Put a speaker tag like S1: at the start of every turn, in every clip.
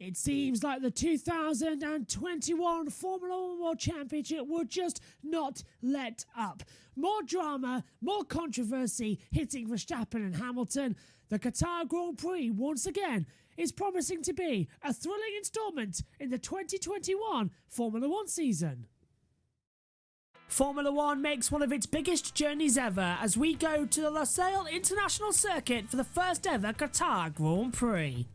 S1: It seems like the 2021 Formula 1 World Championship would just not let up. More drama, more controversy hitting Verstappen and Hamilton. The Qatar Grand Prix, once again, is promising to be a thrilling instalment in the 2021 Formula 1 season. Formula 1 makes one of its biggest journeys ever as we go to the Losail International Circuit for the first ever Qatar Grand Prix.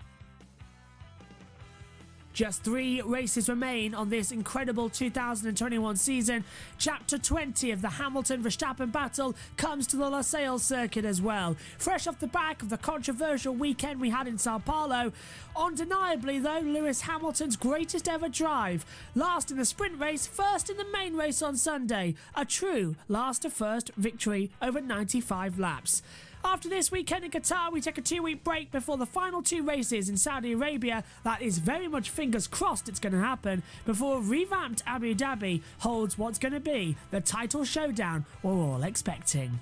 S1: Just 3 races remain on this incredible 2021 season. Chapter 20 of the Hamilton-Verstappen battle comes to the Losail circuit as well. Fresh off the back of the controversial weekend we had in Sao Paulo, undeniably though, Lewis Hamilton's greatest ever drive. Last in the sprint race, first in the main race on Sunday. A true last to first victory over 95 laps. After this weekend in Qatar, we take a 2-week break before the final 2 races in Saudi Arabia. That is very much fingers crossed it's going to happen before revamped Abu Dhabi holds what's going to be the title showdown we're all expecting.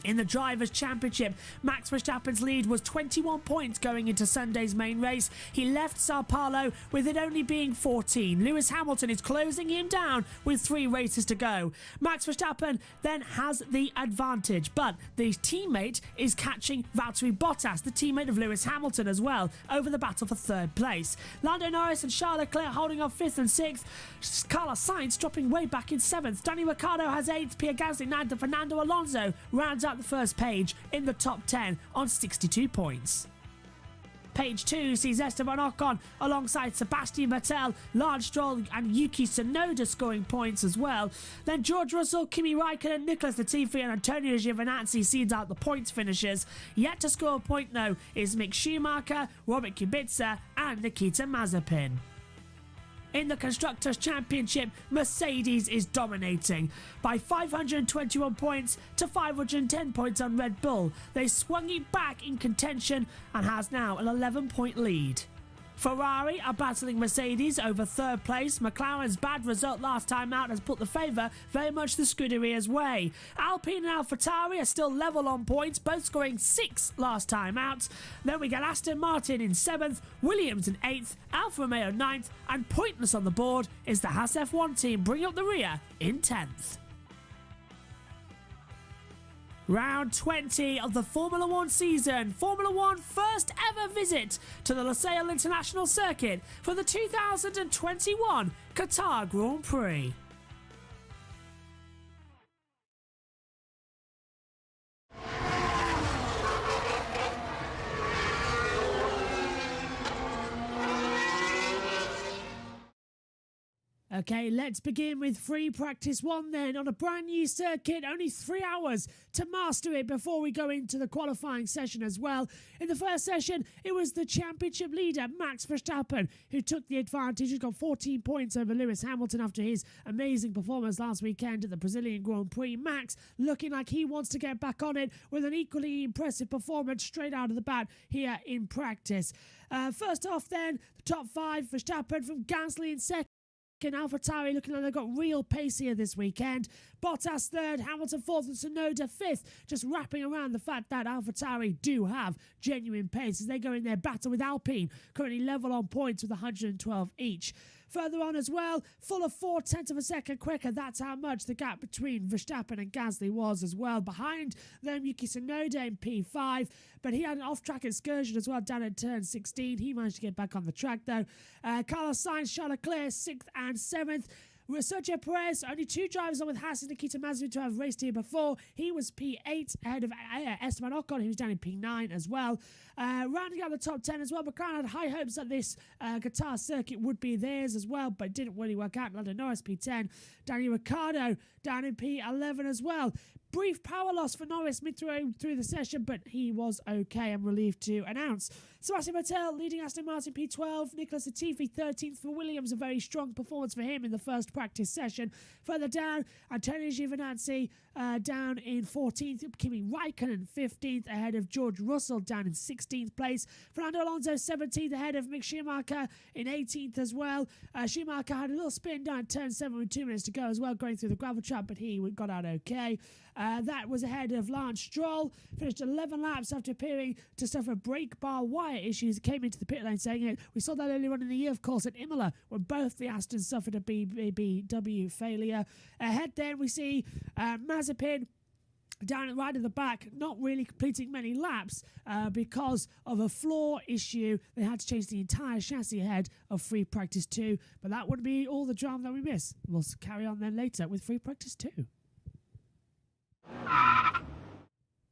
S1: In the Drivers' Championship, Max Verstappen's lead was 21 points going into Sunday's main race. He left Sao Paulo with it only being 14. Lewis Hamilton is closing him down with 3 races to go. Max Verstappen then has the advantage, but the teammate is catching Valtteri Bottas, the teammate of Lewis Hamilton as well, over the battle for 3rd place. Lando Norris and Charles Leclerc holding on 5th and 6th. Carlos Sainz dropping way back in 7th. Danny Ricciardo has 8th, Pierre Gasly 9th, and Fernando Alonso rounds out the first page in the top 10 on 62 points. Page 2 sees Esteban Ocon alongside Sebastian Vettel, Lance Stroll and Yuki Tsunoda scoring points as well. Then George Russell, Kimi Raikkonen, Nicholas Latifi and Antonio Giovinazzi seeds out the points finishers. Yet to score a point though is Mick Schumacher, Robert Kubica and Nikita Mazepin. In the Constructors' Championship, Mercedes is dominating by 521 points to 510 points on Red Bull. They swung it back in contention and has now an 11-point lead. Ferrari are battling Mercedes over 3rd place. McLaren's bad result last time out has put the favour very much the Scuderia's way. Alpine and AlphaTauri are still level on points, both scoring 6 last time out. Then we get Aston Martin in 7th, Williams in 8th, Alfa Romeo 9th, and pointless on the board is the Haas F1 team bringing up the rear in 10th. Round 20 of the Formula 1 season. Formula 1 first ever visit to the Losail International Circuit for the 2021 Qatar Grand Prix. Okay, let's begin with free practice 1 then on a brand new circuit. Only 3 hours to master it before we go into the qualifying session as well. In the first session, it was the championship leader, Max Verstappen, who took the advantage. He got 14 points over Lewis Hamilton after his amazing performance last weekend at the Brazilian Grand Prix. Max looking like he wants to get back on it with an equally impressive performance straight out of the bat here in practice. First off then, the top 5, Verstappen from Gasly in 2nd. AlphaTauri looking like they've got real pace here this weekend. Bottas 3rd, Hamilton 4th and Tsunoda 5th. Just wrapping around the fact that AlphaTauri do have genuine pace as they go in their battle with Alpine, currently level on points with 112 each. Further on as well, full of 0.4 of a second quicker. That's how much the gap between Verstappen and Gasly was as well. Behind them, Yuki Tsunoda in P5, but he had an off-track excursion as well down at turn 16. He managed to get back on the track though. Carlos Sainz, Charles Leclerc 6th and 7th. Sergio Perez, only 2 drivers on with Haas and Nikita Mazepin to have raced here before. He was P8 ahead of Esteban Ocon, who was down in P9 as well. Rounding out the top 10 as well, McLaren had high hopes that this Qatar circuit would be theirs as well, but it didn't really work out. Lando Norris P10, Danny Ricciardo down in P11 as well. Brief power loss for Norris midway through the session, but he was okay, I'm relieved to announce. Sebastian Vettel leading Aston Martin P12, Nicholas Latifi 13th for Williams, a very strong performance for him in the first practice session. Further down, Antonio Giovinazzi down in 14th. Kimi Raikkonen 15th ahead of George Russell down in 16th place. Fernando Alonso 17th ahead of Mick Schumacher in 18th as well. Schumacher had a little spin down at turn 7 with 2 minutes to go as well, going through the gravel trap, but he got out okay. That was ahead of Lance Stroll, finished 11 laps after appearing to suffer brake bar wire issues. He came into the pit lane saying it. We saw that earlier on in the year, of course, at Imola, when both the Astons suffered a BBW failure. Ahead then we see Mazepin down right at the back, not really completing many laps because of a floor issue. They had to change the entire chassis ahead of free practice 2, but that wouldn't be all the drama that we miss. We'll carry on then later with free practice 2.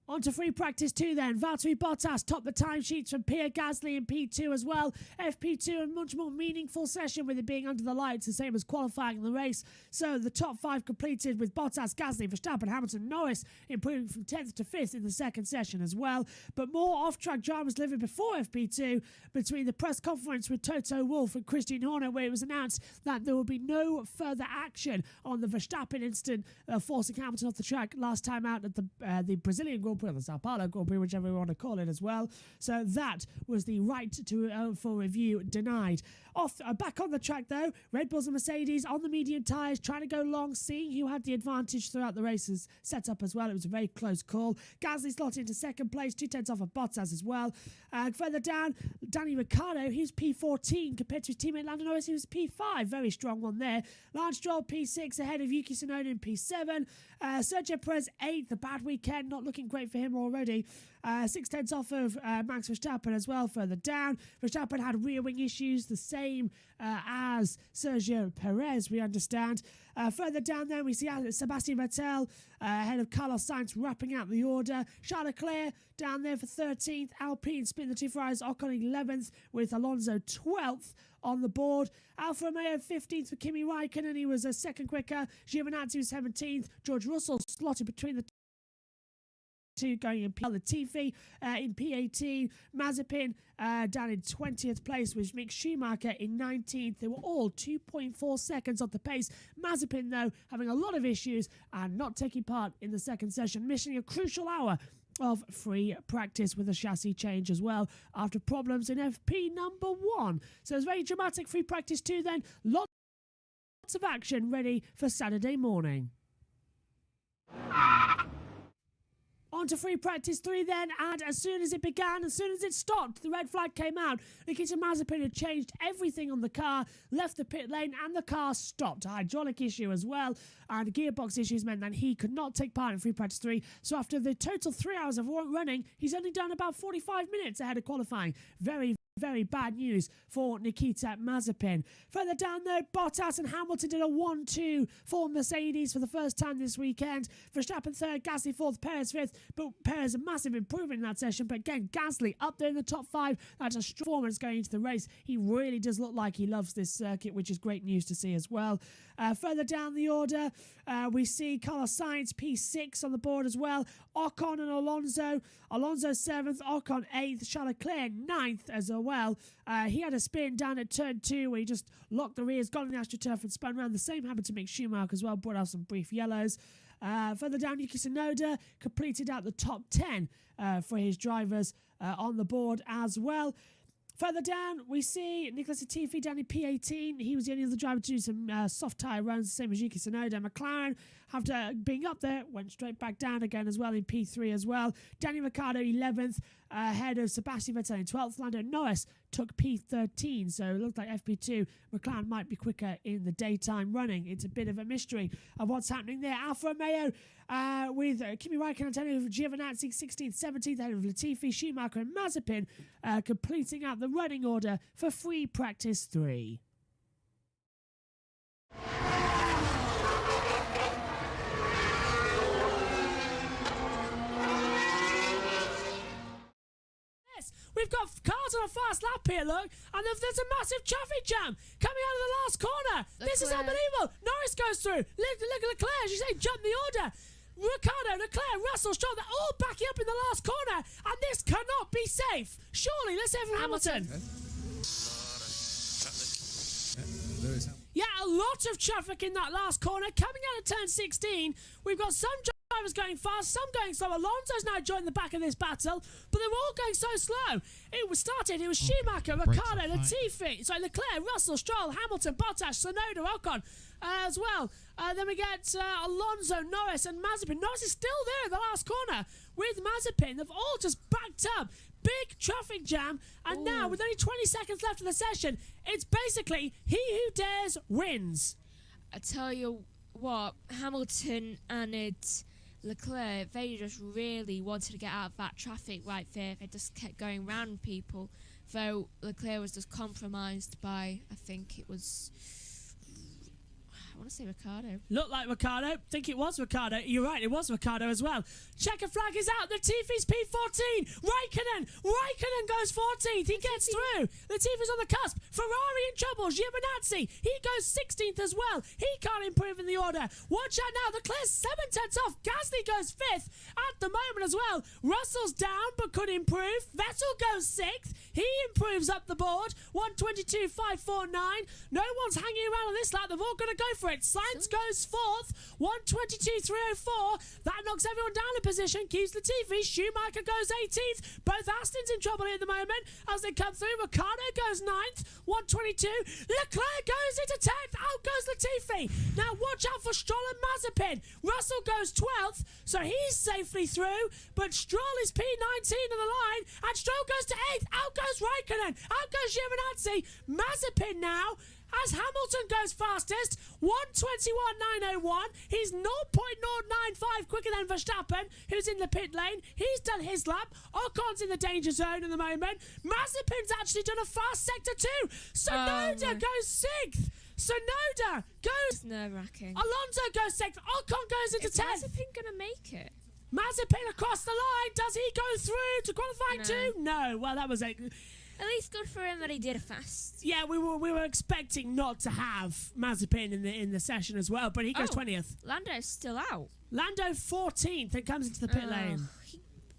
S1: On to free practice 2 then. Valtteri Bottas topped the timesheets from Pierre Gasly in P2 as well. FP2 a much more meaningful session with it being under the lights, the same as qualifying in the race. So the top 5 completed with Bottas, Gasly, Verstappen, Hamilton, Norris improving from 10th to 5th in the second session as well. But more off-track dramas delivered before FP2 between the press conference with Toto Wolff and Christian Horner, where it was announced that there will be no further action on the Verstappen incident forcing Hamilton off the track last time out at the Brazilian Grand Prix, or the Sao Paulo Grand Prix, whichever you want to call it as well. So that was the right to for review denied. Back on the track though, Red Bulls and Mercedes on the medium tyres, trying to go long, seeing who had the advantage throughout the race's setup as well. It was a very close call. Gasly slotted into second place, 2/10 off of Bottas as well. Further down, Danny Ricciardo, he was P14 compared to his teammate Lando Norris, he was P5. Very strong one there. Lance Stroll P6 ahead of Yuki Tsunoda in P7. Sergio Perez 8th, a bad weekend, not looking great for him already. 6/10 off of Max Verstappen as well. Further down, Verstappen had rear wing issues, the same as Sergio Perez, we understand. Further down then, we see Sebastian Vettel ahead of Carlos Sainz wrapping out the order. Charles Leclerc down there for 13th. Alpine spin the 2 Ferraris. Ocon 11th with Alonso 12th on the board. Alfa Romeo 15th for Kimi Raikkonen. He was a second quicker. Giovinazzi was 17th. George Russell slotted between the two, going in Latifi in P18, Mazepin down in 20th place with Mick Schumacher in 19th. They were all 2.4 seconds off the pace. Mazepin, though, having a lot of issues and not taking part in the second session, missing a crucial hour of free practice with a chassis change as well after problems in FP number 1. So it's very dramatic free practice 2 then. Lots of action ready for Saturday morning. On to free practice 3 then, and as soon as it began, as soon as it stopped, the red flag came out. Nikita Mazepin had changed everything on the car, left the pit lane, and the car stopped. A hydraulic issue as well, and gearbox issues meant that he could not take part in free practice 3. So after the total 3 hours of running, he's only done about 45 minutes ahead of qualifying. Very bad news for Nikita Mazepin. Further down though, Bottas and Hamilton did a 1-2 for Mercedes for the first time this weekend. Verstappen 3rd, Gasly 4th, Perez 5th. But Perez a massive improvement in that session. But again, Gasly up there in the top 5. That's a strong performance going into the race. He really does look like he loves this circuit, which is great news to see as well. Further down the order, we see Carlos Sainz P6 on the board as well. Ocon and Alonso. Alonso 7th, Ocon 8th, Charles Leclerc 9th as well. He had a spin down at turn 2 where he just locked the rears, got on the AstroTurf and spun around. The same happened to Mick Schumacher as well, brought out some brief yellows. Further down, Yuki Tsunoda completed out the top 10 for his drivers on the board as well. Further down, we see Nicholas Latifi down in P18. He was the only other driver to do some soft tyre runs, the same as Yuki Tsunoda. McLaren, after being up there, went straight back down again as well in P3 as well. Danny Ricciardo 11th, ahead of Sebastian Vettel in 12th. Lando Norris took P13, so it looked like FP2, McLaren might be quicker in the daytime running. It's a bit of a mystery of what's happening there. Alfa Romeo with Kimi Raikkonen ahead of Giovinazzi 16th, 17th ahead of Latifi, Schumacher and Mazepin completing out the running order for free practice 3. We've got cars on a fast lap here, look, and there's a massive traffic jam coming out of the last corner. This is unbelievable. Norris goes through. Look at Leclerc, as you say, jump the order. Ricciardo, Leclerc, Russell, Stroll, they're all backing up in the last corner, and this cannot be safe. Surely, let's have Hamilton. Yeah, a lot of traffic in that last corner. Coming out of turn 16, we've got some drivers going fast, some going slow. Alonso's now joined the back of this battle, but they're all going so slow. It was Schumacher, Ricciardo, Latifi, Leclerc, Russell, Stroll, Hamilton, Bottas, Tsunoda, Ocon as well. Then we get Alonso, Norris and Mazepin. Norris is still there in the last corner with Mazepin. They've all just backed up. Big traffic jam, and now with only 20 seconds left of the session, it's basically he who dares wins.
S2: I tell you what, Hamilton and Leclerc, they just really wanted to get out of that traffic right there. They just kept going round people, though Leclerc was just compromised by, I think it was, I want to say Ricciardo.
S1: Looked like Ricciardo. Think it was Ricciardo. You're right, it was Ricciardo as well. Checker flag is out. Latifi's P14. Raikkonen goes 14th. He gets through. Latifi's on the cusp. Ferrari in trouble. Giovinazzi, he goes 16th as well. He can't improve in the order. Watch out now. Leclerc's 7 tenths off. Gasly goes 5th at the moment as well. Russell's down but could improve. Vettel goes 6th. He improves up the board. 122.549. No one's hanging around on this lap. They've all got to go for it. Sainz goes 4th. 122.304. That knocks everyone down a position. Keeps Latifi. Schumacher goes 18th. Both Aston's in trouble at the moment as they come through. Ricciardo goes 9th. 122. Leclerc goes into 10th. Out goes Latifi. Now watch out for Stroll and Mazepin. Russell goes 12th, so he's safely through. But Stroll is P19 on the line, and Stroll goes to 8th. Out goes Raikkonen. Out goes Giovinazzi. Mazepin now, as Hamilton goes fastest, 121.901. He's 0.095 quicker than Verstappen, who's in the pit lane. He's done his lap. Ocon's in the danger zone at the moment. Mazepin's actually done a fast sector too. Tsunoda goes 6th. Tsunoda goes...
S2: It's nerve-wracking.
S1: Alonso goes 6th. Ocon goes into 10th.
S2: Is Mazepin going to make it?
S1: Mazepin across the line. Does he go through to qualifying too? No. Well, that was a...
S2: At least good for him that he did it fast.
S1: Yeah, we were expecting not to have Mazepin in the session as well, but he goes 20th.
S2: Lando's still out.
S1: Lando 14th and comes into the pit lane.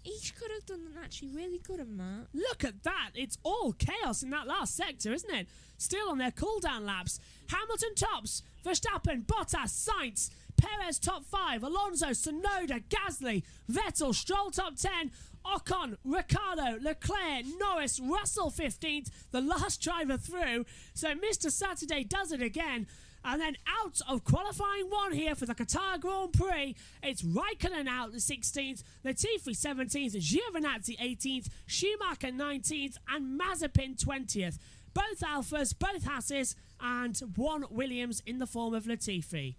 S2: He could have done actually really good on that.
S1: Look at that. It's all chaos in that last sector, isn't it? Still on their cool-down laps. Hamilton tops. Verstappen, Bottas, Sainz, Perez top 5. Alonso, Tsunoda, Gasly, Vettel, Stroll top 10. Ocon, Ricciardo, Leclerc, Norris, Russell 15th, the last driver through. So Mr. Saturday does it again. And then out of qualifying 1 here for the Qatar Grand Prix, it's Raikkonen out the 16th, Latifi 17th, Giovinazzi 18th, Schumacher 19th, and Mazepin 20th. Both Alphas, both Hasses, and 1 Williams in the form of Latifi.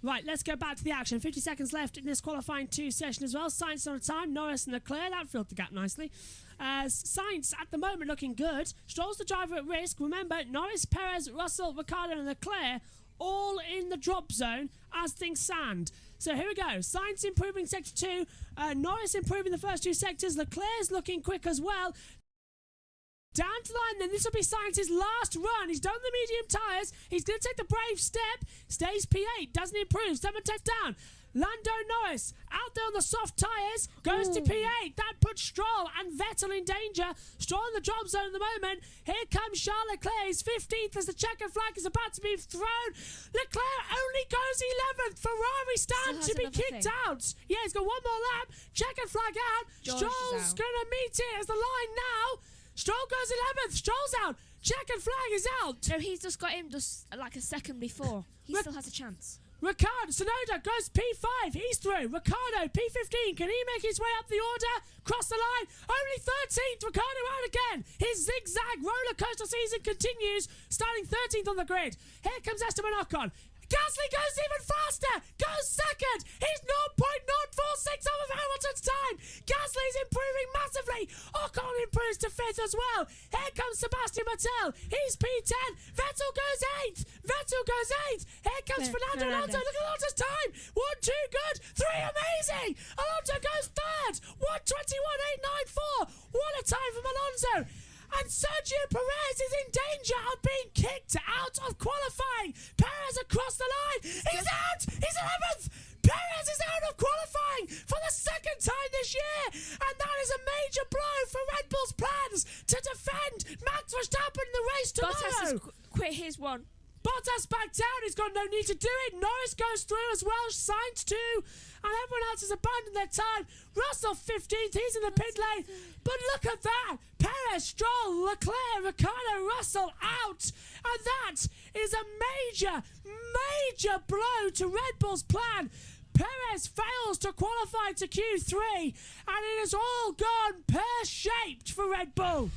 S1: Right, let's go back to the action. 50 seconds left in this qualifying 2 session as well. Sainz on time, Norris and Leclerc. That filled the gap nicely. Sainz at the moment looking good. Stroll's the driver at risk. Remember, Norris, Perez, Russell, Ricciardo and Leclerc all in the drop zone as things stand. So here we go. Sainz improving sector 2. Norris improving the first 2 sectors. Leclerc's looking quick as well. Down to the line then, this will be Sainz's last run. He's done the medium tyres. He's going to take the brave step. Stays P8, doesn't improve. 7 tenths down. Lando Norris out there on the soft tyres, goes to P8. That puts Stroll and Vettel in danger. Stroll in the drop zone at the moment. Here comes Charles Leclerc. He's 15th as the checker flag is about to be thrown. Leclerc only goes 11th. Ferrari stand to be kicked out. Yeah, he's got 1 more lap. Checker flag out. Stroll's going to meet it as the line now. Stroll goes 11th. Stroll's out. Checker flag is out.
S2: So he's just got him just like a second before. He still has a chance.
S1: Ricciardo, Tsunoda goes P5. He's through. Ricciardo, P15. Can he make his way up the order? Cross the line. Only 13th. Ricciardo out again. His zigzag roller coaster season continues. Starting 13th on the grid. Here comes Esteban Ocon. Gasly goes even faster. Goes second. He's 0.046 off of Hamilton's time. Gasly's improving massively. Ocon improves to 5th as well. Here comes Sebastian Vettel. He's P10. Vettel goes 8th. Vettel goes 8th. Here comes Fernando Alonso. Look at Alonso's time. 1, 2, good. 3, amazing. Alonso goes 3rd. 1:21.894. What a time from Alonso. And Sergio Perez is in danger of being kicked out of qualifying. Perez across the line. He's out. He's 11th. Perez is out of qualifying for the 2nd time this year. And that is a major blow for Red Bull's plans to defend Max Verstappen in the race tomorrow.
S2: Bottas has quit his one.
S1: Bottas back down. He's got no need to do it. Norris goes through as well. Sainz too. And everyone else has abandoned their time. Russell 15th. He's in the pit lane. But look at that. Perez, Stroll, Leclerc, Ricciardo, Russell out. And that is a major blow to Red Bull's plan. Perez fails to qualify to Q3, and it has all gone pear-shaped for Red Bull.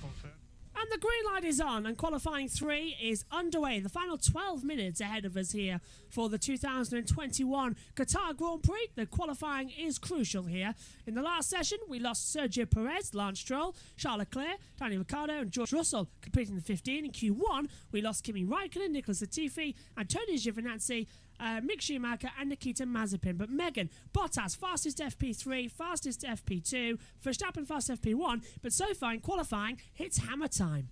S1: And the green light is on, and qualifying 3 is underway. The final 12 minutes ahead of us here for the 2021 Qatar Grand Prix. The qualifying is crucial here. In the last session, we lost Sergio Perez, Lance Stroll, Charles Leclerc, Daniel Ricciardo, and George Russell completing the 15. In Q1, we lost Kimi Raikkonen, Nicholas Latifi, Antonio Giovinazzi, Mick Schumacher and Nikita Mazepin. But Megan, Bottas, fastest FP3, fastest FP2, Verstappen fast FP1, but so far in qualifying, it's hammer time.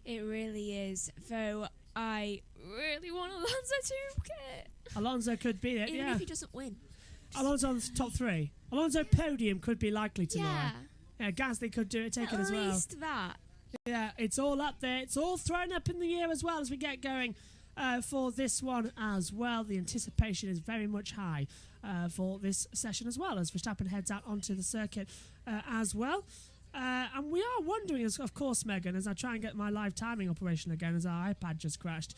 S2: It really is, though I really want Alonso to get.
S1: Alonso could be it,
S2: Even if he doesn't win.
S1: Alonso on the top 3. Alonso podium could be likely tomorrow.
S2: Yeah.
S1: Gasly could do it, take it as well.
S2: At least that.
S1: Yeah, it's all up there. It's all thrown up in the air as well as we get going. For this one as well. The anticipation is very much high for this session as well as Verstappen heads out onto the circuit as well. And we are wondering, of course, Megan, as I try and get my live timing operation again as our iPad just crashed,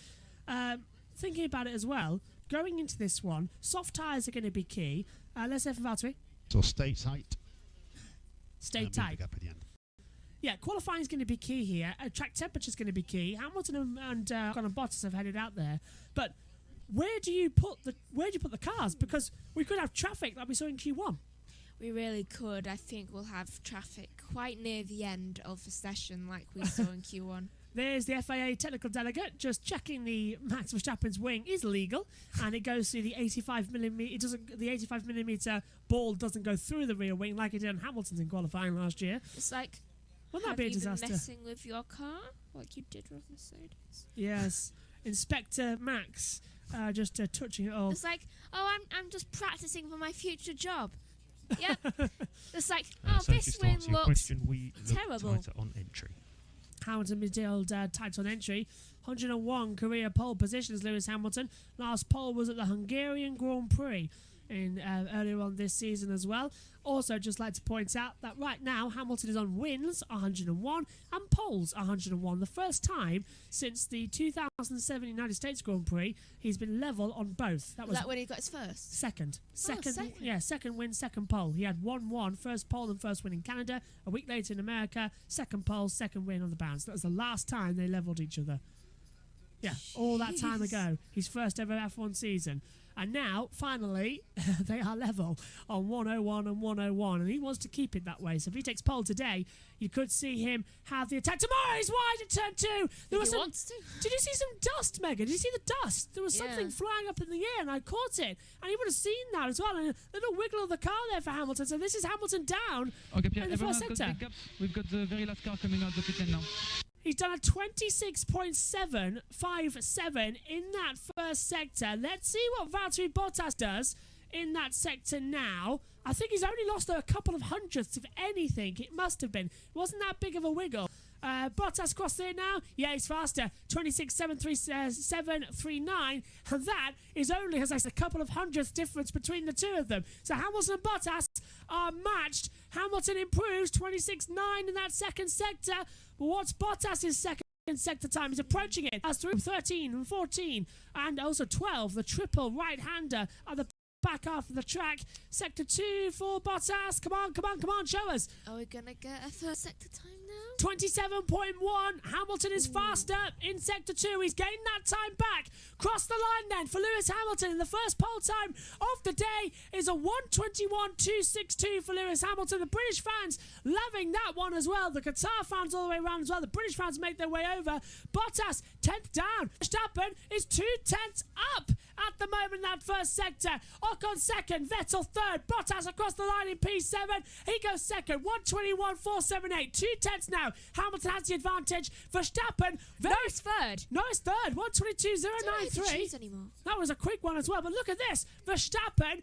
S1: thinking about it as well, going into this one, soft tyres are going to be key. Let's say for Valtteri.
S3: So stay tight.
S1: Stay tight.
S3: Up at the end.
S1: Yeah, qualifying is going to be key here. Track temperature is going to be key. Hamilton and Bottas have headed out there, but where do you put the cars? Because we could have traffic like we saw in Q1.
S2: We really could. I think we'll have traffic quite near the end of the session, like we saw in Q1.
S1: There's the FIA technical delegate just checking the Max Verstappen's wing is legal, and it goes through the 85mm. The 85mm ball doesn't go through the rear wing like it did on Hamilton's in qualifying last year.
S2: It's like.
S1: Wouldn't that be a disaster?
S2: Have you been messing with your car like you did with Mercedes?
S1: Yes, Inspector Max just touching it all.
S2: It's like, oh, I'm just practicing for my future job. Yep. It's like, oh, this win looks terrible.
S3: On entry.
S1: Hamilton midfield tight on entry. 101 career pole positions, Lewis Hamilton. Last pole was at the Hungarian Grand Prix in earlier on this season as well. Also, just like to point out that right now Hamilton is on wins 101 and poles 101. The first time since the 2007 United States Grand Prix he's been level on both.
S2: Was that when he got his first?
S1: Second.
S2: Second.
S1: Yeah, second win, second pole. He had 1-1, first pole and first win in Canada. A week later in America, second pole, second win on the bounce. That was the last time they levelled each other. Yeah, all that time ago. His first ever F1 season. And now, finally, they are level on 101 and 101. And he wants to keep it that way. So if he takes pole today, you could see him have the attack. Tomorrow he's wide at turn 2. There was
S2: wants to.
S1: Did you see some dust, Megan? Did you see the dust? There was something flying up in the air, and I caught it. And he would have seen that as well. And a little wiggle of the car there for Hamilton. So this is Hamilton down in the first sector.
S4: We've got the very last car coming out the pit lane now.
S1: He's done a 26.757 in that first sector. Let's see what Valtteri Bottas does in that sector now. I think he's only lost a couple of hundredths, if anything. It must have been. It wasn't that big of a wiggle. Bottas crossed there now. Yeah, he's faster. 26.739. And that is only, as I said, a couple of hundredths difference between the two of them. So Hamilton and Bottas are matched. Hamilton improves 26.9 in that second sector. But what's Bottas' second sector time? He's approaching it as through 13 and 14 and also 12. The triple right-hander at the back half of the track. Sector 2 for Bottas. Come on, show us.
S2: Are we going to get a first sector time now?
S1: 27.1. Hamilton is faster in Sector 2. He's gained that time back. Cross the line then for Lewis Hamilton. And the first pole time of the day is a 1:21.262 for Lewis Hamilton. The British fans loving that one as well. The Qatar fans all the way around as well. The British fans make their way over. Bottas 10th down. Verstappen is 2 tenths up at the moment in that first sector. Ocon second. Vettel third. Bottas across the line in P7. He goes second. 1:21.478. 2 tenths now. Hamilton has the advantage. Verstappen.
S2: Norris third.
S1: 1:22.093. That was a quick one as well. But look at this. Verstappen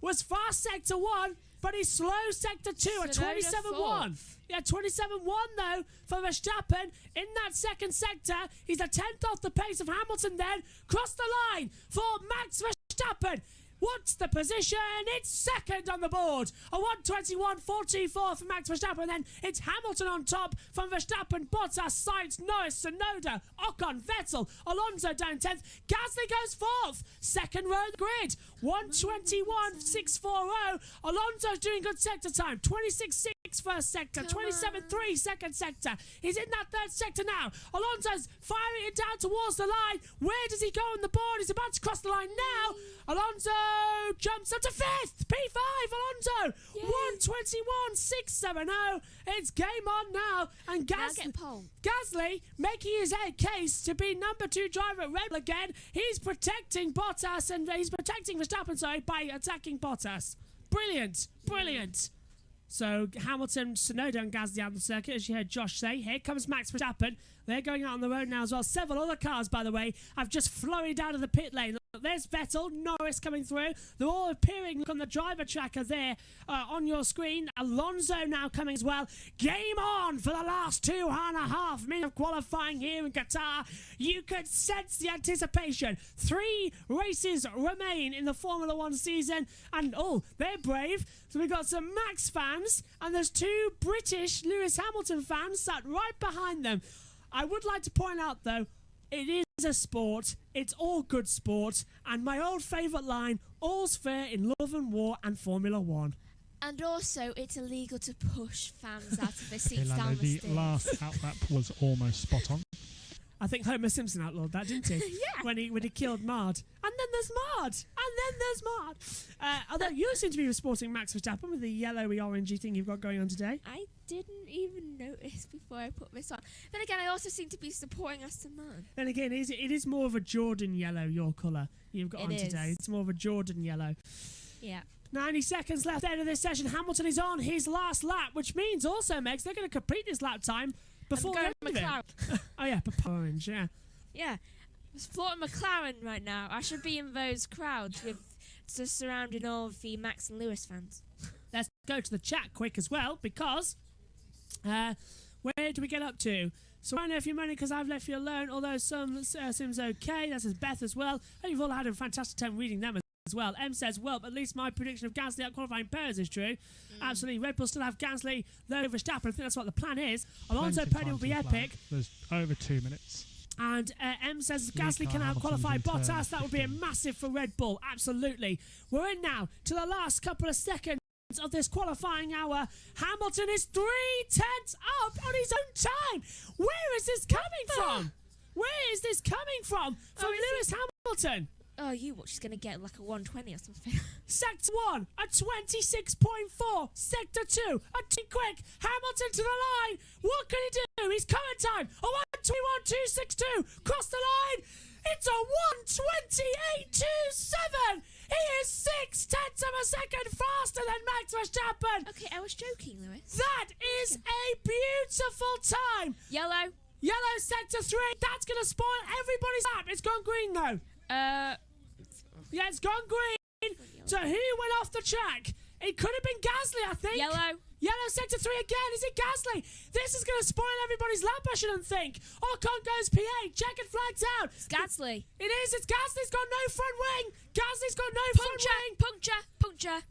S1: was fast sector 1, but he slows sector 2 at
S2: Tsunoda
S1: 27.1.
S2: fourth.
S1: Yeah, 27.1 though for Verstappen in that second sector. He's a tenth off the pace of Hamilton then. Cross the line for Max Verstappen. What's the position? It's second on the board. A 1:21.44 for Max Verstappen. Then it's Hamilton on top from Verstappen, Bottas, Sainz, Norris, Tsunoda, Ocon, Vettel, Alonso down 10th. Gasly goes 4th. Second row of the grid. 1:21.640. Alonso's doing good sector time. 26.6 first sector. 27.3 second sector. He's in that third sector now. Alonso's firing it down towards the line. Where does he go on the board? He's about to cross the line now. Alonso jumps up to 5th. P5, Alonso. 1:21.670. It's game on now. And Gasly making his case to be number 2 driver at Red Bull again. He's protecting Bottas and he's protecting Verstappen, by attacking Bottas. Brilliant. Brilliant. So Hamilton, Tsunoda and Gasly out on the circuit, as you heard Josh say. Here comes Max Verstappen. They're going out on the road now as well. Several other cars, by the way, have just flurried out of the pit lane. There's Vettel, Norris coming through. They're all appearing on the driver tracker there on your screen. Alonso now coming as well. Game on for the last 2.5 minutes of qualifying here in Qatar. You could sense the anticipation. 3 races remain in the Formula 1 season. And, they're brave. So we've got some Max fans and there's 2 British Lewis Hamilton fans sat right behind them. I would like to point out, though, it is a sport. It's all good sport. And my old favourite line, all's fair in love and war and Formula 1.
S2: And also, it's illegal to push fans out of their seats
S3: Lando,
S2: down the
S3: the
S2: stairs.
S3: last outlap was almost spot on.
S1: I think Homer Simpson outlawed that, didn't he?
S2: Yeah.
S1: When he killed Mard. And then there's Mard. Although you seem to be sporting Max Verstappen with the yellowy orangey thing you've got going on today.
S2: I didn't even notice before I put this on. Then again, I also seem to be supporting Aston Martin.
S1: Then again, it is more of a Jordan yellow, your colour you've got
S2: It
S1: on
S2: is.
S1: today. It's more of a Jordan yellow.
S2: Yeah.
S1: 90 seconds left end of this session. Hamilton is on his last lap, which means also, Megs, they're going to complete this lap time before the
S2: I'm
S1: end
S2: going
S1: of it.
S2: McLaren.
S1: Oh, yeah, Papa Orange, yeah.
S2: Yeah. It's flaunting McLaren right now. I should be in those crowds with just surrounding all of the Max and Lewis fans.
S1: Let's go to the chat quick as well, because where do we get up to? So I know if you're money because I've left you alone, although some seems okay. That says Beth as well. Hope you've all had a fantastic time reading them as well. M says, well, at least my prediction of Gasly out qualifying Perez is true. Absolutely. Red Bull still have Gasly, though Verstappen. I think that's what the plan is. Alonso
S3: Plenty of
S1: podium will
S3: time
S1: be
S3: to the
S1: epic.
S3: flag. There's over 2 minutes.
S1: And M says
S3: Lead
S1: Gasly
S3: car
S1: can out qualify
S3: Hamilton's in turn
S1: Bottas. That would be a
S3: 15.
S1: massive for Red Bull. Absolutely. We're in now to the last couple of seconds of this qualifying hour. Hamilton is 3 tenths up on his own time. Where is this coming from? Where is this coming from Lewis Hamilton?
S2: Oh, you watch, she's going to get like a 120 or something.
S1: Sector 1, a 26.4. Sector 2, a quick. Hamilton to the line. What can he do? His current time, a 1:21.262. Cross the line. It's a 1:28.27. He is 6 tenths of a second faster than Max Verstappen.
S2: Okay, I was joking, Lewis.
S1: That is a beautiful time.
S2: Yellow.
S1: Yellow sector 3. That's going to spoil everybody's lap. It's gone green, though. Yeah, it's gone green. So who went off the track? It could have been Gasly, I think.
S2: Yellow.
S1: Yellow sector 3 again. Is it Gasly? This is going to spoil everybody's lap, I shouldn't think. Ocon goes P8. Checkered flags out.
S2: It's Gasly.
S1: It is. It's Gasly's got no front wing. Gasly's got no front wing.
S2: Puncture.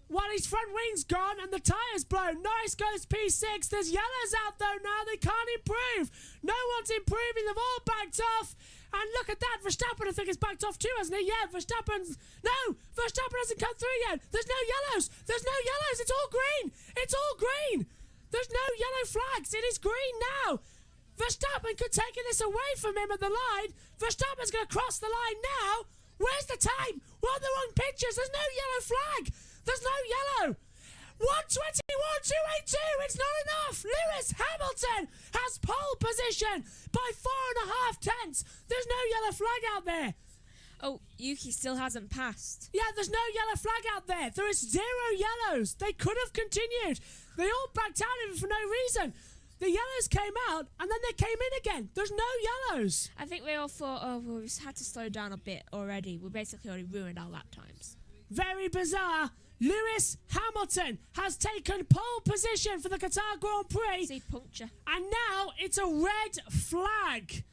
S1: While his front wing's gone and the tyre's blown. Norris goes P6. There's yellows out, though, now. They can't improve. No one's improving. They've all backed off. And look at that. Verstappen, I think, has backed off too, hasn't he? Yeah, Verstappen hasn't come through yet. There's no yellows. It's all green. There's no yellow flags. It is green now. Verstappen could take this away from him at the line. Verstappen's going to cross the line now. Where's the time? We're on the wrong pictures. There's no yellow flag. There's no yellow. 1:21.282. It's not enough. Lewis Hamilton has pole position by 4.5 tenths. There's no yellow flag out there.
S2: Oh, Yuki still hasn't passed.
S1: Yeah, there's no yellow flag out there. There is 0 yellows. They could have continued. They all backed out of it for no reason. The yellows came out and then they came in again. There's no yellows.
S2: I think we all thought, oh, well, we've had to slow down a bit already. We basically already ruined our lap times.
S1: Very bizarre. Lewis Hamilton has taken pole position for the Qatar Grand Prix.
S2: See puncture.
S1: And now it's a red flag.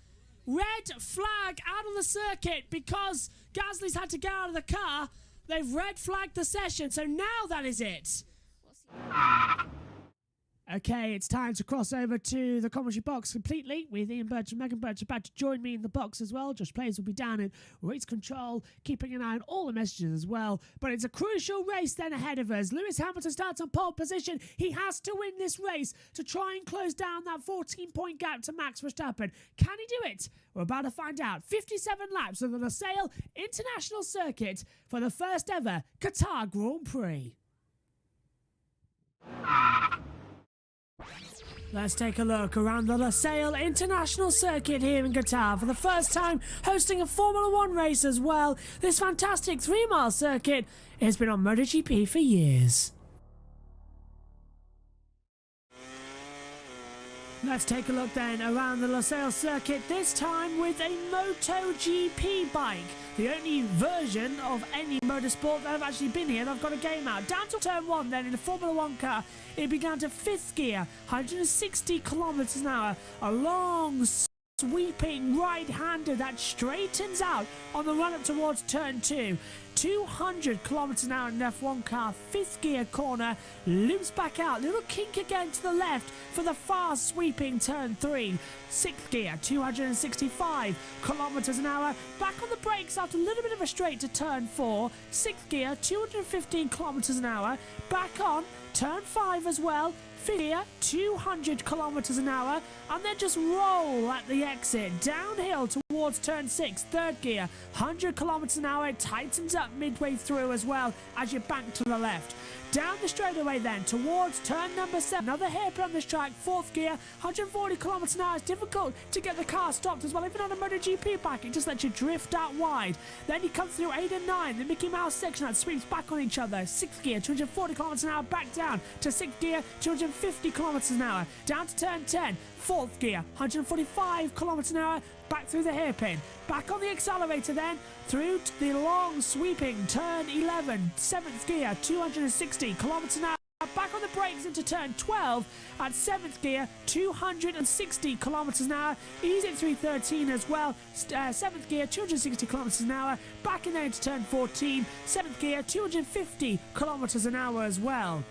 S1: Red flag out on the circuit because Gasly's had to get out of the car. They've red flagged the session, so now that is it. Okay, it's time to cross over to the commentary box completely with Ian Birch and Megan Birch about to join me in the box as well. Josh Players will be down in race control, keeping an eye on all the messages as well. But it's a crucial race then ahead of us. Lewis Hamilton starts on pole position. He has to win this race to try and close down that 14-point gap to Max Verstappen. Can he do it? We're about to find out. 57 laps of the Losail International Circuit for the first ever Qatar Grand Prix. Let's take a look around the Losail International Circuit here in Qatar for the first time hosting a Formula 1 race as well. This fantastic 3-mile circuit has been on MotoGP for years. Let's take a look then around the Losail circuit, this time with a MotoGP bike. The only version of any motorsport that have actually been here. I've got a game out. Down to turn 1 then in a Formula 1 car. It began to 5th gear, 160 kilometers an hour. A long sweeping right-hander that straightens out on the run up towards turn 2. 200 kilometers an hour in an F1 car, 5th gear corner, loops back out, little kink again to the left for the fast sweeping turn 3. 6th gear, 265 kilometers an hour, back on the brakes after a little bit of a straight to turn 4. 6th gear, 215 kilometers an hour, back on turn 5 as well. 5th gear, 200 kilometers an hour, and then just roll at the exit downhill towards turn 6. 3rd gear, 100 kilometers an hour. It tightens up midway through as well as you bank to the left. Down the straightaway then towards turn number 7. Another hairpin on this track. 4th gear, 140 kilometers an hour. It's difficult to get the car stopped as well. Even on a MotoGP bike, it just lets you drift out wide. Then you come through 8 and 9. The Mickey Mouse section that sweeps back on each other. 6th gear, 240 kilometers an hour. Back down to 6th gear, 250 kilometers an hour. Down to turn 10. 4th gear, 145 kilometers an hour. Back through the hairpin. Back on the accelerator then. Through to the long sweeping turn 11. 7th gear, 260 kilometers an hour. Back on the brakes into turn 12 at 7th gear, 260 kilometers an hour. Ease it through 13 as well. 7th gear, 260 kilometers an hour. Back in there into turn 14. 7th gear, 250 kilometers an hour as well.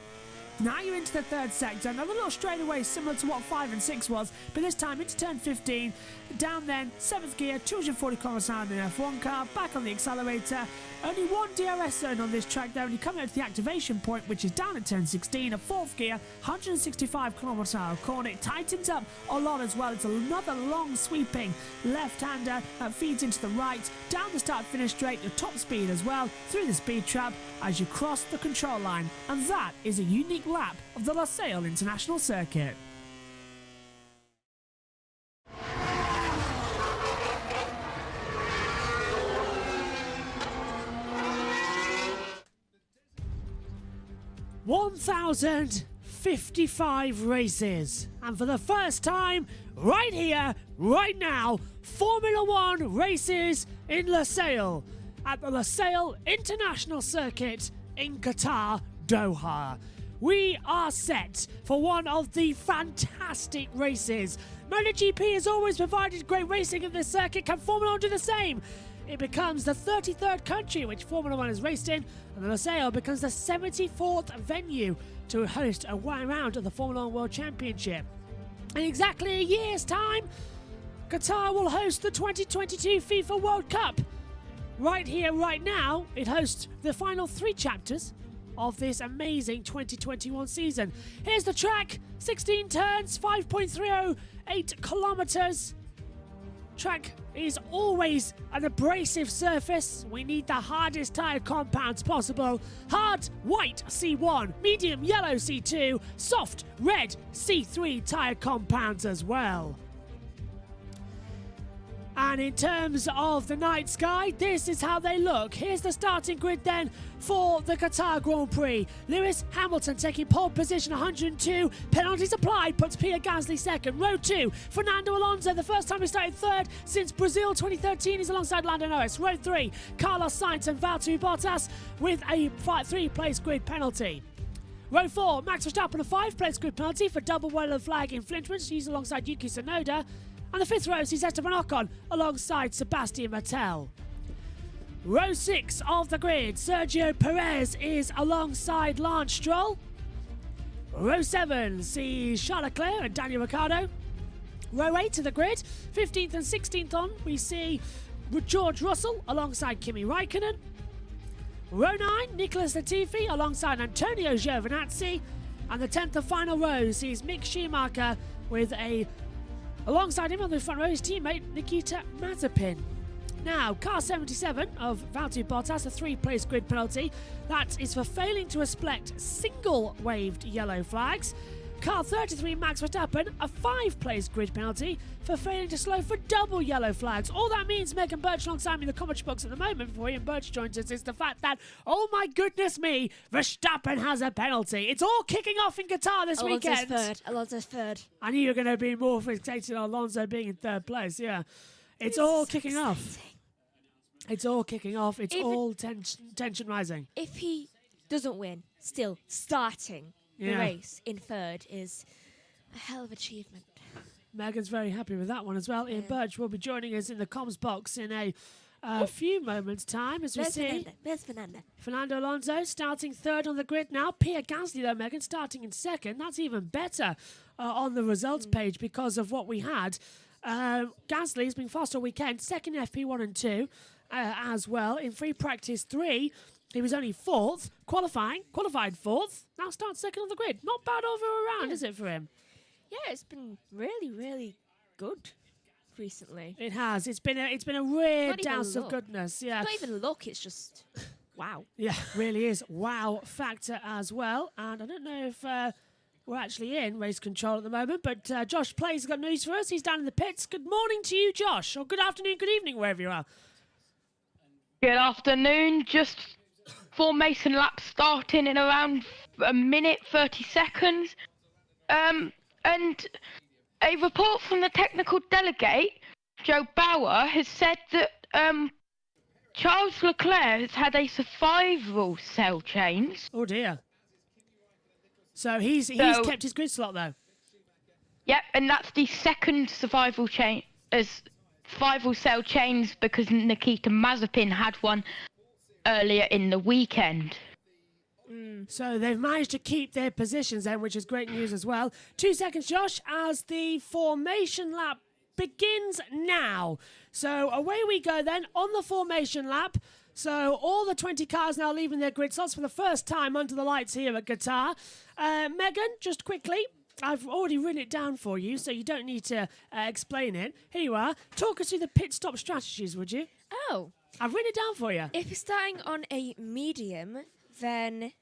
S1: Now you're into the 3rd sector, another little straightaway similar to what 5 and 6 was, but this time into turn 15, down then, 7th gear, 240 kilometers an hour in an F1 car, back on the accelerator. Only one DRS zone on this track there, and you come out to the activation point, which is down at turn 16, a 4th gear, 165 kilometers an hour corner. It tightens up a lot as well. It's another long sweeping left-hander that feeds into the right, down the start-finish straight, your top speed as well, through the speed trap as you cross the control line. And that is a unique lap of the Losail International Circuit. (1,055 races, and for the first time, right here, right now, Formula 1 races in Losail at the Losail International Circuit in Qatar, Doha. We are set for one of the fantastic races. MotoGP has always provided great racing at this circuit. Can Formula 1 do the same? It becomes the 33rd country which Formula 1 has raced in, and the Losail becomes the 74th venue to host a round of the Formula 1 World Championship. In exactly a year's time, Qatar will host the 2022 FIFA World Cup. Right here, right now, it hosts the final 3 chapters of this amazing 2021 season. Here's the track, 16 turns, 5.308 kilometers. Track is always an abrasive surface. We need the hardest tyre compounds possible. Hard white C1, medium yellow C2, soft red C3 tyre compounds as well. And in terms of the night sky, this is how they look. Here's the starting grid then for the Qatar Grand Prix. Lewis Hamilton taking pole position, 102. Penalties applied, puts Pierre Gasly second. Row 2, Fernando Alonso, the first time he started third since Brazil 2013. He's alongside Lando Norris. Row 3, Carlos Sainz and Valtteri Bottas with a 3-place grid penalty. Row 4, Max Verstappen, a 5-place grid penalty for double yellow flag infringement. He's alongside Yuki Tsunoda. And the 5th row sees Esteban Ocon alongside Sebastian Vettel. Row 6 of the grid, Sergio Perez is alongside Lance Stroll. Row 7 sees Charles Leclerc and Daniel Ricciardo. Row 8 of the grid, 15th and 16th on, we see George Russell alongside Kimi Raikkonen. Row 9, Nicholas Latifi alongside Antonio Giovinazzi. And the 10th and final row sees Mick Schumacher with alongside him on the front row, his teammate Nikita Mazepin. Now, car 77 of Valtteri Bottas, a 3-place grid penalty. That is for failing to inspect single-waved yellow flags. Car 33, Max Verstappen, a 5-place grid penalty for failing to slow for double yellow flags. All that means, Megan Birch alongside me in the commentary box at the moment before Ian Birch joins us, is the fact that, oh my goodness me, Verstappen has a penalty. It's all kicking off in Qatar this weekend.
S2: Alonso's third.
S1: I knew you were going to be more fixated on Alonso being in 3rd place, yeah. It's all kicking off. It's all kicking off. It's all tension rising.
S2: If he doesn't win, still starting the race in 3rd is a hell of achievement.
S1: Megan's very happy with that one as well. Ian Birch will be joining us in the comms box in a few moments' time as we see
S2: Where's Fernando?
S1: Fernando Alonso starting 3rd on the grid now. Pierre Gasly, though, Megan, starting in 2nd. That's even better on the results page because of what we had. Gasly's been fast all weekend, 2nd FP1 and 2 as well. In free practice 3, he was only 4th, qualified 4th, now starts 2nd on the grid. Not bad over around, is it, for him?
S2: Yeah, it's been really, really good recently.
S1: It has. It's been a rare douse of
S2: luck.
S1: goodness. Yeah.
S2: Not even luck, it's just wow.
S1: Yeah, really is. Wow factor as well. And I don't know if we're actually in race control at the moment, but Josh Play's got news for us. He's down in the pits. Good morning to you, Josh, or good afternoon, good evening, wherever you are.
S5: Good afternoon. Just formation lap starting in around a minute 30 seconds. And a report from the technical delegate, Joe Bauer, has said that Charles Leclerc has had a survival cell change.
S1: Oh dear. So he's kept his grid slot though.
S5: Yep, and that's the second survival cell change because Nikita Mazepin had one earlier in the weekend.
S1: So they've managed to keep their positions then, which is great news as well. 2 seconds, Josh, as the formation lap begins now. So away we go then on the formation lap. So all the 20 cars now leaving their grid slots for the first time under the lights here at Qatar. Megan, just quickly, I've already written it down for you, so you don't need to explain it. Here you are. Talk us through the pit stop strategies, would you?
S2: Oh.
S1: I've written it down for you.
S2: If you're starting on a medium, then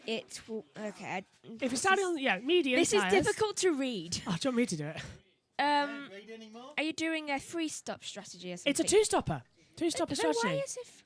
S2: it will... Okay.
S1: If you're starting on, medium
S2: This
S1: tyres.
S2: is difficult to read.
S1: Oh, do you want me to do it?
S2: Are you doing a free stop strategy or something?
S1: It's a two-stopper. Two-stopper
S2: Then
S1: strategy.
S2: why is it free?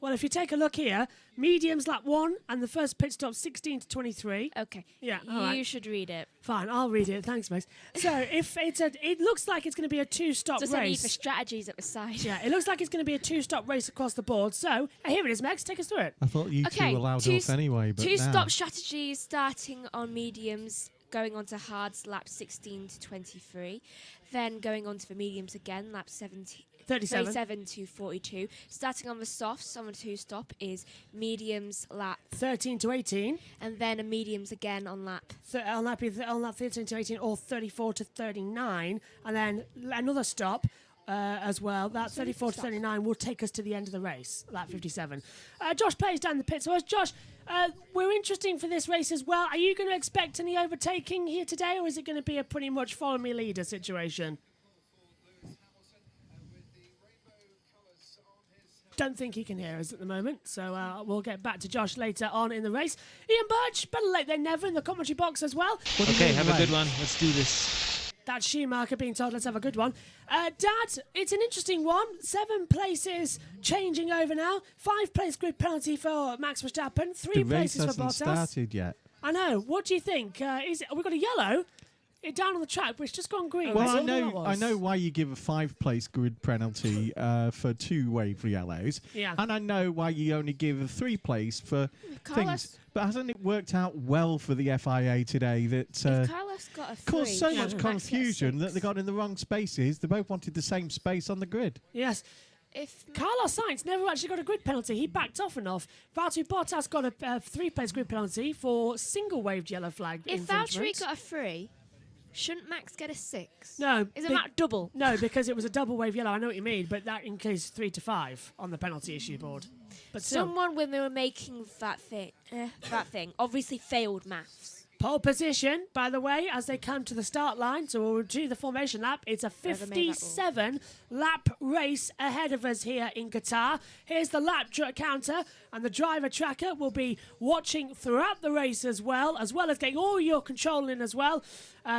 S1: Well, if you take a look here, mediums lap 1 and the first pit stop 16 to 23.
S2: Okay.
S1: Yeah, all
S2: You
S1: right.
S2: should read it.
S1: Fine, I'll read it. Thanks, Max. So if it looks like it's going to be a two-stop
S2: Just a need for
S1: race.
S2: strategies at the side.
S1: Yeah, it looks like it's going to be a two-stop race across the board. So here it is, Max. Take us through it.
S6: I thought you two were loud off anyway, but
S2: Two-stop strategies starting on mediums, going on to hards, lap 16 to 23. Then going on to the mediums again, lap 37 to 42. Starting on the softs on the two-stop is mediums lap
S1: 13 to 18.
S2: and then a mediums again on lap.
S1: On lap 13 to 18 or 34 to 39. And then another stop as well. That 34 to 39 will take us to the end of the race, lap 57. Josh plays down the pit. So, Josh, we're interesting for this race as well. Are you going to expect any overtaking here today, or is it going to be a pretty much follow-me leader situation? Don't think he can hear us at the moment, so we'll get back to Josh later on in the race. Ian Birch, better late than never in the commentary box as well.
S7: Okay, have a good one. Let's do this.
S1: That's Schumacher being told, let's have a good one. Dad, it's an interesting one. 7 places changing over now. 5-place grid penalty for Max Verstappen. 3 places for Bottas.
S6: The race hasn't started yet.
S1: I know. What do you think? We've got a yellow down on the track, but it's just gone green.
S6: Well, I know why you give a 5-place grid penalty for 2 wave yellows.
S1: Yeah.
S6: And I know why you only give a 3-place for things. But hasn't it worked out well for the FIA today that
S2: Carlos got a 3,
S6: caused so much confusion that they got in the wrong spaces? They both wanted the same space on the grid.
S1: Yes.
S2: If
S1: Carlos Sainz never actually got a grid penalty. He backed off enough. Valtteri Bottas got a 3-place grid penalty for single-waved yellow flag.
S2: If Valtteri got a 3, shouldn't Max get a 6?
S1: No.
S2: Isn't that double?
S1: No, because it was a double-wave yellow. I know what you mean, but that includes 3 to 5 on the penalty issue board. But still.
S2: Someone, when they were making that thing, obviously failed maths.
S1: Pole position, by the way, as they come to the start line, so we'll do the formation lap. It's a 57-lap race ahead of us here in Qatar. Here's the lap counter, and the driver tracker will be watching throughout the race as well as getting all your control in as well.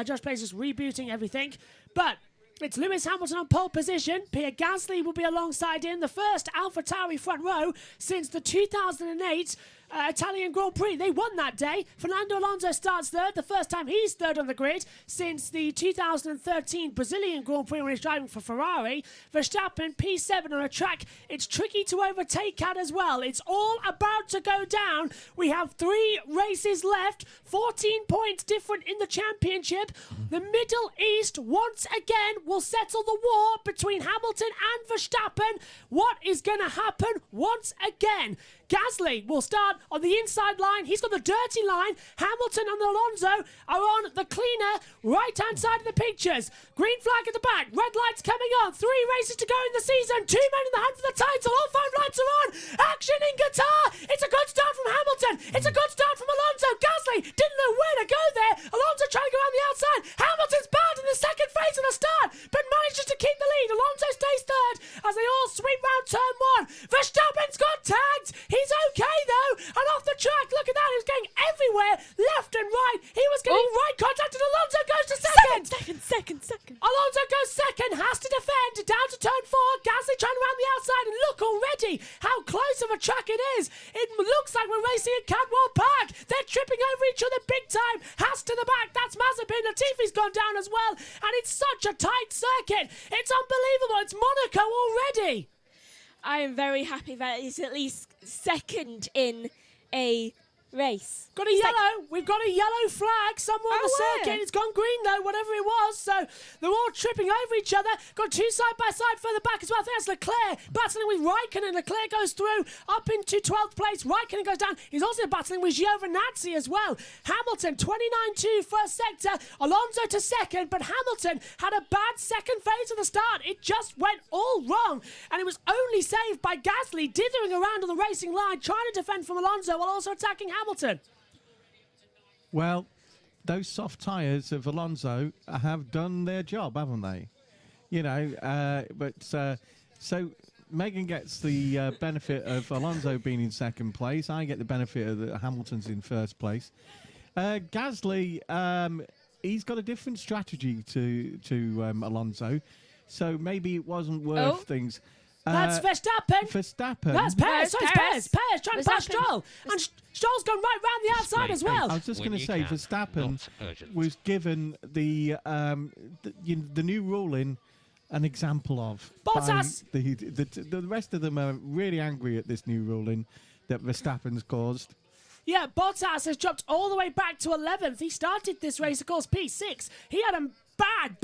S1: Josh Pay's just rebooting everything. But it's Lewis Hamilton on pole position. Pierre Gasly will be alongside him, the first AlphaTauri front row since the 2008 Italian Grand Prix. They won that day. Fernando Alonso starts third, the first time he's third on the grid since the 2013 Brazilian Grand Prix when he's driving for Ferrari. Verstappen, P7 on a track it's tricky to overtake at as well. It's all about to go down. We have 3 races left, 14 points different in the championship. The Middle East once again will settle the war between Hamilton and Verstappen. What is going to happen once again? Gasly will start on the inside line. He's got the dirty line. Hamilton and Alonso are on the cleaner right-hand side of the pictures. Green flag at the back. Red lights coming on. 3 races to go in the season. 2 men in the hunt for the title. All 5 lights are on. Action in Qatar. It's a good start from Hamilton. It's a good start from Alonso. Gasly didn't know where to go there. Alonso trying to go around the outside. Hamilton's bad in the second phase of the start, but manages to keep the lead. Alonso stays third as they all sweep round turn 1. Verstappen's got tagged. He's okay though, and off the track, look at that, he was going everywhere, left and right. He was getting right contact, and Alonso goes to second. Alonso goes second, has to defend, down to turn 4. Gasly trying around the outside, and look already how close of a track it is. It looks like we're racing at Cadwell Park. They're tripping over each other big time. Haas to the back, that's Mazepin. Latifi's gone down as well, and it's such a tight circuit. It's unbelievable. It's Monaco already.
S2: I am very happy that it's at least second in a race.
S1: Got a yellow. We've got a yellow flag somewhere on the circuit. It's gone green though, whatever it was. So they're all tripping over each other. Got 2 side by side further back as well. I think that's Leclerc battling with Raikkonen. Leclerc goes through up into 12th place. Raikkonen goes down. He's also battling with Giovinazzi as well. Hamilton 29-2 first sector. Alonso to second, but Hamilton had a bad second phase of the start. It just went all wrong, and it was only saved by Gasly dithering around on the racing line, trying to defend from Alonso while also attacking Hamilton.
S6: Well, those soft tyres of Alonso have done their job, haven't they? You know, so Megan gets the benefit of Alonso being in second place. I get the benefit of Hamilton's in first place. Gasly, he's got a different strategy to Alonso, so maybe it wasn't worth things.
S1: That's Verstappen. That's Perez. Perez trying to pass Stroll. And Stroll's gone right round the outside as well.
S6: I was just going to say, Verstappen was given the new ruling an example of.
S1: Bottas.
S6: The rest of them are really angry at this new ruling that Verstappen's caused.
S1: Yeah, Bottas has dropped all the way back to 11th. He started this race, of course, P6. He had a bad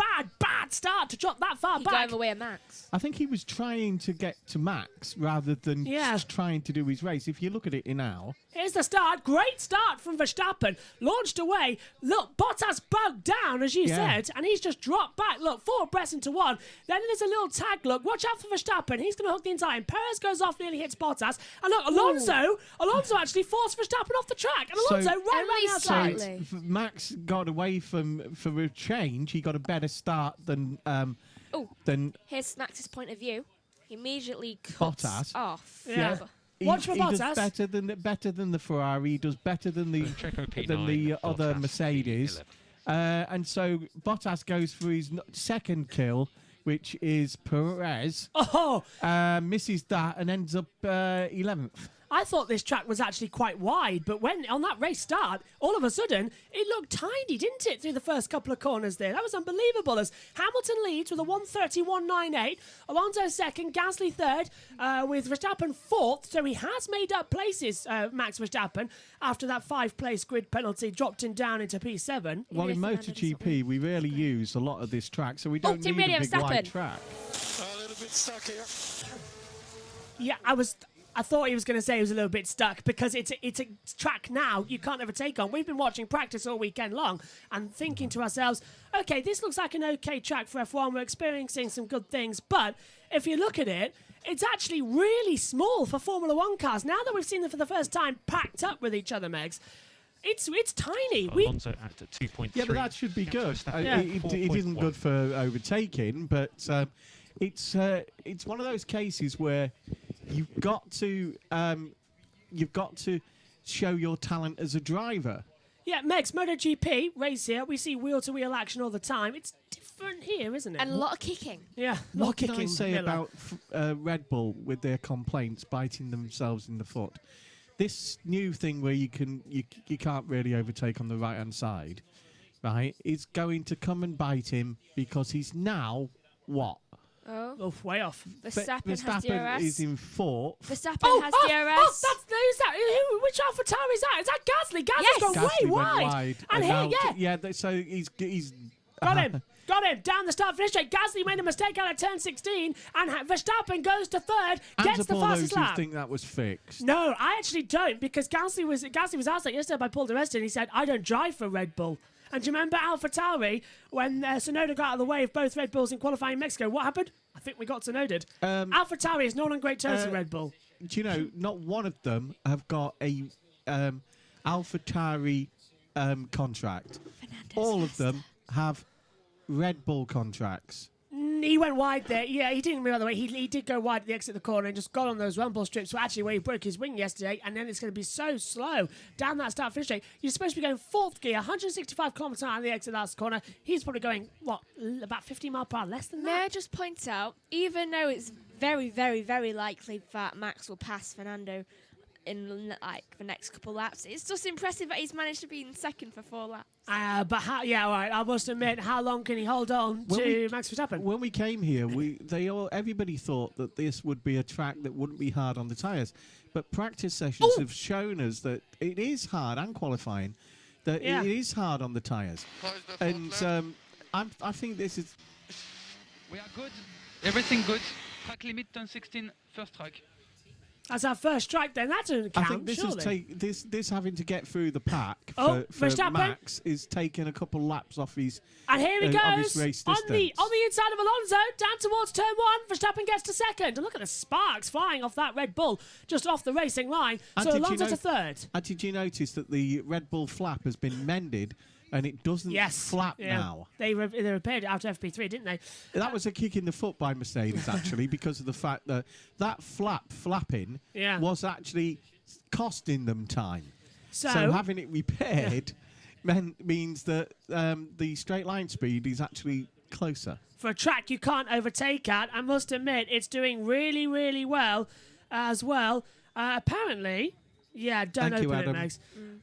S1: start to drop that far back.
S2: Going away at Max.
S6: I think he was trying to get to Max rather than just trying to do his race. If you look at it now.
S1: Here's the start. Great start from Verstappen. Launched away. Look, Bottas bugged down, as you said, and he's just dropped back. Look, 4 abreast into 1. Then there's a little tag look. Watch out for Verstappen. He's going to hook the entire. Perez goes off, nearly hits Bottas. And look, Alonso actually forced Verstappen off the track. And Alonso right around the outside.
S6: So Max got away for a change. He got a better start than
S2: Here's Max's point of view. He immediately cuts
S6: Bottas
S2: off.
S1: Yeah.
S6: He
S1: Watch for Bottas.
S6: Does better than the Ferrari. He does better than the other Mercedes. And so Bottas goes for his second kill, which is Perez.
S1: Oh,
S6: Misses that and ends up 11th.
S1: I thought this track was actually quite wide, but when on that race start, all of a sudden, it looked tiny, didn't it, through the first couple of corners there? That was unbelievable as Hamilton leads with a 1:31.98, Alonso second, Gasly third, with Verstappen fourth, so he has made up places, Max Verstappen, after that 5-place grid penalty dropped him down into P7.
S6: Well, in MotoGP, we rarely use a lot of this track, so we don't need a big wide track.
S7: A little bit stuck here.
S1: Yeah, I thought he was going to say he was a little bit stuck because it's a track now you can't overtake on. We've been watching practice all weekend long and thinking to ourselves, okay, this looks like an okay track for F1. We're experiencing some good things. But if you look at it, it's actually really small for Formula One cars. Now that we've seen them for the first time packed up with each other, Megs, it's tiny.
S8: Alonso at 2.3.
S6: Yeah, but that should be good. It isn't good for overtaking, but it's one of those cases where you've got to show your talent as a driver.
S1: Yeah, Megs, MotoGP race here. We see wheel-to-wheel action all the time. It's different here, isn't it?
S2: And a lot of kicking.
S1: Yeah, a lot
S6: What
S1: of
S6: can
S1: kicking.
S6: I say
S1: Miller.
S6: about Red Bull with their complaints biting themselves in the foot? This new thing where you can't really overtake on the right hand side, right? Is going to come and bite him because he's now what?
S2: Oh,
S1: way off.
S2: Verstappen has DRS.
S6: is in fourth.
S2: Verstappen has DRS.
S1: Oh, who's that? Which AlphaTauri is that? Is that Gasly? Gasly's
S2: Yes.
S1: gone
S6: Gasly
S1: way
S6: went
S1: wide. And
S6: now,
S1: here,
S6: so he's
S1: got him. Got him. Down the start-finish straight. Gasly made a mistake out of turn 16, and Verstappen goes to third, gets the fastest
S6: who
S1: lap.
S6: think that was fixed.
S1: No, I actually don't, because Gasly was asked that yesterday by Paul di Resta, and he said, I don't drive for Red Bull. And do you remember AlphaTauri, when Tsunoda got out of the way of both Red Bulls in qualifying in Mexico, what happened? I think we got Tsunoda'd. AlphaTauri is not on great terms with Red Bull.
S6: Do you know, not one of them have got a AlphaTauri contract. All of them have Red Bull contracts.
S1: He went wide there. Yeah, he didn't move out of the way. He did go wide at the exit of the corner and just got on those rumble strips, where he broke his wing yesterday, and then it's going to be so slow down that start finish straight. You're supposed to be going fourth gear, 165 kilometres an hour on the exit of that corner. He's probably going, about 50 mile per hour, less than
S2: May I
S1: that?
S2: just point out, even though it's very, very, very likely that Max will pass Fernando in the next couple of laps, it's just impressive that he's managed to be in second for 4 laps.
S1: But all right, I must admit, how long can he hold on to Max Verstappen?
S6: When we came here, everybody thought that this would be a track that wouldn't be hard on the tyres. But practice sessions have shown us that it is hard, and qualifying, that it is hard on the tyres. And I think this is...
S4: We are good. Everything good. Track limit, turn 16, first track.
S1: That's our first strike then. That doesn't count,
S6: I think this
S1: surely.
S6: this having to get through the pack for
S1: Verstappen.
S6: Max is taking a couple laps off his
S1: And here he
S6: of
S1: goes
S6: his race
S1: on the
S6: distance.
S1: inside of Alonso, down towards turn 1. Verstappen gets to second. And look at the sparks flying off that Red Bull just off the racing line.
S6: And
S1: So
S6: did you
S1: Alonso
S6: know-
S1: to third.
S6: And did you notice that the Red Bull flap has been mended and it doesn't flap now?
S1: They repaired it after FP3, didn't they?
S6: That was a kick in the foot by Mercedes, actually, because of the fact that that flapping was actually costing them time. So having it repaired means that the straight line speed is actually closer.
S1: For a track you can't overtake at, I must admit, it's doing really, really well as well. Apparently... Yeah, don't
S6: Thank you,
S1: open
S6: Adam.
S1: it, Megs.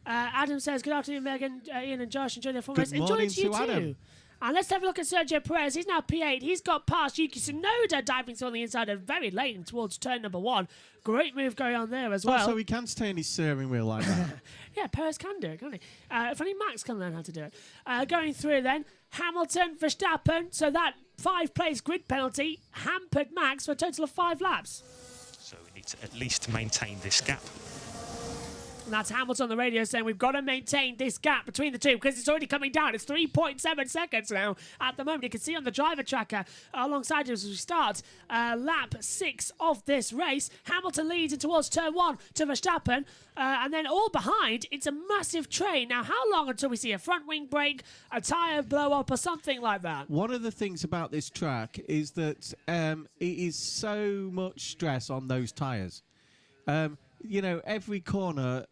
S1: Adam says, good afternoon, Megan, Ian and Josh. Enjoy their form
S6: Good
S1: race. Enjoy
S6: morning
S1: it to you
S6: to
S1: too.
S6: Adam.
S1: And let's have a look at Sergio Perez. He's now P8. He's got past Yuki Tsunoda diving on the inside of very late and towards turn number 1. Great move going on there as well.
S6: So he can stay in his steering wheel like that.
S1: Yeah, Perez can do it, can't he? If only Max can learn how to do it. Going through then, Hamilton, Verstappen. So that 5-place grid penalty hampered Max for a total of 5 laps.
S8: So we need to at least maintain this gap.
S1: And that's Hamilton on the radio saying we've got to maintain this gap between the two because it's already coming down. It's 3.7 seconds now at the moment. You can see on the driver tracker alongside us as we start lap 6 of this race. Hamilton leads in towards turn 1 to Verstappen. And then all behind, it's a massive train. Now, how long until we see a front wing break, a tyre blow up or something like that?
S6: One of the things about this track is that it is so much stress on those tyres. You know, every corner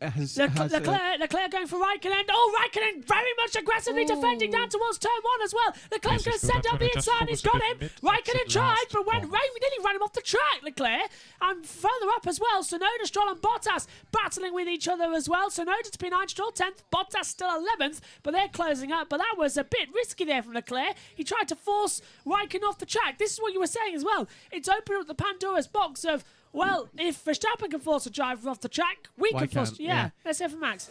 S1: Leclerc going for Raikkonen. Oh, Raikkonen very much aggressively defending down towards turn 1 as well. Leclerc's going to send up the inside. He's got him. Raikkonen tried, but nearly ran him off the track, Leclerc. And further up as well, Tsunoda, Stroll and Bottas battling with each other as well. Tsunoda to P9, Stroll 10th, Bottas still 11th, but they're closing up. But that was a bit risky there from Leclerc. He tried to force Raikkonen off the track. This is what you were saying as well. It's opened up the Pandora's box of, well, if Verstappen can force a driver off the track, we can force... Yeah, let's hear from Max.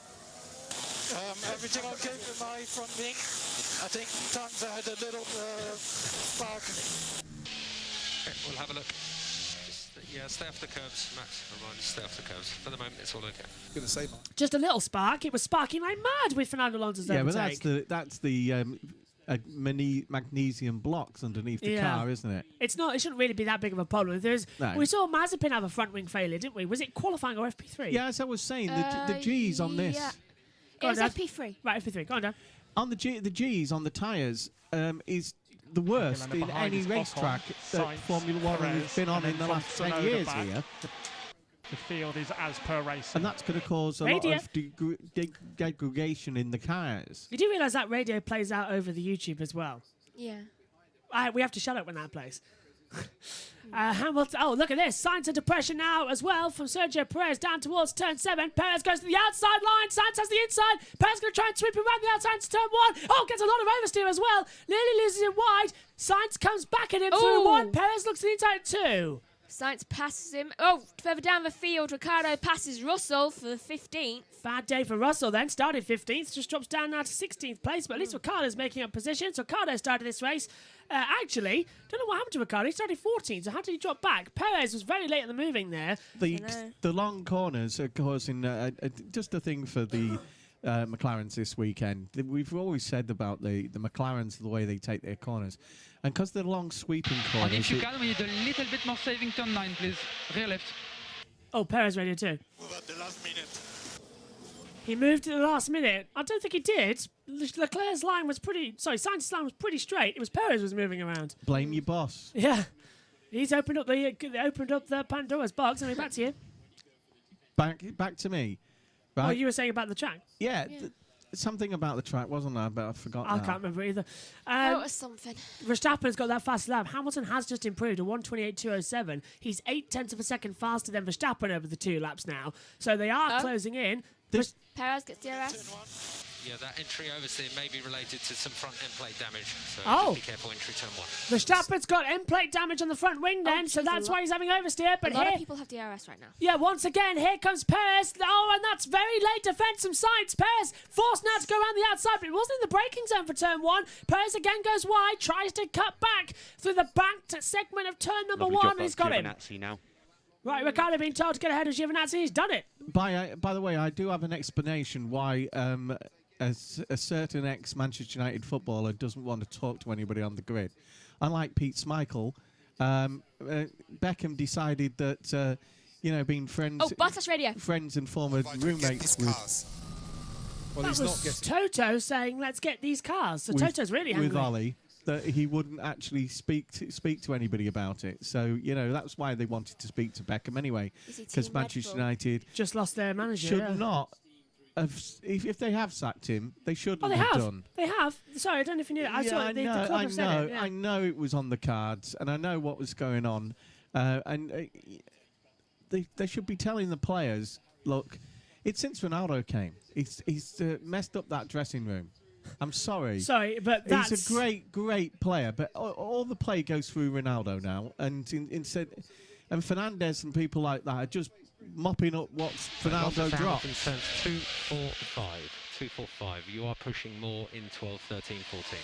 S7: Everything okay with my front wing. I think times I had a little spark.
S9: Okay, we'll have a look. Stay off the curbs, Max. Remind you, stay off the curbs. For the moment, it's all okay.
S7: Gonna say, Mark.
S1: Just a little spark. It was sparking like mad with Fernando Alonso's overtake.
S6: But that's the magnesium blocks underneath the car, isn't it?
S1: It's not. It shouldn't really be that big of a problem. We saw Mazepin have a front wing failure, didn't we? Was it qualifying or FP3?
S6: Yeah, as I was saying, the G's on this.
S2: Yeah.
S1: Go on,
S2: It was FP3.
S1: Right, FP3. Go on, Dan.
S6: On the G's on the tyres is the worst in any racetrack that Formula 1 has been on in the last 10 years here.
S3: The field is as per racing.
S6: And that's going to cause a lot of degradation in the cars.
S1: You do realise that radio plays out over the YouTube as well?
S2: Yeah.
S1: We have to shut up when that plays. Hamilton. Oh, look at this. Signs of depression now as well from Sergio Perez down towards turn 7. Perez goes to the outside line. Sainz has the inside. Perez going to try and sweep around the outside to turn 1. Oh, gets a lot of oversteer as well. Nearly loses it wide. Sainz comes back at him through 1. Perez looks to the inside 2.
S2: Sainz passes him. Oh, further down the field, Ricciardo passes Russell for the 15th.
S1: Bad day for Russell then. Started 15th, just drops down now to 16th place, but at least Ricciardo's making up position. So Ricciardo started this race. Actually, don't know what happened to Ricciardo. He started 14th, so how did he drop back? Perez was very late in the moving there.
S6: The long corners are causing just a thing for the McLarens this weekend. We've always said about the McLarens, the way they take their corners. And because they're long sweeping corners...
S4: And if you can, we need a little bit more saving turn 9, please. Rear left.
S1: Oh, Perez radio too.
S7: Move at the last minute.
S1: He moved at the last minute. I don't think he did. Leclerc's line was pretty... Sorry, Sainz's line was pretty straight. It was Perez was moving around.
S6: Blame your boss.
S1: Yeah. He's opened up the Pandora's box. Back to you.
S6: Back to me. Right?
S1: Oh, you were saying about the track?
S6: Yeah. Something about the track, wasn't there? But I forgot
S1: I can't remember either.
S2: It was something.
S1: Verstappen's got that fast lap. Hamilton has just improved to 1:28.207. He's 0.8 of a second faster than Verstappen over the 2 laps now. So they are closing in.
S2: Perez gets DRS.
S9: Yeah, that entry oversteer may be related to some front end plate damage. So just be careful entry turn 1.
S1: Verstappen's got end plate damage on the front wing then, so that's why he's having oversteer. But
S2: a lot of people have DRS right now.
S1: Yeah, once again, here comes Perez. Oh, and that's very late defense from Sainz. Perez forced now to go around the outside, but it wasn't in the braking zone for turn 1. Perez again goes wide, tries to cut back through the back segment of turn number 1, and he's got him.
S8: Now.
S1: Right, Ricciardo being told to get ahead of Giovinazzi. He's done it.
S6: By the way, I do have an explanation why a certain ex-Manchester United footballer doesn't want to talk to anybody on the grid. Unlike Pete Schmeichel, Beckham decided that, being friends...
S2: Oh, Bottas radio.
S6: Friends and former roommates with...
S7: Well,
S1: that was Toto saying, let's get these cars. So Toto's really angry.
S6: With Ollie, that he wouldn't actually speak to anybody about it. So, that's why they wanted to speak to Beckham anyway. Because Manchester United...
S1: just lost their manager.
S6: Should not... If they have sacked him, they shouldn't have done.
S1: They have. Sorry, I don't know if you knew that. I
S6: know it was on the cards, and I know what was going on. They should be telling the players, look, it's since Ronaldo came. He's messed up that dressing room. I'm sorry.
S1: Sorry, but that's...
S6: He's a great player, but all the play goes through Ronaldo now, and and Fernandez and people like that are just mopping up what Fernando dropped.
S9: 245. 245. You are pushing more in 12, 13, 14.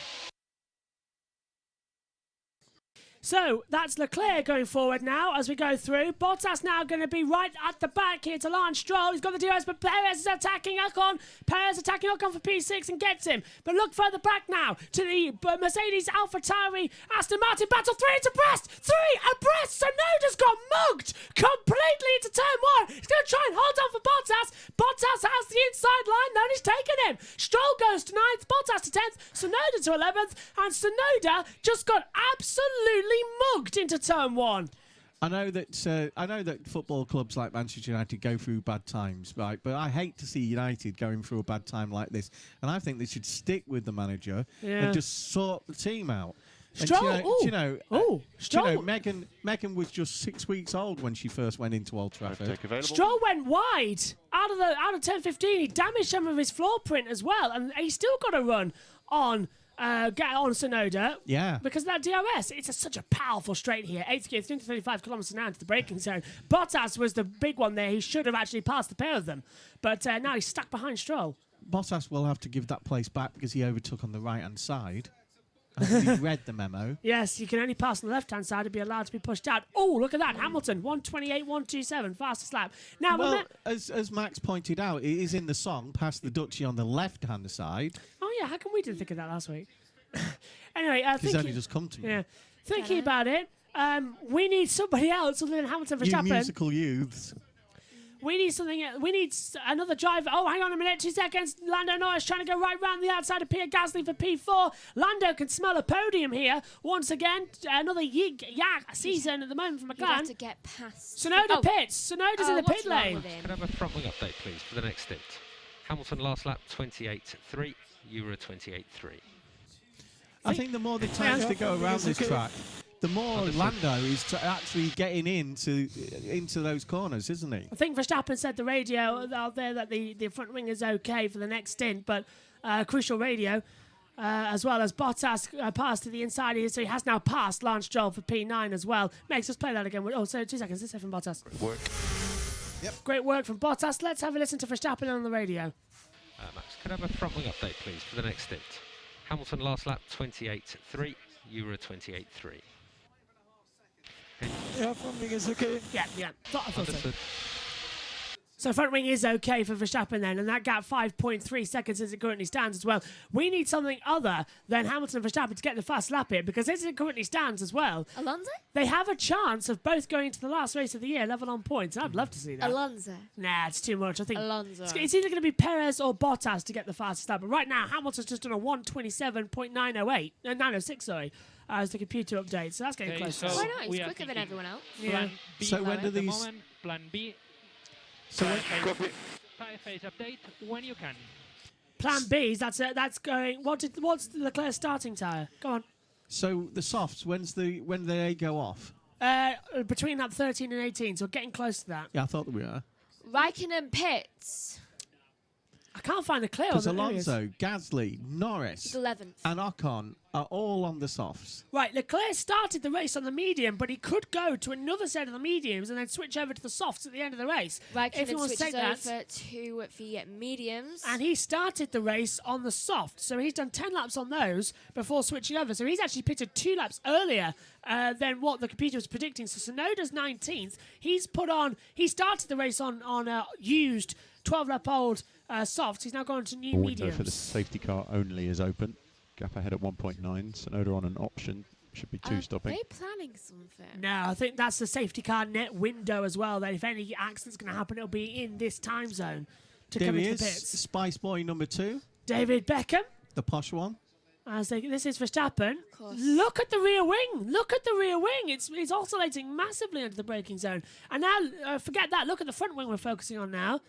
S1: So that's Leclerc going forward now as we go through. Bottas now going to be right at the back here to Lance Stroll. He's got the DRS, but Perez is attacking Ocon. Perez attacking Ocon for P6 and gets him. But look further back now to the Mercedes AlphaTauri Aston Martin battle. 3 into Brest. 3 abreast. Tsunoda's got mugged completely into turn 1. He's going to try and hold on for Bottas. Bottas has the inside line. No, he's taken him. Stroll goes to 9th. Bottas to 10th. Tsunoda to 11th. And Tsunoda just got absolutely mugged into turn 1.
S6: I know that football clubs like Manchester United go through bad times, right? But I hate to see United going through a bad time like this, and I think they should stick with the manager and just sort the team out.
S1: Stroll.
S6: Megan was just 6 weeks old when she first went into Old Trafford.
S1: Stroll went wide out of 10-15. He damaged some of his floor print as well, and he still got a run on. Get on Sonoda.
S6: Yeah.
S1: Because of that DRS. It's such a powerful straight here. 335 kilometres an hour into the braking zone. Bottas was the big one there. He should have actually passed the pair of them. But now he's stuck behind Stroll.
S6: Bottas will have to give that place back because he overtook on the right-hand side. I think he read the memo.
S1: Yes, you can only pass on the left-hand side to be allowed to be pushed out. Oh, look at that. Hamilton, 1:28.127, fastest lap. Now,
S6: well, as Max pointed out, it is in the song, past the Dutchie on the left-hand side.
S1: Oh, yeah, how come we didn't think of that last week? Anyway,
S6: He's only just come to me.
S1: Yeah. Thinking about it, we need somebody else other than Hamilton
S6: You
S1: Verstappen.
S6: musical youths.
S1: We need something. We need another driver. Oh, hang on a minute. 2 seconds. Lando Norris trying to go right round the outside of Pierre Gasly for P4. Lando can smell a podium here. Once again, another yak season at the moment for
S2: You
S1: McLaren.
S2: have to get past.
S1: Sonoda pits. Sonoda's in the pit lane.
S9: Can I have a front wing update, please, for the next stint? Hamilton last lap 28.3, Euro 28.3.
S6: I think the more the times they go around this track, the more Lando is actually getting into those corners, isn't he?
S1: I think Verstappen said the radio out there that the front wing is okay for the next stint, but crucial radio, as well as Bottas passed to the inside here, so he has now passed Lance Stroll for P9 as well. Makes us play that again. Oh, so 2 seconds. This is from Bottas.
S9: Great work.
S7: Yep.
S1: Great work from Bottas. Let's have a listen to Verstappen on the radio.
S9: Max, can I have a front wing update, please, for the next stint? Hamilton last lap 28.3, Euro 28.3.
S7: Yeah, front wing is okay.
S1: Yeah. I thought so.
S9: Understood.
S1: So front wing is okay for Verstappen then, and that gap 5.3 seconds as it currently stands as well. We need something other than Hamilton and Verstappen to get the fast lap here, because as it currently stands as well,
S2: Alonso?
S1: they have a chance of both going to the last race of the year level on points, and I'd love to see that.
S2: Alonso.
S1: Nah, it's too much. I think
S2: Alonso.
S1: it's either going to be Perez or Bottas to get the fastest lap, but right now Hamilton's just done a 1:27.908, 906, sorry. As the computer updates, so that's getting close.
S3: so
S2: Why not? He's
S3: we are
S2: quicker than everyone else.
S1: Yeah.
S3: Plan B
S6: So when do
S3: at the
S6: these-
S3: moment, Plan B.
S6: So when,
S3: Tyre phase update when you can.
S1: Plan B, that's going. What's Leclerc's starting tyre? Go on.
S6: so the softs, when they go off?
S1: Between lap 13 and 18, so we're getting close to that.
S6: Yeah, I thought we were.
S2: Raikkonen pits.
S1: I can't find the clear on
S6: Because
S1: the areas.
S6: Alonso, Gasly, Norris,
S2: He's 11th.
S6: and Ocon are all on the softs.
S1: Right, Leclerc started the race on the medium, but he could go to another set of the mediums and then switch over to the softs at the end of the race. if he
S2: Raikkonen
S1: wants to
S2: switches
S1: take that.
S2: over to the mediums.
S1: And he started the race on the soft, so he's done 10 laps on those before switching over. So he's actually pitted 2 laps earlier than what the computer was predicting. So Sonoda's 19th. He started the race on used 12-lap-old softs. He's now gone to new
S10: window
S1: mediums.
S10: for the safety car only is open. Gap ahead at 1.9. Sonoda on an option. Should be 2 stopping.
S2: Are they planning something?
S1: No, I think that's the safety car net window as well. That if any accident's going to happen, it'll be in this time zone to
S6: There
S1: come
S6: he
S1: into
S6: is,
S1: the pits.
S6: Spice Boy number 2,
S1: David Beckham.
S6: the posh one.
S1: This is Verstappen.
S2: course.
S1: Look at the rear wing. Look at the rear wing. It's oscillating massively into the braking zone. And now, forget that. Look at the front wing we're focusing on now.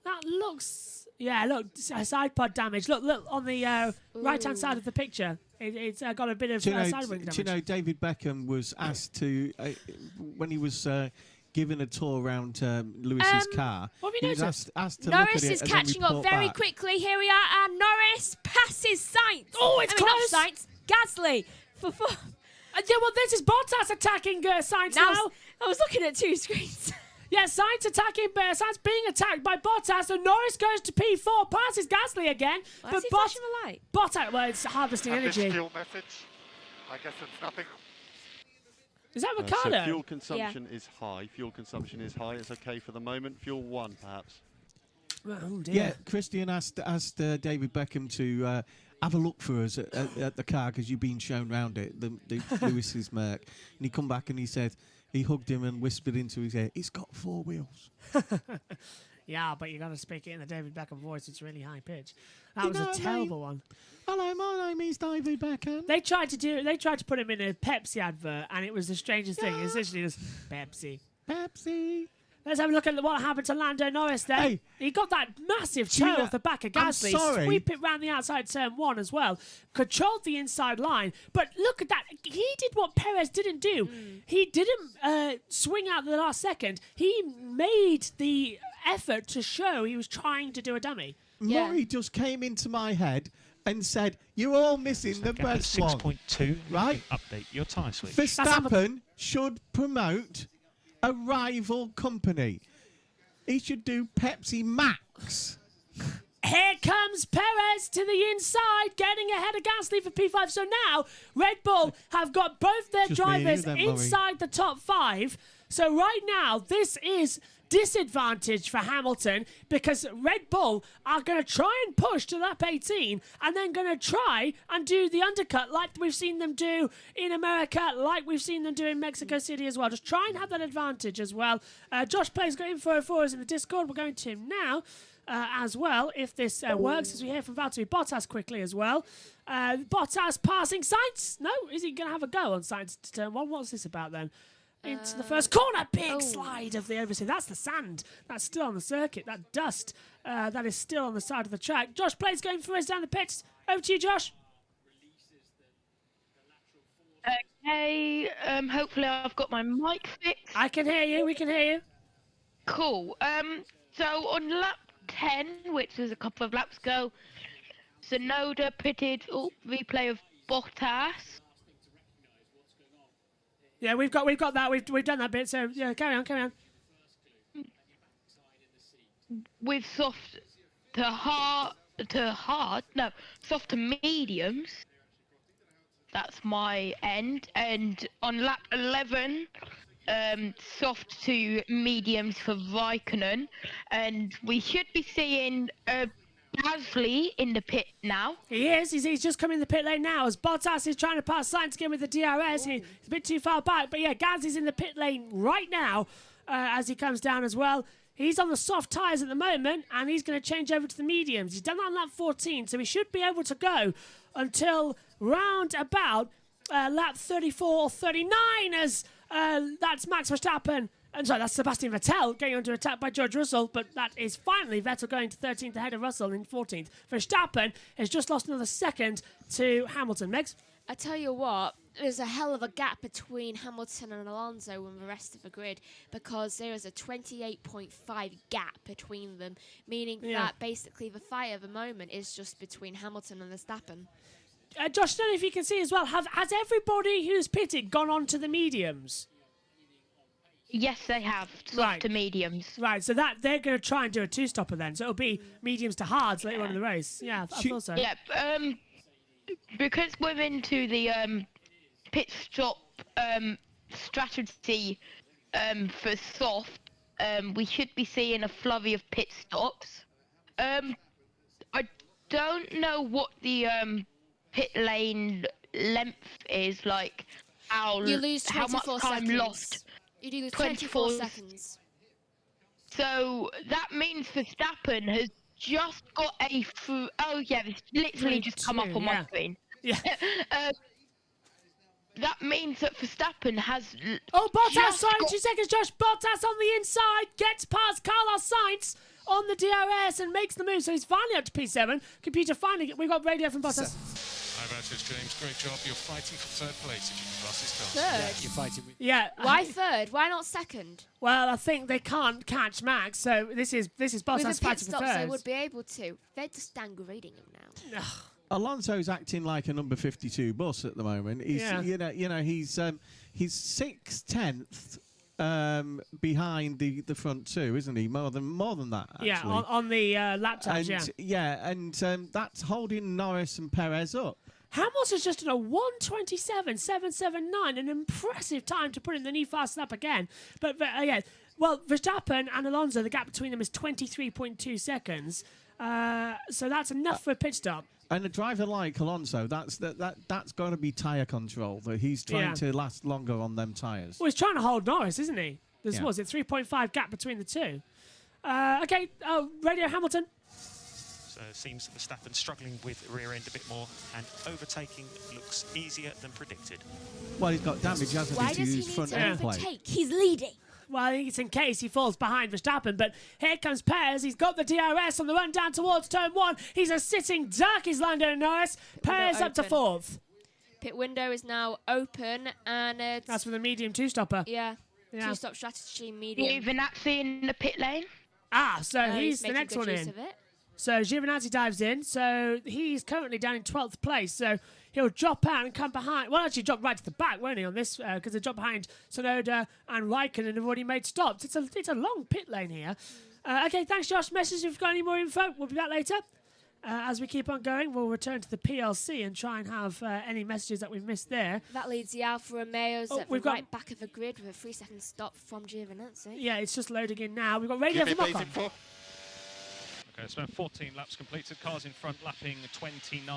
S1: That looks... Yeah, look, side pod damage. Look on the right-hand side of the picture. It's got a bit of side wing damage.
S6: Do you know David Beckham was asked to, when he was given a tour around Lewis's car,
S1: what have you
S6: he was
S1: noticed?
S6: asked to look
S2: Norris
S6: at it
S2: is
S6: and then
S2: catching up
S6: report
S2: very
S6: back.
S2: quickly. Here we are, and Norris passes Sainz.
S1: Oh, it's
S2: Not
S1: close.
S2: Sainz, Gasly.
S1: Yeah, well, this is Bottas attacking Sainz now.
S2: I was looking at 2 screens.
S1: Yeah, Sainz attacking Sainz being attacked by Bottas, and Norris goes to P4, passes Gasly again.
S2: Why
S1: but
S2: is he flashing the light?
S1: Bottas, well, it's harvesting energy.
S3: fuel message. I guess it's nothing.
S1: Is that
S10: So
S1: Ricardo?
S10: fuel consumption is high. Fuel consumption is high. It's okay for the moment. Fuel 1, perhaps.
S1: Oh, dear.
S6: Yeah, Christian asked David Beckham to have a look for us at the car because you've been shown round it, the Lewis's Merc. And he come back and he said, he hugged him and whispered into his ear, it's got 4 wheels.
S1: Yeah, but you got to speak it in the David Beckham voice. It's really high pitch. That
S6: You
S1: was
S6: know
S1: a
S6: what I
S1: terrible
S6: mean?
S1: one.
S6: Hello, my name is David Beckham.
S1: They tried to put him in a Pepsi advert, and it was the strangest thing. It's literally just Pepsi.
S6: Pepsi.
S1: Let's have a look at what happened to Lando Norris there.
S6: Hey.
S1: He got that massive
S6: Do you
S1: toe
S6: know-
S1: off the back of
S6: I'm
S1: Gasly,
S6: sorry.
S1: sweep it round the outside turn 1 as well, controlled the inside line. But look at that. He did what Perez didn't do. He didn't swing out the last second. He made the effort to show he was trying to do a dummy.
S2: Yeah.
S6: Murray just came into my head and said, "You're all missing the
S8: Gap at
S6: best one."
S8: 6.2.
S6: Right.
S8: Update your tyre switch.
S6: Verstappen should promote a rival company. He should do Pepsi Max.
S1: Here comes Perez to the inside, getting ahead of Gasly for P5. So now Red Bull have got both their
S6: Just me and you
S1: drivers
S6: then, Murray.
S1: inside the top 5. So right now, this is disadvantage for Hamilton because Red Bull are going to try and push to lap 18 and then going to try and do the undercut like we've seen them do in America, like we've seen them do in Mexico City as well. Just try and have that advantage as well. Josh Play's got info for us in the Discord. We're going to him now. As well, if this works, as we hear from Valtteri Bottas quickly as well. Bottas passing Sainz. No, is he going to have a go on Sainz to turn 1? What's this about then? Into the first corner, big slide of the overseas. That's the sand. That's still on the circuit. That dust that is still on the side of the track. Josh Play's going for us down the pits. Over to you, Josh.
S5: Okay, hopefully I've got my mic fixed.
S1: I can hear you. We can hear you.
S5: Cool. So on lap 10, which was a couple of laps ago, Sonoda pitted. Oh, replay of Bottas.
S1: Yeah, we've got that. We've done that bit. So yeah, carry on.
S5: With soft to mediums. That's my end. And on lap 11, soft to mediums for Raikkonen. And we should be seeing Gasly in the pit now.
S1: He is. He's just coming in the pit lane now as Bottas is trying to pass Sainz again with the DRS. He's a bit too far back. But yeah, Gasly's in the pit lane right now as he comes down as well. He's on the soft tyres at the moment, and he's going to change over to the mediums. He's done that on lap 14, so he should be able to go until round about lap 34 or 39 as that's Max Verstappen. I'm sorry, that's Sebastian Vettel getting under attack by George Russell, but that is finally Vettel going to 13th ahead of Russell in 14th. Verstappen has just lost another second to Hamilton. Megs?
S2: I tell you what, there's a hell of a gap between Hamilton and Alonso and the rest of the grid because there is a 28.5 gap between them, meaning that basically the fight at the moment is just between Hamilton and Verstappen.
S1: Josh, I don't know if you can see as well, has everybody who's pitted gone on to the mediums?
S5: Yes, they have. Soft to mediums.
S1: Right, so that they're going to try and do a two-stopper then. So it'll be mediums to hards later on in the race. Yeah, I thought so.
S5: Yeah, because we're into the pit stop strategy for soft, we should be seeing a flurry of pit stops. I don't know what the pit lane length is, like how
S2: You lose 24
S5: how much time
S2: seconds.
S5: lost.
S2: You lose 24 seconds.
S5: So that means Verstappen has just got a oh yeah, it's literally just come up on my screen.
S1: Yeah.
S5: That means that Verstappen has.
S1: Oh, Bottas,
S5: just
S1: sorry,
S5: got-
S1: 2 seconds, Josh. Bottas on the inside gets past Carlos Sainz on the DRS and makes the move. So he's finally up to P7. Computer finally, we got radio from Bottas.
S11: Hi, Bottas, James. Great job. You're fighting for third place if you can pass this
S2: Third?
S11: car. You're fighting with.
S1: Yeah.
S2: Why third? Why not second?
S1: Well, I think they can't catch Max, so this is
S2: With the
S1: Bottas
S2: pit
S1: fighting for
S2: stops, they
S1: third.
S2: would be able to. They're just downgrading him now.
S6: Alonso's acting like a number 52 bus at the moment. He's, he's 6/10 behind the front two, isn't he? More than that. Actually.
S1: Yeah, on the laptops.
S6: And that's holding Norris and Perez up.
S1: Hamilton's just done a 1:27.779, an impressive time to put in the new fast lap again. But yeah, well, Verstappen and Alonso, the gap between them is 23.2 seconds. So that's enough for a pit stop.
S6: And a driver like Alonso, that's got to be tyre control. That he's trying to last longer on them tyres.
S1: Well, he's trying to hold Norris, isn't he? There's
S6: Yeah.
S1: was it 3.5 gap between the two. Okay, Radio Hamilton.
S8: So it seems that Verstappen struggling with rear end a bit more, and overtaking looks easier than predicted.
S6: Well, he's got damage, hasn't
S2: Why
S6: he, to
S2: does he
S6: his
S2: need
S6: front
S2: to
S6: end plate.
S2: overtake? He's leading.
S1: Well, I think it's in case he falls behind Verstappen, but here comes Perez. He's got the DRS on the run down towards turn 1. He's a sitting duck, is Lando Norris. Perez up to
S2: open.
S1: 4th.
S2: Pit window is now open, and it's...
S1: That's for the medium two-stopper.
S2: Yeah.
S1: Yeah.
S2: Two-stop strategy, medium.
S5: Giovinazzi in the pit lane.
S1: So he's the
S2: making
S1: next
S2: good
S1: one
S2: use
S1: in.
S2: of it.
S1: So Giovinazzi dives in. So he's currently down in 12th place. So he'll drop out and come behind. Well, actually, drop right to the back, won't he, on this? Because they drop behind Tsunoda and Raikkonen have already made stops. It's a long pit lane here. Okay, thanks, Josh. Message if you've got any more info. We'll be back later. As we keep on going, we'll return to the PLC and try and have any messages that we've missed there.
S2: That leads the Alfa Romeos at the
S1: we've got-
S2: right back of the grid with a 3-second stop from Giovinazzi.
S1: Yeah, it's just loading in now. We've got radio from Ocon.
S11: Okay, it's been 14 laps completed. Cars in front lapping 29.9,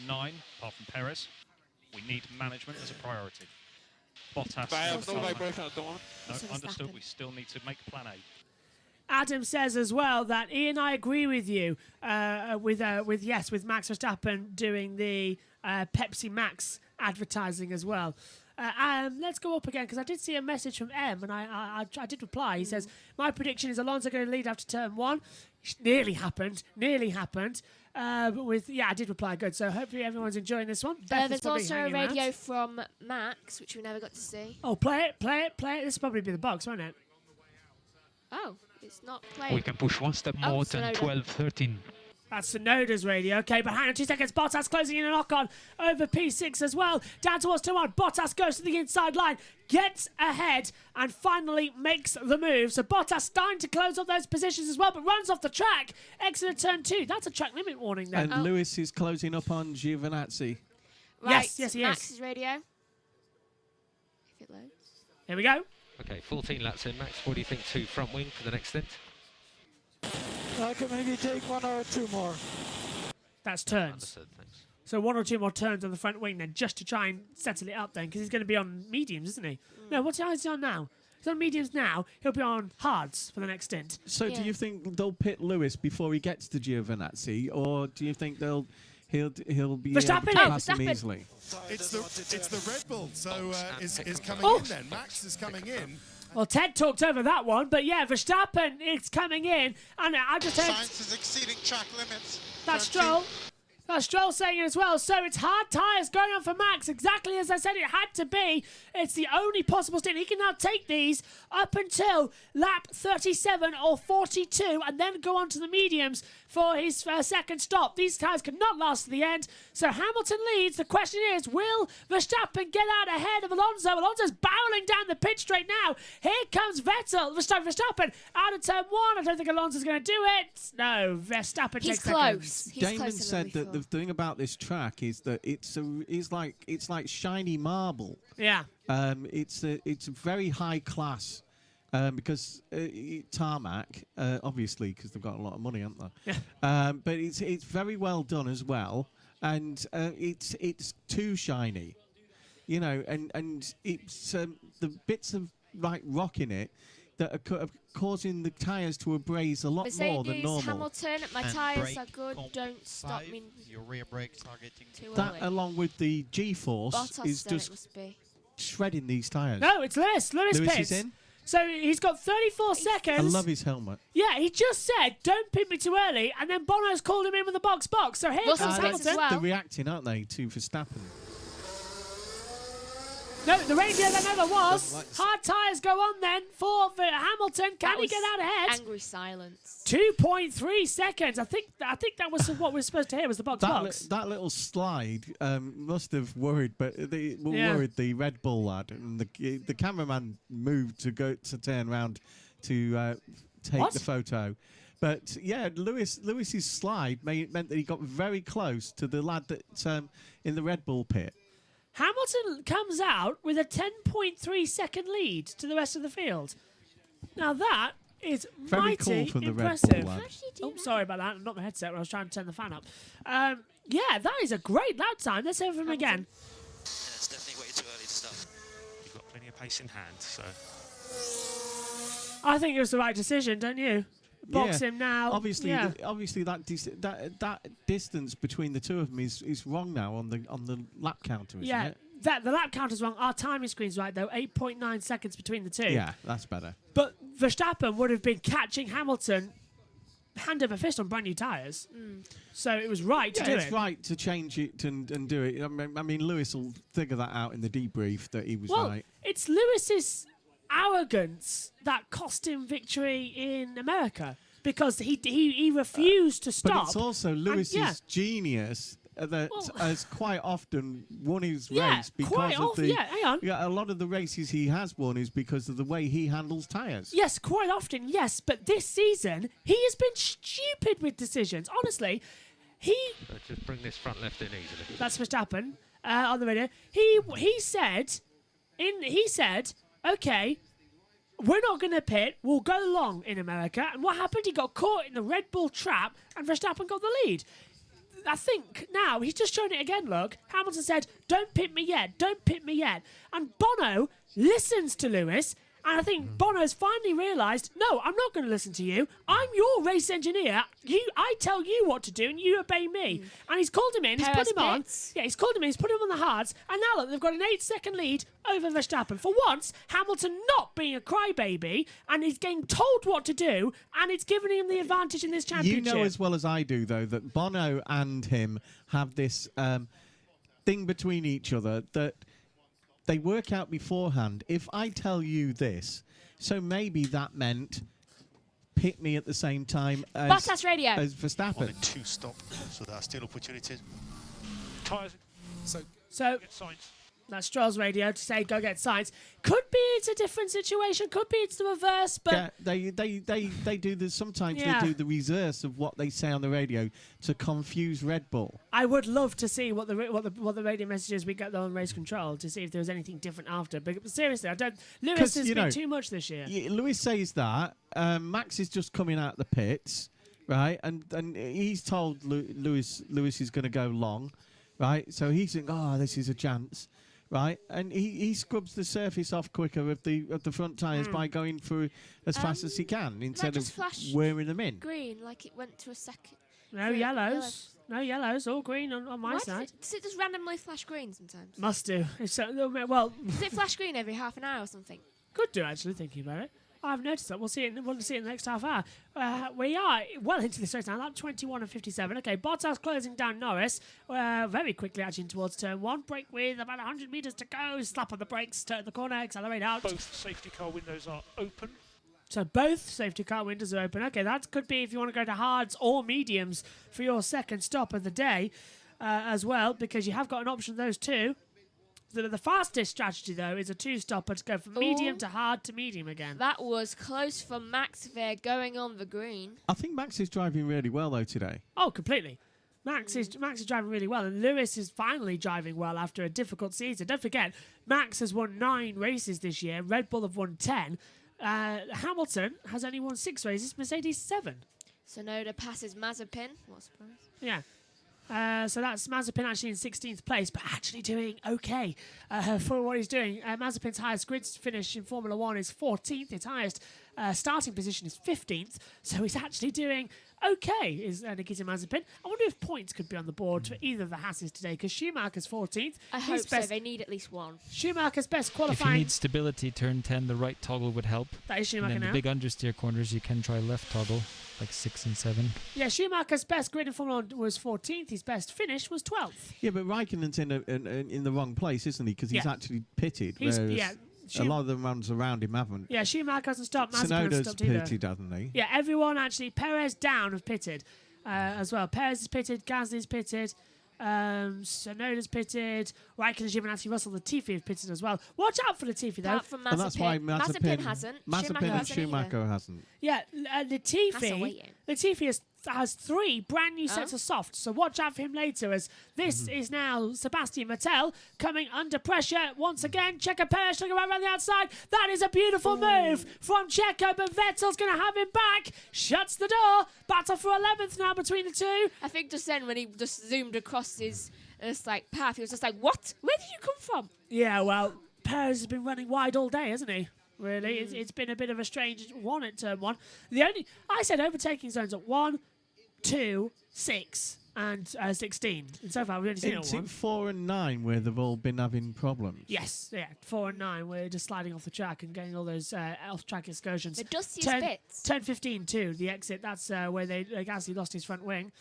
S11: apart from Perez. We need management as a priority. Bottas.
S7: I have no vibration at the moment.
S11: No,
S2: So
S11: understood.
S2: Verstappen.
S11: We still need to make plan A.
S1: Adam says as well that Ian, I agree with you with Max Verstappen doing the Pepsi Max advertising as well. Let's go up again because I did see a message from M and I did reply. He says my prediction is Alonso going to lead after turn 1. Nearly happened. But I did reply good. So hopefully everyone's enjoying this one. Beth is
S2: There's
S1: probably
S2: also a
S1: hanging
S2: radio
S1: around.
S2: from Max, which we never got to see.
S1: Oh, play it. This will probably be the box, won't it?
S2: Oh, it's not playing.
S9: We can push one step
S2: Oh,
S9: more than
S2: Tsunoda.
S9: 12, 13.
S1: That's Tsunoda's radio. Okay, but hang on 2 seconds. Bottas closing in a knock-on over P6 as well. Down towards turn 1. Bottas goes to the inside line, gets ahead, and finally makes the move. So Bottas starting to close up those positions as well, but runs off the track. Exit turn 2. That's a track limit warning then.
S6: And Lewis is closing up on Giovinazzi.
S2: Right,
S1: Yes, he is.
S2: Max's radio. If it loads.
S1: Here we go.
S9: Okay, 14 laps in, Max. What do you think to front wing for the next stint?
S7: I can maybe take 1 or 2 more.
S1: That's turns.
S9: Understood, thanks.
S1: So 1 or 2 more turns on the front wing then, just to try and settle it up then, because he's going to be on mediums, isn't he? No, what's he on now? He's on mediums now. He'll be on hards for the next stint.
S6: So do you think they'll pit Lewis before he gets to Giovinazzi, or do you think he'll be able to
S1: Verstappen!
S6: pass him
S2: Verstappen.
S6: easily?
S12: It's the Red Bull, so is coming
S1: Oh.
S12: in then. Max is coming in.
S1: Well, Ted talked over that one, but yeah, Verstappen is coming in, and I just heard
S7: Science is exceeding track limits.
S1: that's Stroll. That's Stroll saying it as well. So it's hard tyres going on for Max, exactly as I said it had to be. It's the only possible stint. He can now take these up until lap 37 or 42 and then go on to the mediums for his second stop. These tyres could not last to the end. So Hamilton leads. The question is, will Verstappen get out ahead of Alonso? Alonso's barreling down the pit straight now. Here comes Verstappen out of turn 1. I don't think Alonso's going to do it. No, Verstappen
S2: He's
S1: takes
S2: close.
S1: seconds.
S2: He's
S6: Damon
S2: closer
S6: said
S2: than
S6: that the thing about this track is that it's like shiny marble.
S1: Yeah.
S6: It's a very high class because tarmac, obviously, because they've got a lot of money, haven't they?
S1: Yeah.
S6: But it's very well done as well, and it's too shiny, you know, and it's the bits of rock in it that are causing the tyres to abrase a lot more than normal.
S2: Hamilton, my tyres are good. Don't stop me.
S13: Your rear brakes are getting
S2: too
S6: That,
S2: early.
S6: along with the G-force,
S2: Bottas
S6: is
S2: said it
S6: just
S2: must be.
S6: shredding these tyres.
S1: No, it's Lewis. Lewis
S6: Lewis
S1: pits.
S6: is in.
S1: So he's got 34 seconds.
S6: I love his helmet.
S1: Yeah, he just said, don't pit me too early, and then Bono's called him in with the box. So here comes Hamilton.
S6: They're reacting, aren't they, to Verstappen?
S1: No, the radio there never was. Hard tyres go on then for Hamilton. Can he get out ahead?
S2: Angry silence.
S1: 2.3 seconds. I think that was what we were supposed to hear was the box.
S6: That little slide must have worried, worried the Red Bull lad, and the cameraman moved to turn around to take the photo. But yeah, Lewis's slide meant that he got very close to the lad that in the Red Bull pit.
S1: Hamilton comes out with a 10.3 second lead to the rest of the field. Now that is
S6: Very
S1: mighty
S6: cool from the
S1: impressive.
S6: Red Bull lad.
S1: Oh, sorry about that. Not my headset when I was trying to turn the fan up. Yeah, that is a great lap time. Let's hear from him again.
S8: It's definitely way too early to start. You've got plenty of pace in hand, so...
S1: I think it was the right decision, don't you? box him now.
S6: Obviously,
S1: yeah.
S6: obviously that distance between the two of them is wrong now on the lap counter, isn't it?
S1: The lap counter's wrong. Our timing screen's right, though. 8.9 seconds between the two.
S6: Yeah, that's better.
S1: But Verstappen would have been catching Hamilton hand over fist on brand new tyres. So it was right to do it.
S6: It's right to change it and do it. I mean, Lewis will figure that out in the debrief that he was right.
S1: It's Lewis's arrogance that cost him victory in America because he refused to stop.
S6: But it's also Lewis's genius that has quite often won his race because of the.
S1: Yeah, hang on.
S6: Yeah, a lot of the races he has won is because of the way he handles tyres.
S1: Yes, quite often, yes. But this season, he has been stupid with decisions. Honestly,
S9: just bring this front left in easily.
S1: That's Verstappen on the radio. He said, okay, we're not going to pit. We'll go long in America. And what happened? He got caught in the Red Bull trap, and Verstappen got the lead. I think now he's just shown it again. Look, Hamilton said, "Don't pit me yet. Don't pit me yet." And Bono listens to Lewis. And I think Bono's finally realised, no, I'm not going to listen to you. I'm your race engineer. I tell you what to do, and you obey me. And he's called him in. He's put him on. Yeah, he's called him in. He's put him on the hards. And now look, they've got an 8-second lead over Verstappen. For once, Hamilton not being a crybaby, and he's getting told what to do, and it's giving him the advantage in this championship.
S6: You know as well as I do, though, that Bono and him have this thing between each other that they work out beforehand. If I tell you this, so maybe that meant pit me at the same time as
S2: Bottas radio
S6: as Verstappen.
S13: Only 2 stop, so there are still opportunities.
S11: Tyres.
S1: So
S11: Get Sainz.
S1: that's Stroll's radio to say go get Sainz. Could be it's a different situation. Could be it's the reverse. But
S6: yeah, they do this sometimes. They do the reverse of what they say on the radio to confuse Red Bull.
S1: I would love to see what the radio messages we get on race control to see if there was anything different after. But seriously, I don't. Lewis has been too much this year.
S6: Lewis says that Max is just coming out the pits, right? And he's told Lewis is going to go long, right? So he's thinking, oh, this is a chance. Right, and he scrubs the surface off quicker of the front tyres by going through as fast as he can instead of wearing them in.
S2: Green, like it went to a second.
S1: No yellows. No yellows, all green on my side.
S2: Does it just randomly flash green sometimes?
S1: Must do. Well,
S2: does it flash green every half an hour or something?
S1: Could do, actually, thinking about it. I've noticed that. We'll see it in the next half hour. We are well into this race now. Lap 21 and 57. Okay, Bottas closing down Norris very quickly, actually, towards turn 1. Brake with about 100 metres to go. Slap on the brakes, turn the corner, accelerate out.
S11: Both safety car windows are open.
S1: So both safety car windows are open. Okay, that could be if you want to go to hards or mediums for your second stop of the day as well, because you have got an option of those two. The fastest strategy, though, is a 2-stopper to go from medium to hard to medium again.
S2: That was close for Max there going on the green.
S6: I think Max is driving really well, though, today.
S1: Oh, completely. Max is driving really well, and Lewis is finally driving well after a difficult season. Don't forget, Max has won 9 races this year. Red Bull have won 10. Hamilton has only won 6 races. Mercedes 7.
S2: Sonoda passes Mazepin. What a surprise.
S1: Yeah. So that's Mazepin actually in 16th place, but actually doing okay for what he's doing. Mazepin's highest grid finish in Formula 1 is 14th. His highest starting position is 15th. So he's actually doing okay, is Nikita Mazepin. I wonder if points could be on the board for either of the Hasses today, because Schumacher's 14th.
S2: I hope so. They need at least one.
S1: Schumacher's best qualifying.
S14: If you need stability, turn 10, the right toggle would help.
S1: That is Schumacher
S14: and then
S1: now.
S14: The big understeer corners, you can try left toggle, like 6 and 7.
S1: Yeah, Schumacher's best grid in Formula 1 was 14th. His best finish was 12th.
S6: Yeah, but Raikkonen's in the wrong place, isn't he? Because he's actually pitted. A lot of the ones around him haven't.
S1: Yeah, Schumacher hasn't stopped. Mazepin hasn't stopped either.
S6: Pitted, hasn't he?
S1: Yeah, everyone actually. Perez down have pitted as well. Perez is pitted. Gasly's pitted. Sonoda's pitted. Raikkonen's even actually Russell Latifi have pitted as well. Watch out for Latifi though.
S2: Apart from Mazepin.
S6: And that's why
S2: Mazepin hasn't.
S6: Mazepin and Schumacher hasn't.
S1: Yeah, Latifi has 3 brand new sets of softs, so watch out for him later, as this is now Sebastian Vettel coming under pressure once again. Checo Perez looking right around the outside. That is a beautiful move from Checo, but Vettel's going to have him back. Shuts the door. Battle for 11th now between the two.
S2: I think just then when he just zoomed across his path, he was just like, what? Where did you come from?
S1: Yeah, well, Perez has been running wide all day, hasn't he? really. It's been a bit of a strange one at turn 1. I said overtaking zones at 1, 2, 6, and 16. And so far, we've only seen it at
S6: Into
S1: 1.
S6: 4 and 9, where they've all been having problems.
S1: Yes, yeah, 4 and 9. We're just sliding off the track and getting all those off-track excursions.
S2: The dustiest bits.
S1: Turn 15 too, the exit. That's where Gasly lost his front wing.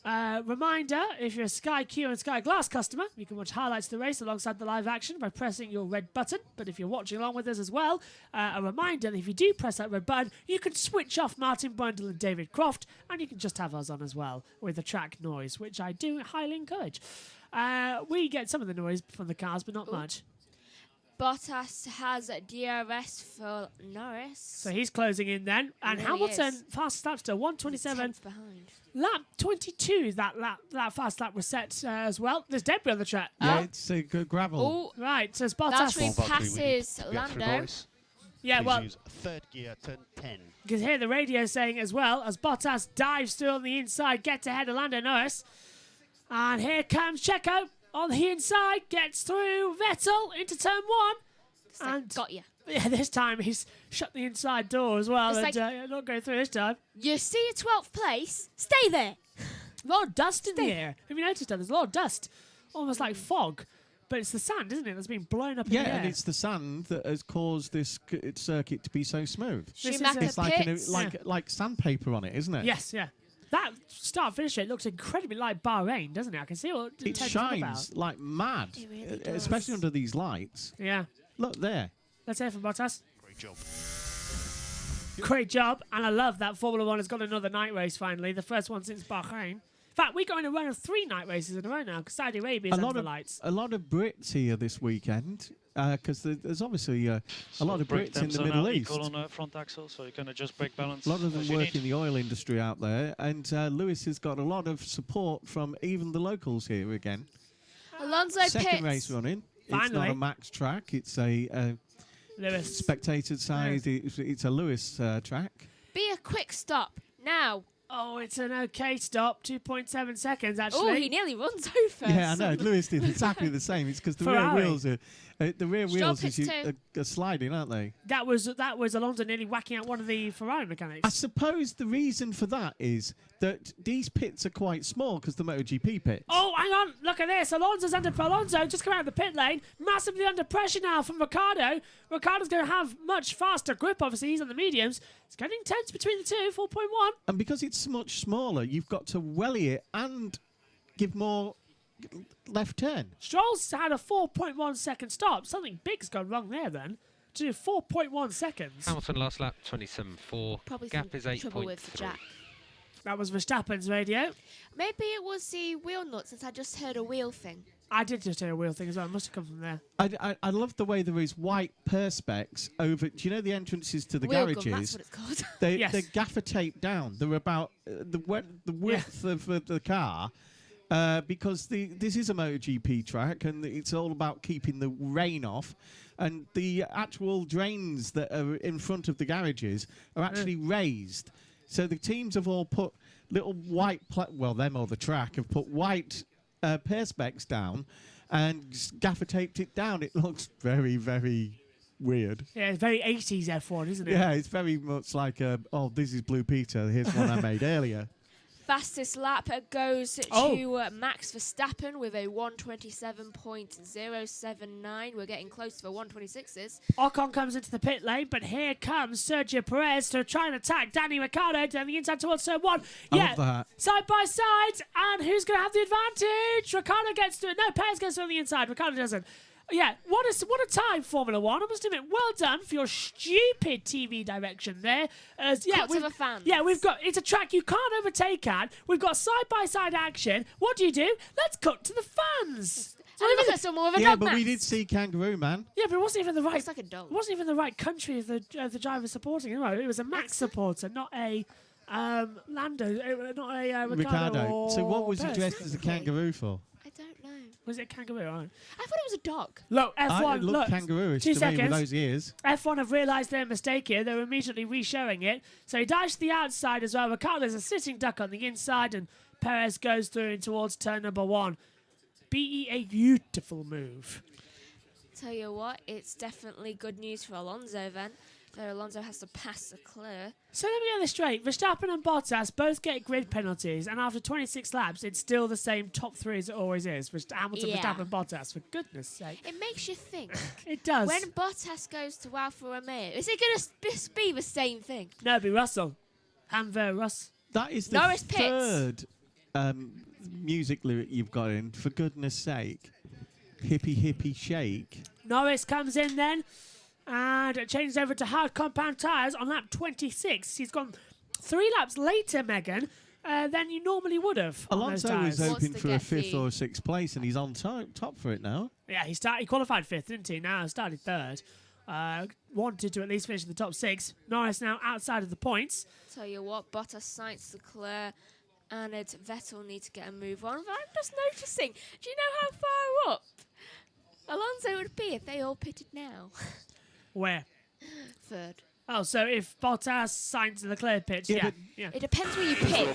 S1: Reminder, if you're a Sky Q and Sky Glass customer, you can watch highlights of the race alongside the live action by pressing your red button. But if you're watching along with us as well, a reminder that if you do press that red button, you can switch off Martin Brundle and David Croft, and you can just have us on as well with the track noise, which I do highly encourage. We get some of the noise from the cars, but not much.
S2: Bottas has DRS for Norris.
S1: So he's closing in then. And
S2: There he
S1: Hamilton,
S2: is.
S1: fast lap still, 127.
S2: 10th behind.
S1: Lap 22, that fast lap was set as well. There's debris on the track.
S6: Yeah, it's good gravel.
S2: Oh,
S1: right. So Bottas
S2: that's when he passes Lando.
S1: Yeah, well,
S13: Use third gear, turn 10.
S1: you can hear the radio saying as well as Bottas dives through on the inside, gets ahead of Lando Norris. And here comes Checo on the inside, gets through Vettel into turn 1. And
S2: got you.
S1: Yeah, this time he's shut the inside door as well.
S2: It's
S1: And not going through this time.
S2: You see a 12th place, stay there.
S1: A lot of dust in the air. Have you noticed that? There's a lot of dust. Almost like fog. But it's the sand, isn't it, that's been blown up in the air.
S6: Yeah, and it's the sand that has caused this circuit to be so smooth.
S2: Schumacher
S6: It's like,
S2: pits.
S6: like sandpaper on it, isn't it?
S1: Yes, yeah. That start-finish it looks incredibly like Bahrain, doesn't it? I can see what
S6: It
S1: Ted's on
S6: shines
S1: about.
S6: like mad,
S2: It really does.
S6: especially under these lights.
S1: Yeah.
S6: Look there.
S1: Let's hear from Bottas.
S13: Great job.
S1: Great job. And I love that Formula 1 has got another night race finally. The first one since Bahrain. In fact, we're going to run 3 night races in a row now because Saudi Arabia is under the lights.
S6: A lot of Brits here this weekend because there's obviously a lot of Brits in the Middle East.
S11: Equal on front axle, so you can adjust brake balance.
S6: A lot of them
S11: as you
S6: work
S11: need.
S6: in the oil industry out there, and Lewis has got a lot of support from even the locals here again.
S2: Alonso
S6: Second
S2: pits.
S6: race running. It's
S1: Finally.
S6: not a max track. It's a
S1: Lewis.
S6: spectator side. It's a Lewis track.
S2: Be a quick stop now.
S1: Oh, it's an okay stop. 2.7 seconds, actually.
S2: Oh, he nearly runs over.
S6: Yeah, I know. Lewis did exactly the same. It's because the
S1: Ferrari.
S6: rear wheels are
S2: pits too.
S6: are sliding, aren't they?
S1: That was Alonso nearly whacking out one of the Ferrari mechanics.
S6: I suppose the reason for that is that these pits are quite small because the MotoGP pits.
S1: Oh, hang on. Look at this. Alonso just come out of the pit lane. Massively under pressure now from Ricciardo. Ricciardo's going to have much faster grip, obviously. He's on the mediums. It's getting tense between the two, 4.1.
S6: And because it's much smaller, you've got to welly it and give more left turn.
S1: Stroll's had a 4.1 second stop. Something big's gone wrong there then. To do 4.1 seconds.
S9: Hamilton last lap 27.4.
S2: Probably
S9: Gap
S2: some
S9: is
S2: trouble with the
S9: 8.3.
S2: jack.
S1: That was Verstappen's radio.
S2: Maybe it was the wheel nut, since I just heard a wheel thing.
S1: I did just hear a wheel thing as well. It must have come from there.
S6: I love the way there is white perspex over. Do you know the entrances to the
S2: Wheel
S6: garages?
S2: gun, that's what it's called.
S6: They're gaffer taped down. They're about the width of the car. Because this is a MotoGP track and it's all about keeping the rain off, and the actual drains that are in front of the garages are actually raised. So the teams have all put little white, them or the track have put white perspex down and gaffer taped it down. It looks very, very weird.
S1: Yeah, it's very 80s F1, isn't it?
S6: Yeah, it's very much like, this is Blue Peter. Here's one I made earlier.
S2: Fastest lap goes to Max Verstappen with a 127.079. We're getting close to the 126s.
S1: Ocon comes into the pit lane, but here comes Sergio Perez to try and attack Danny Ricciardo down the inside towards turn 1.
S6: I love that.
S1: Side by side, and who's going to have the advantage? Ricciardo gets to it. No, Perez gets to it on the inside. Ricciardo doesn't. Yeah, what a time, Formula 1. I must admit, well done for your stupid TV direction there.
S2: Cut to the fans.
S1: Yeah, it's a track you can't overtake at. We've got side-by-side action. What do? Let's cut to the fans.
S2: And look at some more of a
S6: Yeah,
S2: dog
S6: but
S2: match.
S6: we did see Kangaroo Man.
S1: Yeah, but it wasn't even the right.
S2: It's like a dog.
S1: It wasn't even the right country of the driver supporting. You know, it was a Max supporter, not a Lando, not a Ricciardo. Or
S6: So what was he
S1: Perez.
S6: dressed as a kangaroo for?
S2: I don't know.
S1: Was it kangaroo? Right.
S2: I thought it was a dog.
S1: Look, F1.
S6: It looked kangaroo-ish
S1: 2
S6: to me with
S1: seconds.
S6: those ears.
S1: F1 have realised their mistake here. They're immediately re-showing it. So he dives to the outside as well. Ricciardo's a sitting duck on the inside, and Perez goes through in towards turn number 1. A beautiful move.
S2: Tell you what, it's definitely good news for Alonso then. So Alonso has to pass Leclerc.
S1: So let me get this straight. Verstappen and Bottas both get grid penalties, and after 26 laps, it's still the same top three as it always is. Hamilton,
S2: Yeah.
S1: Verstappen, Bottas. For goodness sake.
S2: It makes you think.
S1: It does.
S2: When Bottas goes to Alfa Romeo, is it going to be the same thing?
S1: No, it'd be Russell. Hanver, Russ.
S6: That is the
S2: Norris Pitts.
S6: third music lyric you've got in. For goodness sake. Hippie, hippie, shake.
S1: Norris comes in then. And it changes over to hard compound tyres on lap 26. He's gone 3 laps later, Megan, than you normally would have.
S6: Alonso was hoping for a 5th or 6th place, and he's on top for it now.
S1: Yeah, he qualified 5th, didn't he? Now started 3rd. Wanted to at least finish in the top 6. Norris now outside of the points.
S2: Tell you what, Bottas, Sainz, Leclerc, and Vettel need to get a move on. But I'm just noticing, do you know how far up Alonso would be if they all pitted now?
S1: Where?
S2: 3rd.
S1: Oh, so if Bottas, Sainz, and Leclerc pitch, yeah.
S2: It depends where you pit.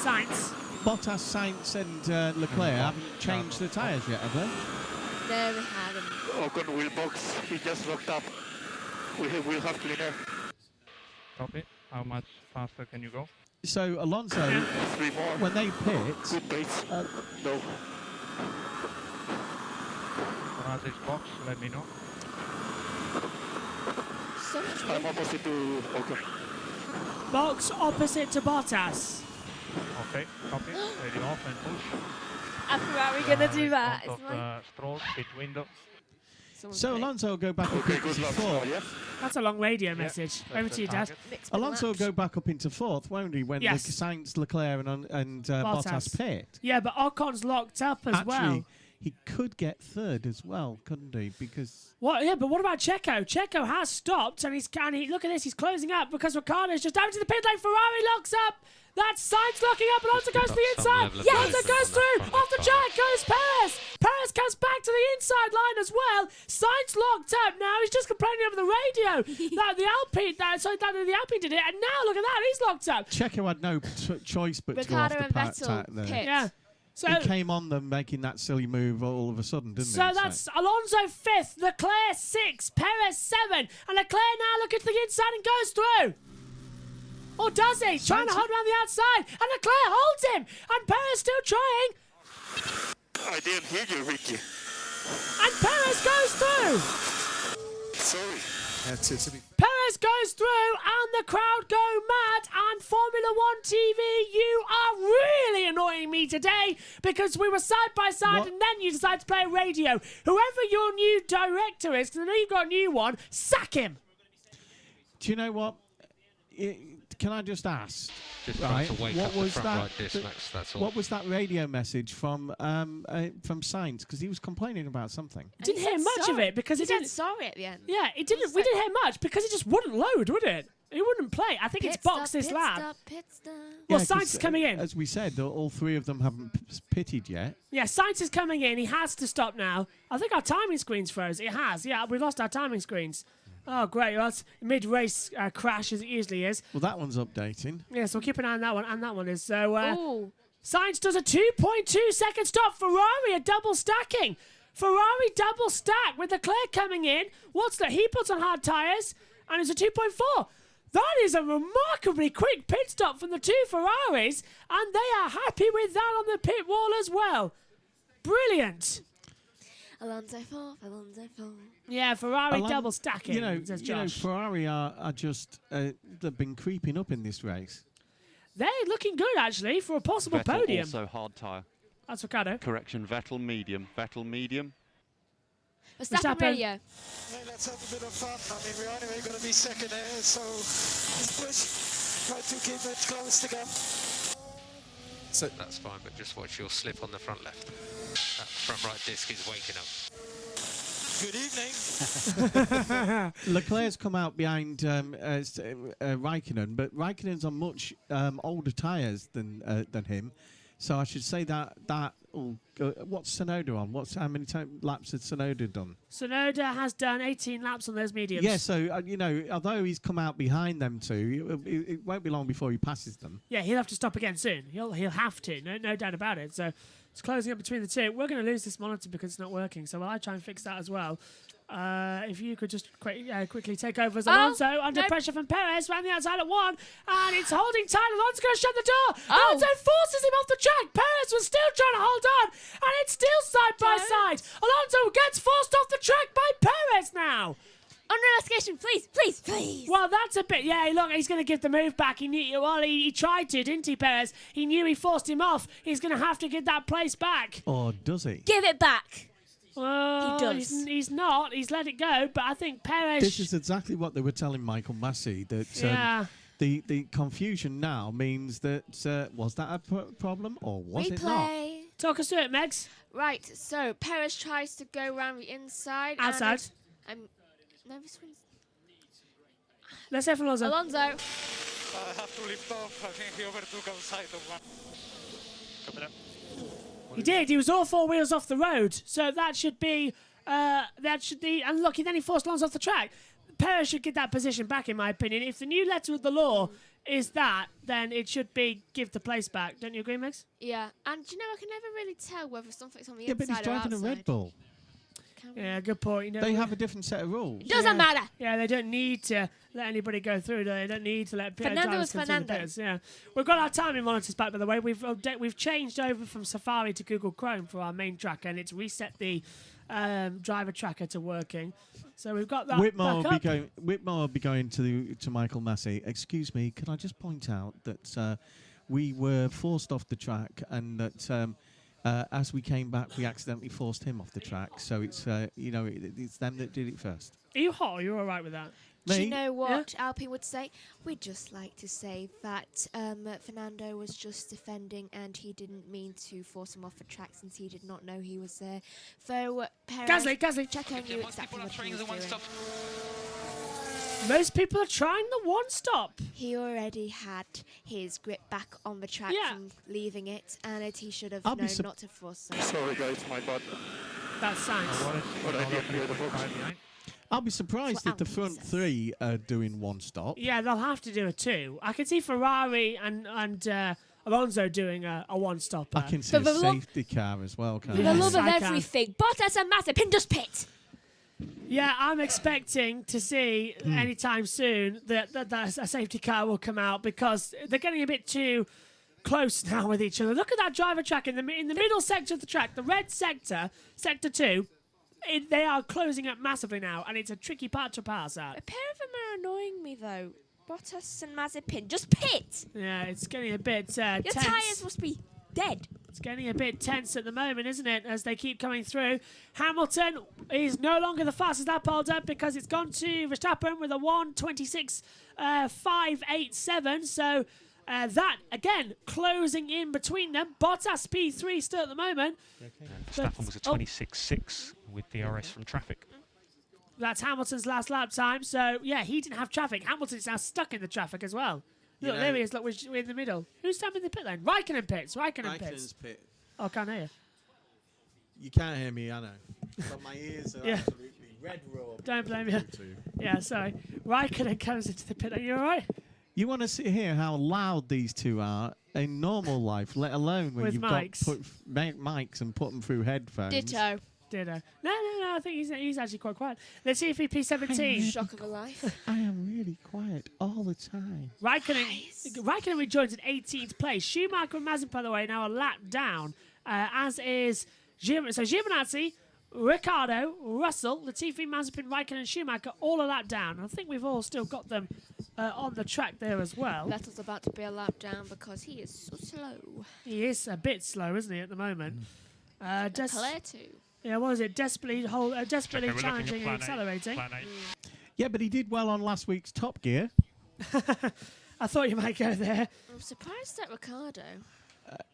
S1: Sainz.
S6: Bottas, Sainz, and Leclerc haven't changed the tyres yet, have they?
S2: No, we haven't.
S3: Ocon wheel box, he just locked up. We'll have cleaner.
S11: Copy. How much faster can you go?
S6: So Alonso,
S3: 3 more.
S6: when they pit,
S3: Good pace. No.
S11: This box, let me know.
S2: So much
S3: I'm opposite to Ocon.
S1: Box opposite to Bottas.
S11: Okay, copy. Ready off and push.
S2: And Ferrari going to do that.
S11: Front of Stroll, pit window.
S6: so Alonso will go back up into 4th.
S1: That's a long radio message. Over to you, Dad.
S6: Alonso will go back up into 4th, won't he, when
S1: Yes.
S6: Sainz, Leclerc, and Bottas pit?
S1: Yeah, but Ocon's locked up as well.
S6: Actually, he could get 3rd as well, couldn't he? Because
S1: What? Yeah, but what about Checo? Checo has stopped, and look at this. He's closing up because Ricciardo's just out to the pit lane. Ferrari locks up. That's Sainz locking up, and Alonso goes to the inside. Alonso goes through. Off the track goes Perez. Perez comes back to the inside line as well. Sainz locked up now. He's just complaining over the radio that the Alpine did it, and now look at that. He's locked up.
S6: Checo had no choice but
S2: Ricciardo
S6: to go off
S2: and
S6: the
S2: Vettel
S6: pack there.
S2: pit.
S1: Yeah. So
S6: He came on them making that silly move all of a sudden, didn't he?
S1: So that's Alonso 5th, Leclerc 6th, Perez 7, and Leclerc now looking to the inside and goes through. Or does he? Trying to hold around the outside, and Leclerc holds him, and Perez still trying.
S3: I didn't hear you, Ricky.
S1: And Perez goes through.
S3: Sorry.
S12: That's it.
S1: Perez goes through, and the crowd go mad. And Formula One TV, you are really annoying me today because we were side by side, and then you decided to play a radio. Whoever your new director is, because I know you've got a new one, sack him.
S6: Do you know what? Can I just ask?
S9: Just
S6: right,
S9: trying to wake up the front right disc, Max, that's all.
S6: What was that radio message from Sainz? Because he was complaining about something.
S1: Didn't hear much of it because
S2: he
S1: it didn't.
S2: said sorry at the end.
S1: Yeah, it didn't. We didn't hear much because it just wouldn't load, would it? It wouldn't play. I think it's boxed this lap.
S2: Pit stop.
S1: Well,
S6: Yeah,
S1: Sainz
S6: 'cause,
S1: is coming in.
S6: As we said, all 3 of them haven't pitted yet.
S1: Yeah, Sainz is coming in. He has to stop now. I think our timing screen's froze. It has. Yeah, we've lost our timing screens. Oh, great. Well, that's mid-race crash as it usually is.
S6: Well, that one's updating.
S1: Yeah, so we'll keep an eye on that one, and that one is. So,
S2: Ooh.
S1: Sainz does a 2.2 second stop. Ferrari are double stacking. Ferrari double stack with Leclerc coming in. What's that? He puts on hard tyres, and it's a 2.4. That is a remarkably quick pit stop from the 2 Ferraris, and they are happy with that on the pit wall as well. Brilliant.
S2: Alonso 4th, Alonso 4th.
S1: Yeah, Ferrari double stacking.
S6: You know,
S1: says Josh.
S6: Ferrari are just they've been creeping up in this race.
S1: They're looking good actually for a possible
S15: Vettel
S1: podium.
S15: also hard tyre.
S1: That's Ricciardo.
S15: Correction, Vettel medium. Vettel medium.
S2: Verstappen radio.
S7: Hey, let's have a bit of fun. I mean, we're anyway going to be second here, so just push. Try to keep it close together.
S9: So that's fine, but just watch your slip on the front left. That front right disc is waking up.
S7: Good evening.
S6: Leclerc's come out behind Raikkonen, but Raikkonen's on much older tyres than him. So I should say that what's Sonoda on? How many laps has Sonoda done?
S1: Sonoda has done 18 laps on those mediums.
S6: Yeah, so although he's come out behind them two, it won't be long before he passes them.
S1: Yeah, he'll have to stop again soon. He'll have to, no doubt about it. So it's closing up between the two. We're going to lose this monitor because it's not working, so I'll try and fix that as well. If you could just quickly take over as Alonso under pressure from Perez around the outside at 1, and it's holding tight. Alonso's going to shut the door. Alonso forces him off the track. Perez was still trying to hold on, and it's still side by side. Alonso gets forced off the track by Perez now.
S2: Under investigation, please.
S1: Well, that's a bit. Yeah, look, he's going to give the move back. He tried to, didn't he, Perez? He knew he forced him off. He's going to have to get that place back.
S6: Or does he?
S2: Give it back.
S1: Well,
S2: he does.
S1: He's not. He's let it go. But I think Perez.
S6: This is exactly what they were telling Michael Massey. That the confusion now means that was that a problem or was it not?
S1: Talk us through it, Megs.
S2: Right. So Perez tries to go around the inside.
S1: Outside.
S2: No, this one's...
S1: Let's hear from Alonso.
S2: Alonso.
S7: I have to lift off. I think he overtook outside of one.
S8: Coming up.
S1: He did. He was all 4 wheels off the road. So that should be... And look, then he forced Alonso off the track. Perez should get that position back, in my opinion. If the new letter of the law is that, then it should be give the place back. Don't you agree, Megs?
S2: Yeah. And, I can never really tell whether something's on the
S6: Yeah,
S2: inside
S6: but he's driving
S2: or
S6: a
S2: outside.
S6: Red Bull.
S1: Yeah, good point.
S6: They have a different set of rules.
S2: Doesn't matter.
S1: Yeah, they don't need to let anybody go through. They don't need to let
S2: Fernando
S1: drivers
S2: was
S1: come through the
S2: Fernando.
S1: pits. Yeah, we've got our timing monitors back, by the way. We've changed over from Safari to Google Chrome for our main tracker, and it's reset the driver tracker to working. So we've got that.
S6: Whitmore will be going to Michael Massey. Excuse me, can I just point out that we were forced off the track, and that. As we came back, we accidentally forced him off the track. So it's it's them that did it first.
S1: Are you hot? Or are you all right with that?
S2: Do you know what Alpine would say? We'd just like to say that Fernando was just defending and he didn't mean to force him off the track since he did not know he was there. So,
S1: Gasly.
S2: Check on you exactly what he was doing.
S1: Most people are trying the one-stop.
S2: He already had his grip back on the track from leaving it, and he should have known not to force him.
S3: Sorry guys, my bad.
S1: That's science.
S3: What I did here, the box.
S6: I'll be surprised if the front three are doing one stop.
S1: Yeah, they'll have to do a 2. I can see Ferrari and Alonso doing a one-stopper.
S6: I can see a safety car as well.
S2: For the love of everything, Bottas and Mazepin just pit.
S1: Yeah, I'm expecting to see anytime soon that a safety car will come out because they're getting a bit too close now with each other. Look at that driver track in the middle sector of the track, the red sector, sector 2. They are closing up massively now, and it's a tricky part to pass at.
S2: A pair of them are annoying me though. Bottas and Mazepin, just pit.
S1: Yeah, it's getting a bit
S2: Your
S1: tense.
S2: tyres must be dead.
S1: It's getting a bit tense at the moment, isn't it, as they keep coming through. Hamilton is no longer the fastest lap holder because it's gone to Verstappen with a 1:26.587. So that, again, closing in between them. Bottas P3 still at the moment.
S8: Verstappen was a 26.6 with DRS from traffic.
S1: That's Hamilton's last lap time. So, yeah, he didn't have traffic. Hamilton's now stuck in the traffic as well. Look, there he is. Look, we're in the middle. Who's down in the pit lane? Raikkonen pits.
S6: Raikkonen's pit.
S1: Oh, I can't hear you.
S6: You can't hear me, I know. But my ears are absolutely red raw.
S1: Don't blame you. Yeah, sorry. Raikkonen comes into the pit lane. You all right?
S6: You want to hear how loud these two are in normal life, let alone when you've got mics and put them through headphones.
S2: Ditto.
S1: No, I think he's actually quite quiet. Let's see if he P17.
S2: Shock of a life.
S6: I am really quiet all the time.
S1: Raikkonen rejoins in 18th place. Schumacher and Mazepin, by the way, now a lap down, as is Giovinazzi, Ricciardo, Russell, Latifi, Mazepin, Raikkonen and Schumacher all a lap down. I think we've all still got them on the track there as well.
S2: Vettel's about to be a lap down because he is so slow.
S1: He is a bit slow, isn't he, at the moment?
S2: Leclerc too.
S1: Yeah, what was it? Desperately challenging and accelerating.
S6: Yeah, but he did well on last week's Top Gear.
S1: I thought you might go there.
S2: I'm surprised at Ricciardo.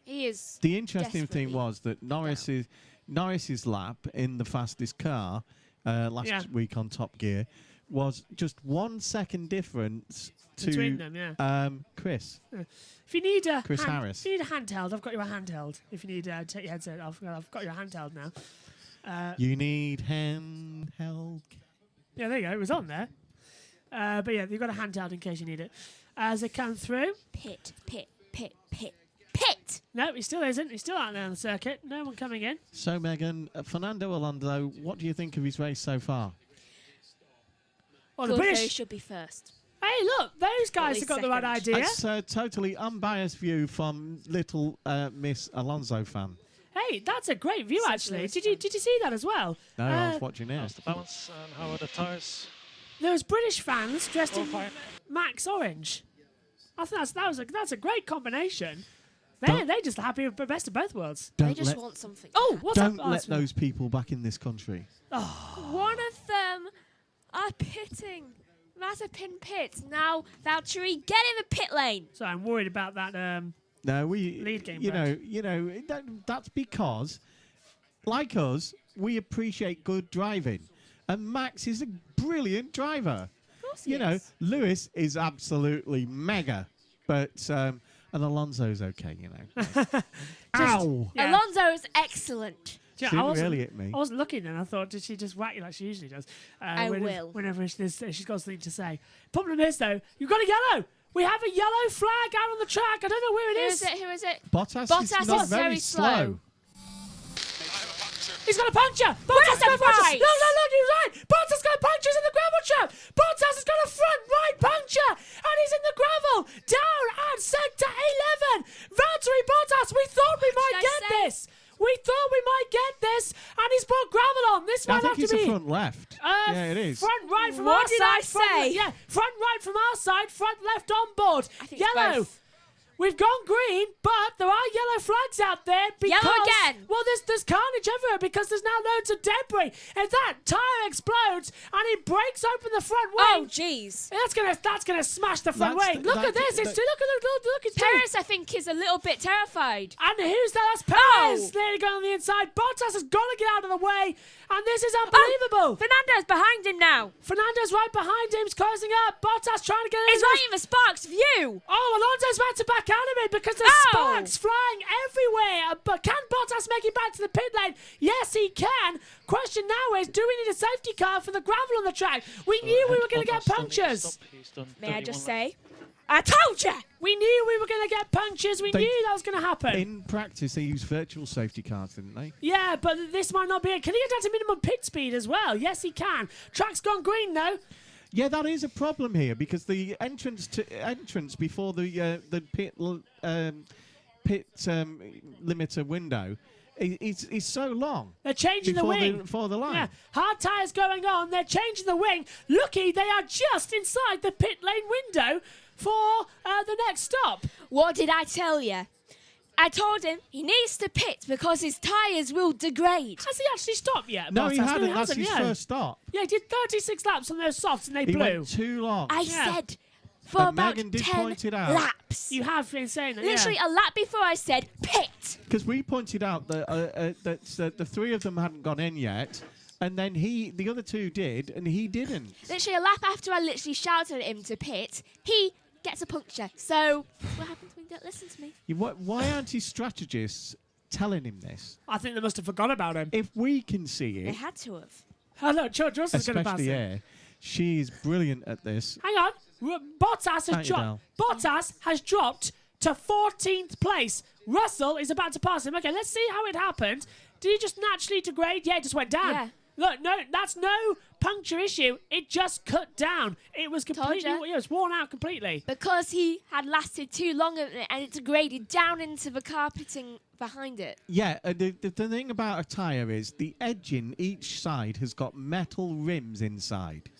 S2: He is.
S6: The interesting thing was that Norris's lap in the fastest car last week on Top Gear was just 1 second difference to
S1: Between them, yeah.
S6: Chris.
S1: If you need a
S6: Chris Harris.
S1: If you need a handheld, I've got you a handheld. If you need take your headset off, I've got you a handheld now.
S6: You need handheld.
S1: Yeah, there you go. It was on there. But yeah, you've got a handheld in case you need it. As they come through.
S2: Pit.
S1: No, he still isn't. He's still out there on the circuit. No one coming in.
S6: So, Megan, Fernando Alonso, what do you think of his race so far?
S1: Well,
S2: Good,
S1: the British
S2: they should be first.
S1: Hey, look, those guys have got the right idea.
S6: It's a totally unbiased view from little Miss Alonso fan.
S1: Hey, that's a great view, actually. Did you see that as well?
S6: No, I was watching it.
S11: How's the balance and how are the tyres?
S1: There was British fans dressed in Max Orange. I think that's a great combination. They're just happy with the best of both worlds.
S2: They just want something.
S1: Oh, what's
S6: Don't
S1: up?
S6: let those people back in this country.
S2: One of them are pitting. Mazepin pits. Now, Valtteri, get in the pit lane.
S1: So I'm worried about that
S6: No, we
S1: lead game.
S6: That's because, like us, we appreciate good driving, and Max is a brilliant driver.
S2: Of course he is.
S6: Lewis is absolutely mega, but and Alonso's okay. Ow!
S2: Yeah. Alonso is excellent.
S6: She didn't really hit me.
S1: I wasn't looking then. I thought, did she just whack you like she usually does? Whenever she's got something to say. Problem is, though, you've got a yellow. We have a yellow flag out on the track. I don't know where it is.
S2: Who is it?
S6: Bottas is not very slow.
S1: He's got a puncture. Bottas got a puncture.
S2: right?
S1: No, he's right. Bottas got punctures in the gravel trap. Bottas has got a front right puncture, and he's in the gravel down at sector 11. Valtteri Bottas, we thought we might get this. We thought we might get this, and he's put gravel on. This might have to be.
S6: I think it's a front left. Yeah, it is.
S1: Front right from
S2: What
S1: our
S2: did
S1: side.
S2: I say?
S1: Front right from our side. Front left on board.
S2: I think
S1: Yellow.
S2: It's both.
S1: We've gone green, but there are yellow flags out there because...
S2: Yellow again!
S1: Well, there's carnage everywhere because there's now loads of debris. If that tyre explodes and it breaks open the front wing...
S2: Oh, jeez.
S1: That's gonna smash the front wing. Look at this. Look at
S2: Perez, I think, is a little bit terrified.
S1: And who's that? That's Perez. Nearly going on the inside. Bottas has got to get out of the way. And this is unbelievable.
S2: Fernando's behind him now.
S1: Fernando's right behind him. He's closing up. Bottas trying to get in.
S2: He's right in the Sparks view.
S1: Oh, Alonso's about to back out of it because there's sparks flying everywhere. But can Bottas make it back to the pit lane? Yes, he can. Question now is, do we need a safety car for the gravel on the track? We knew we were going to get punctures.
S2: May I just say? I told you!
S1: We knew we were going to get punctures. We knew that was going to happen.
S6: In practice, they use virtual safety cars, didn't they?
S1: Yeah, but this might not be it. Can he get down to minimum pit speed as well? Yes, he can. Track's gone green, though.
S6: Yeah, that is a problem here because the entrance before the pit limiter window is so long.
S1: They're changing the wing
S6: before the line.
S1: Yeah, hard tyres going on. They're changing the wing. Looky, they are just inside the pit lane window for the next stop.
S2: What did I tell you? I told him he needs to pit because his tyres will degrade.
S1: Has he actually stopped yet?
S6: No, he
S1: Bottas?
S6: hadn't.
S1: He
S6: That's his
S1: yeah.
S6: first stop.
S1: Yeah, he did 36 laps on those softs and they
S6: He
S1: blew.
S6: went too long.
S2: I said for
S6: But
S2: about
S6: Megan did
S2: 10
S6: point it out.
S2: laps.
S1: You have been saying that,
S2: Literally a lap before I said pit.
S6: Because we pointed out that the three of them hadn't gone in yet, and then the other two did, and he didn't.
S2: Literally a lap after I literally shouted at him to pit, he gets a puncture. So what happens when you don't listen to me?
S6: Why aren't his strategists telling him this?
S1: I think they must have forgot about him.
S6: If we can see
S2: They
S6: it,
S2: had to have.
S1: Oh, no, George Russell's going to pass
S6: especially
S1: it.
S6: Air, she is brilliant at this.
S1: Hang on. Bottas
S6: Thank
S1: has
S6: you,
S1: dropped. Bottas has dropped to 14th place. Russell is about to pass him. Okay, let's see how it happened. Did he just naturally degrade? Yeah, it just went down.
S2: Yeah.
S1: Look, no, that's no puncture issue. It just cut down. It was completely, it was worn out completely.
S2: Because he had lasted too long and it degraded down into the carpeting behind it.
S6: Yeah, the thing about a tyre is the edging each side has got metal rims inside,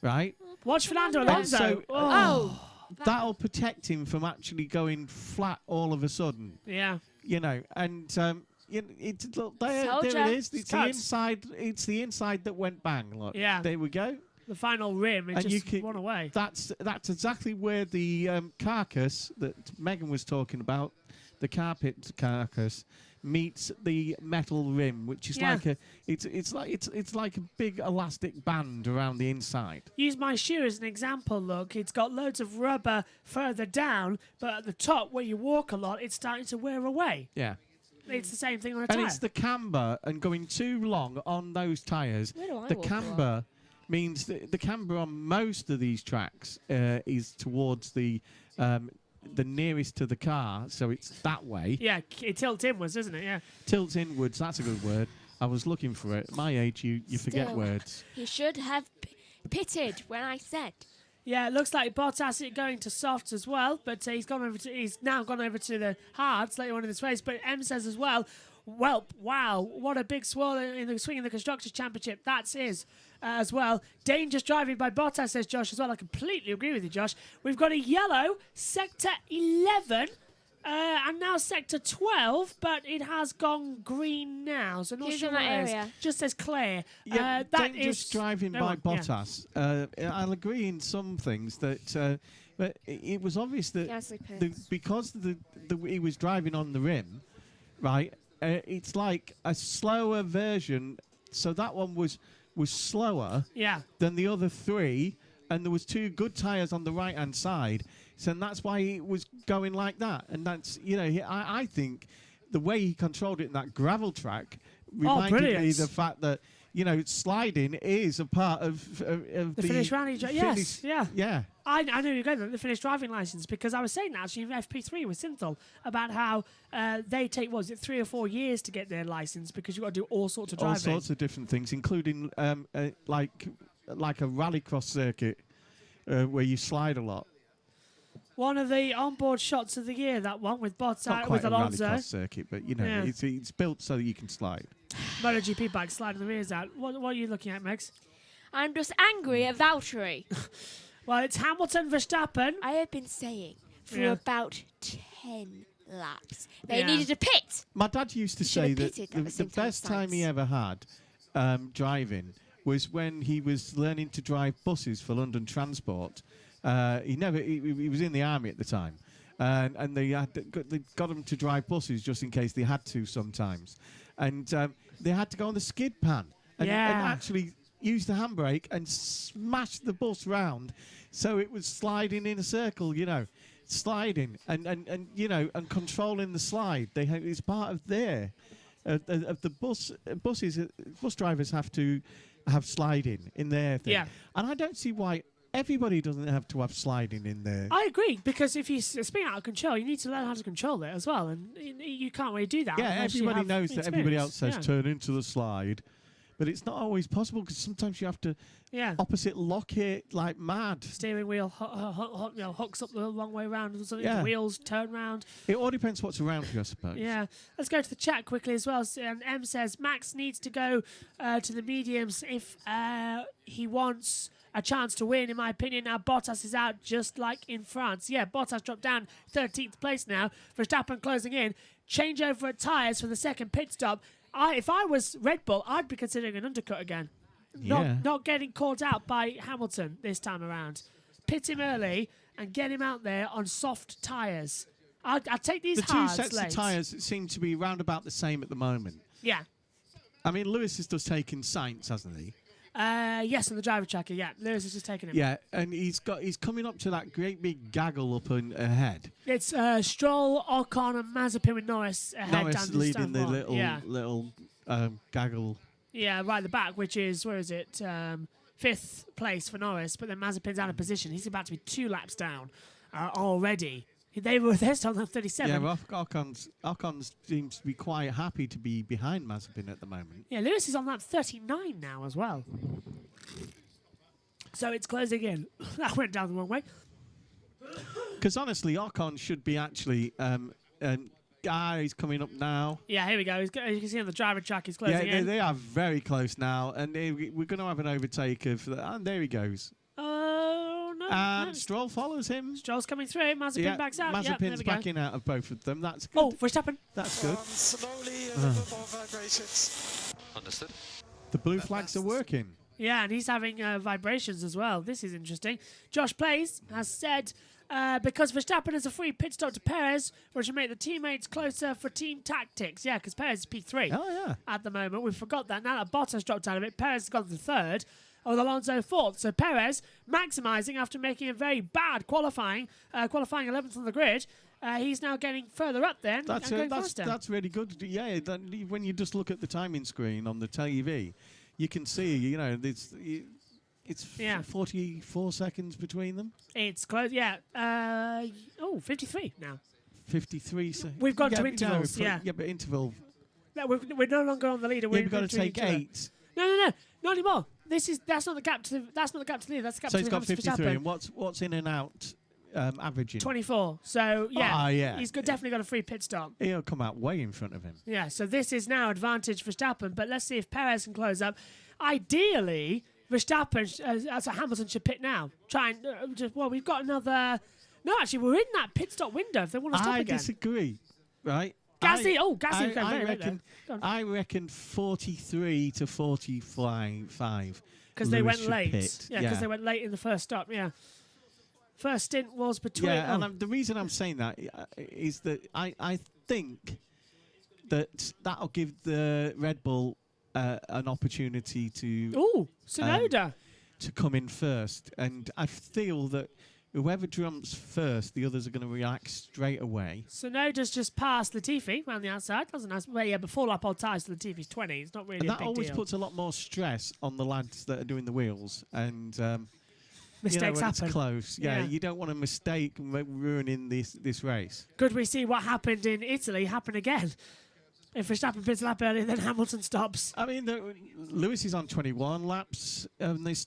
S6: right?
S1: Watch Fernando Alonso.
S6: So, that'll protect him from actually going flat all of a sudden.
S1: Yeah.
S6: You know, and there it is. It's the inside. It's the inside that went bang. Look.
S1: Yeah.
S6: There we go.
S1: The final rim, it just run away.
S6: That's exactly where the carcass that Megan was talking about, the carpet carcass, meets the metal rim, which is like it's like a big elastic band around the inside.
S1: Use my shoe as an example, look. It's got loads of rubber further down, but at the top where you walk a lot, it's starting to wear away.
S6: Yeah.
S1: It's the same thing on a
S6: And
S1: tyre.
S6: it's the camber and going too long on those tyres.
S2: Where do I
S6: The
S2: walk a
S6: camber means that the camber on most of these tracks is towards the nearest to the car, so it's that way.
S1: Yeah, it tilts inwards, doesn't it? Yeah.
S6: Tilts inwards, that's a good word. I was looking for it. At my age, you forget
S2: Still,
S6: words.
S2: He should have pitted when I said.
S1: Yeah, it looks like Bottas is going to softs as well, but he's now gone over to the hards later on in this race. But M says as well, well, wow, what a big swirl in the swing in the Constructors' Championship. That's his as well. Dangerous driving by Bottas, says Josh as well. I completely agree with you, Josh. We've got a yellow, Sector 11, and now Sector 12, but it has gone green now. So not
S2: Who's
S1: sure
S2: in
S1: what
S2: that
S1: it is.
S2: area?
S1: Just says Claire.
S6: Yeah,
S1: that
S6: dangerous
S1: is
S6: driving
S1: no
S6: by
S1: one, yeah.
S6: Bottas. I'll agree in some things that, but it was obvious that because he was driving on the rim, right? It's like a slower version. So that one was slower than the other three, and there was two good tyres on the right hand side. So that's why it was going like that. And that's, I think the way he controlled it in that gravel track reminded me the fact that, sliding is a part of the
S1: finished rally. Yes,
S6: yeah.
S1: I knew you were going to the finished driving license because I was saying that actually in FP3 with Synthol about how they take, 3 or 4 years to get their license because you've got to do all sorts of driving.
S6: All sorts of different things, including like a rallycross circuit where you slide a lot.
S1: One of the onboard shots of the year, that one with Bottas,
S6: Not quite
S1: with
S6: a
S1: Alonso.
S6: rallycross circuit, but it's built so that you can slide.
S1: MotoGP bike sliding the rears out. What are you looking at, Megs?
S2: I'm just angry at Valtteri.
S1: Well, it's Hamilton, Verstappen.
S2: I have been saying for about 10 laps they
S1: Yeah.
S2: needed a pit.
S6: My dad used to say that the best time he ever had driving was when he was learning to drive buses for London Transport. He was in the army at the time, and they got him to drive buses just in case they had to sometimes, and they had to go on the skid pan and actually use the handbrake and smash the bus round, so it was sliding in a circle, sliding and controlling the slide. It's part of of the bus drivers have to have sliding in their thing, and I don't see why. Everybody doesn't have to have sliding in there.
S1: I agree, because if you spin out of control, you need to learn how to control it as well, and you can't really do that.
S6: Yeah,
S1: unless you
S6: everybody
S1: have
S6: knows that everybody else says
S1: experience.
S6: turn into the slide, but it's not always possible because sometimes you have to opposite lock it like mad.
S1: Steering wheel hooks up the long way round, or something.
S6: Yeah.
S1: The wheels turn round.
S6: It all depends what's around you, I suppose.
S1: Yeah, let's go to the chat quickly as well. And M says Max needs to go to the mediums if he wants a chance to win, in my opinion. Now Bottas is out, just like in France. Yeah, Bottas dropped down 13th place now. Verstappen closing in. Change over at tyres for the second pit stop. If I was Red Bull, I'd be considering an undercut again. Not getting caught out by Hamilton this time around. Pit him early and get him out there on soft tyres. I'd take these hards
S6: The two sets
S1: late.
S6: of tyres seem to be round about the same at the moment.
S1: Yeah.
S6: I mean, Lewis has just taken Sainz, hasn't he?
S1: Yes, on the driver tracker. Yeah, Lewis has just taken him.
S6: Yeah, and he's coming up to that great big gaggle up ahead.
S1: It's Stroll, Ocon, and Mazepin with Norris ahead.
S6: Norris
S1: down to
S6: leading the
S1: Stone
S6: little gaggle.
S1: Yeah, right at the back, which is, where is it? 5th place for Norris, but then Mazepin's out of position. He's about to be 2 laps down already. They're still on 37.
S6: Yeah, well, Ocon seems to be quite happy to be behind Mazepin at the moment.
S1: Yeah, Lewis is on lap 39 now as well. So it's closing in. That went down the wrong way.
S6: Because honestly, Ocon should be actually... he's coming up now.
S1: Yeah, here we go. As you can see on the driver track, he's closing in.
S6: Yeah, they are very close now. And we're going to have an overtake of... And there he goes.
S1: Oh, no.
S6: And Stroll follows him.
S1: Stroll's coming through. Mazepin backs out.
S6: Mazepin's backing out of both of them. That's good.
S1: Oh, Verstappen.
S6: That's good.
S7: Slowly, a little bit more vibrations.
S9: Understood.
S6: The blue flags are working.
S1: Yeah, and he's having vibrations as well. This is interesting. Josh Plays has said because Verstappen is a free pit stop to Perez, which will make the teammates closer for team tactics. Yeah, because Perez is P3 at the moment. We forgot that. Now that Bottas dropped out of it, Perez has gone to third, with Alonso fourth. So Perez maximising after making a very bad qualifying 11th on the grid. He's now getting further up then and going faster.
S6: That's really good. Yeah, when you just look at the timing screen on the TV, you can see, it's 44 seconds between them.
S1: It's close, yeah. 53 now.
S6: 53.
S1: We've gone to intervals,
S6: Yeah, but interval.
S1: No, we're no longer on the leader.
S6: We've got to take 8.
S1: No, not anymore. That's not the gap to the leader. That's the gap to
S6: So
S1: the
S6: he's got 53. And what's in and out averaging?
S1: 24. So he's definitely got a free pit stop.
S6: He'll come out way in front of him.
S1: Yeah. So this is now advantage Verstappen. But let's see if Perez can close up. Ideally, Verstappen, Hamilton should pit now. Try and we've got another. No, actually, we're in that pit stop window. If they want to stop again.
S6: I disagree. Right.
S1: Gasly.
S6: I reckon 43 to 45.
S1: Because they went late. Yeah, because they went late in the first stop. Yeah. First stint was between.
S6: Yeah, and the reason I'm saying that is that I think that'll give the Red Bull an opportunity to
S1: Tsunoda
S6: to come in first, and I feel that whoever jumps first, the others are going to react straight away.
S1: Tsunoda's just passed Latifi around the outside. Doesn't nice. Well, yeah, but 4 lap old tyres to Latifi's 20. It's not really
S6: and
S1: a
S6: that
S1: big
S6: always
S1: deal.
S6: puts a lot more stress on the lads that are doing the wheels, and
S1: mistakes
S6: when
S1: happen.
S6: It's close. Yeah, you don't want a mistake ruining this race.
S1: Could we see what happened in Italy happen again? If Verstappen pits a lap earlier, then Hamilton stops.
S6: I mean, Lewis is on 21 laps on this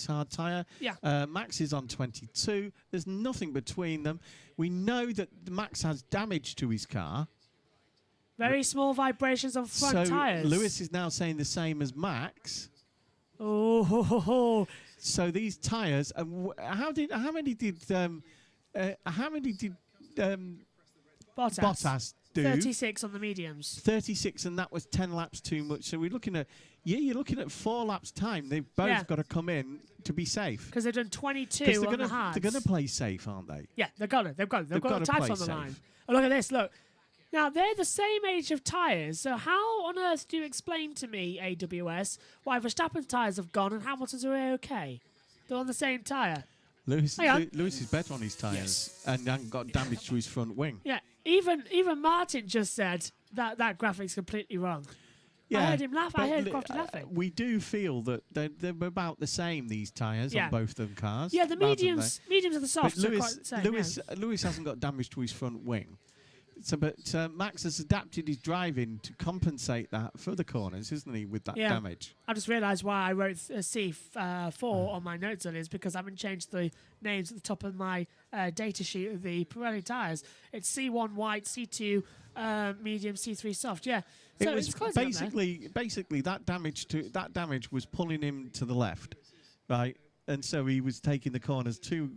S6: hard tyre.
S1: Yeah.
S6: Max is on 22. There's nothing between them. We know that Max has damage to his car.
S1: Very small vibrations on front tyres.
S6: Lewis is now saying the same as Max.
S1: Oh.
S6: So these tyres, how many did Bottas do?
S1: 36 on the mediums.
S6: 36, and that was 10 laps too much. So you're looking at 4 laps time. They've both got to come in to be safe.
S1: Because they've done 22 on the hards.
S6: They're going to play safe, aren't they?
S1: Yeah, they've got it. They've got tyres on the line. Oh, look at this. Look. Now, they're the same age of tyres, so how on earth do you explain to me, AWS, why Verstappen's tyres have gone and Hamilton's are okay? They're on the same tyre.
S6: Lewis is better on his tyres and hasn't got damage to his front wing.
S1: Yeah, even Martin just said that graphic's completely wrong. Yeah, I heard him laugh. I heard Crofty laughing.
S6: We do feel that they're about the same, these tyres, on both them cars.
S1: Yeah, the mediums are the softs.
S6: But
S1: are quite the same.
S6: Lewis hasn't got damage to his front wing. But Max has adapted his driving to compensate that for the corners, isn't he, with that damage?
S1: I just realised why I wrote C4 on my notes on it is because I haven't changed the names at the top of my data sheet of the Pirelli tyres. It's C1 white, C2 medium, C3 soft. Yeah, so
S6: it was
S1: it's
S6: basically that damage was pulling him to the left, right? And so he was taking the corners too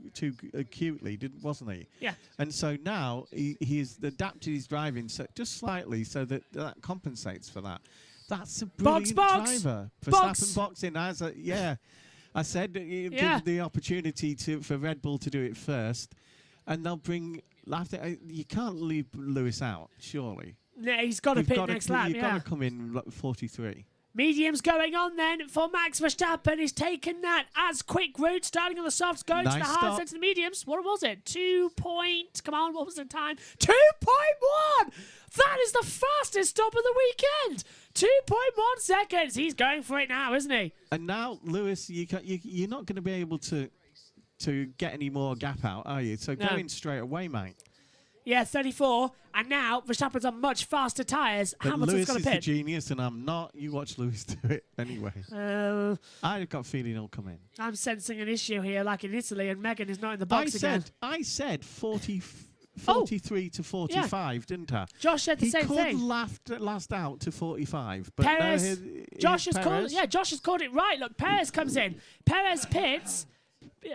S6: acutely, wasn't he?
S1: Yeah.
S6: And so now he has adapted his driving just slightly so that compensates for that. That's a brilliant driver. Verstappen boxing as I said give the opportunity for Red Bull to do it first, and they'll bring. You can't leave Lewis out, surely.
S1: No, he's got to pit next lap.
S6: You've got to come in 43.
S1: Mediums going on then for Max Verstappen. He's taken that as quick route, starting on the softs, going to the hards, then to the mediums. What was it? 2 point. Come on, what was the time? 2.1! That is the fastest stop of the weekend. 2.1 seconds. He's going for it now, isn't he?
S6: And now, Lewis, you're not going to be able to get any more gap out, are you? So go in straight away, mate.
S1: Yeah, 34. And now Verstappen's on much faster tyres. Hamilton's got to pit.
S6: Lewis is a genius, and I'm not. You watch Lewis do it anyway. I've got a feeling he'll come in.
S1: I'm sensing an issue here, like in Italy, and Megan is not in the box again.
S6: I said 43 to 45, didn't I?
S1: Josh said the same thing.
S6: He could last out to 45. But
S1: Perez, Josh has called it right. Look, Perez comes in. Perez pits.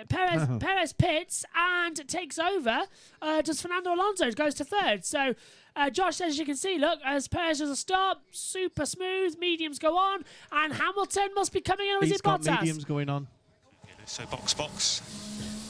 S1: Perez pits and takes over. Does Fernando Alonso goes to third. So Josh says, as you can see, look, as Perez does a stop, super smooth, mediums go on, and Hamilton must be coming in, or is it Bottas?
S6: He's got mediums going on.
S8: So box.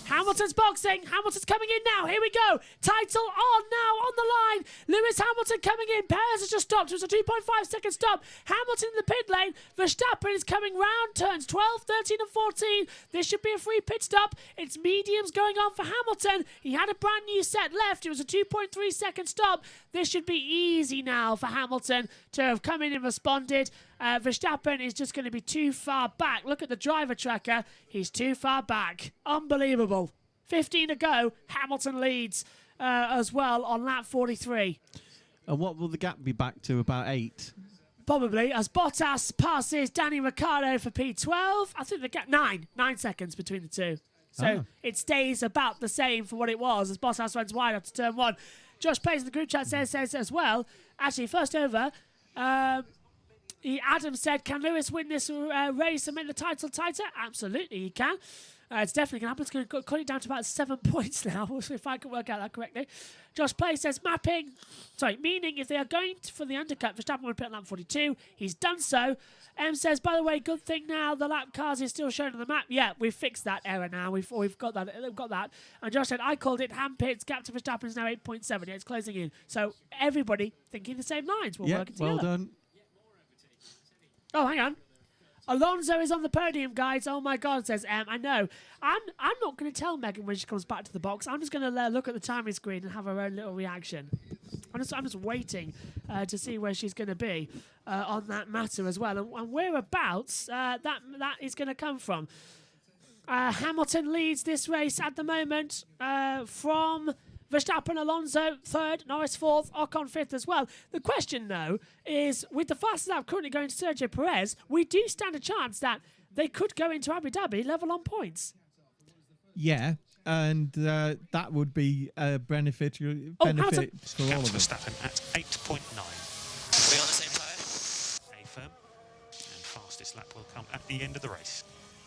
S1: Hamilton's boxing. Hamilton's coming in now. Here we go. Title on now on the line. Lewis Hamilton coming in. Perez has just stopped. It was a 2.5-second stop. Hamilton in the pit lane. Verstappen is coming round turns 12, 13 and 14. This should be a free pit stop. It's mediums going on for Hamilton. He had a brand new set left. It was a 2.3-second stop. This should be easy now for Hamilton to have come in and responded. Verstappen is just going to be too far back. Look at the driver tracker. He's too far back. Unbelievable. 15 to go. Hamilton leads as well on lap 43.
S6: And what will the gap be back to? About 8?
S1: Probably, as Bottas passes Danny Ricciardo for P12. I think the gap 9 seconds between the two. So it stays about the same for what it was as Bottas runs wide up to turn 1. Josh Plays in the group chat says as well. Actually, first over, Adam said, can Lewis win this race and make the title tighter? Absolutely, he can. It's definitely going to happen. It's going to cut it down to about 7 points now, if I can work out that correctly. Josh Play says, meaning if they are going for the undercut, Verstappen will pit on lap 42. He's done so. M says, by the way, good thing now the lap cars is still shown on the map. Yeah, we've fixed that error now. We've got that. We've got that. And Josh said, I called it hand pits. Gap to Verstappen is now 8.7. Yeah, it's closing in. So everybody thinking the same lines. We're working together.
S6: Well done.
S1: Oh, hang on. Alonso is on the podium, guys. Oh my God, says M. I know. I'm not going to tell Megan when she comes back to the box. I'm just going to look at the timing screen and have her own little reaction. I'm just waiting to see where she's going to be on that matter as well, and whereabouts that is going to come from. Hamilton leads this race at the moment from Verstappen, Alonso 3rd, Norris 4th, Ocon 5th as well. The question, though, is with the fastest lap currently going to Sergio Perez, we do stand a chance that they could go into Abu Dhabi level on points.
S6: Yeah, and that would be a benefit for all of them.
S8: Verstappen at 8.9. Are we on the same tyre? A firm. And fastest lap will come at the end of the race.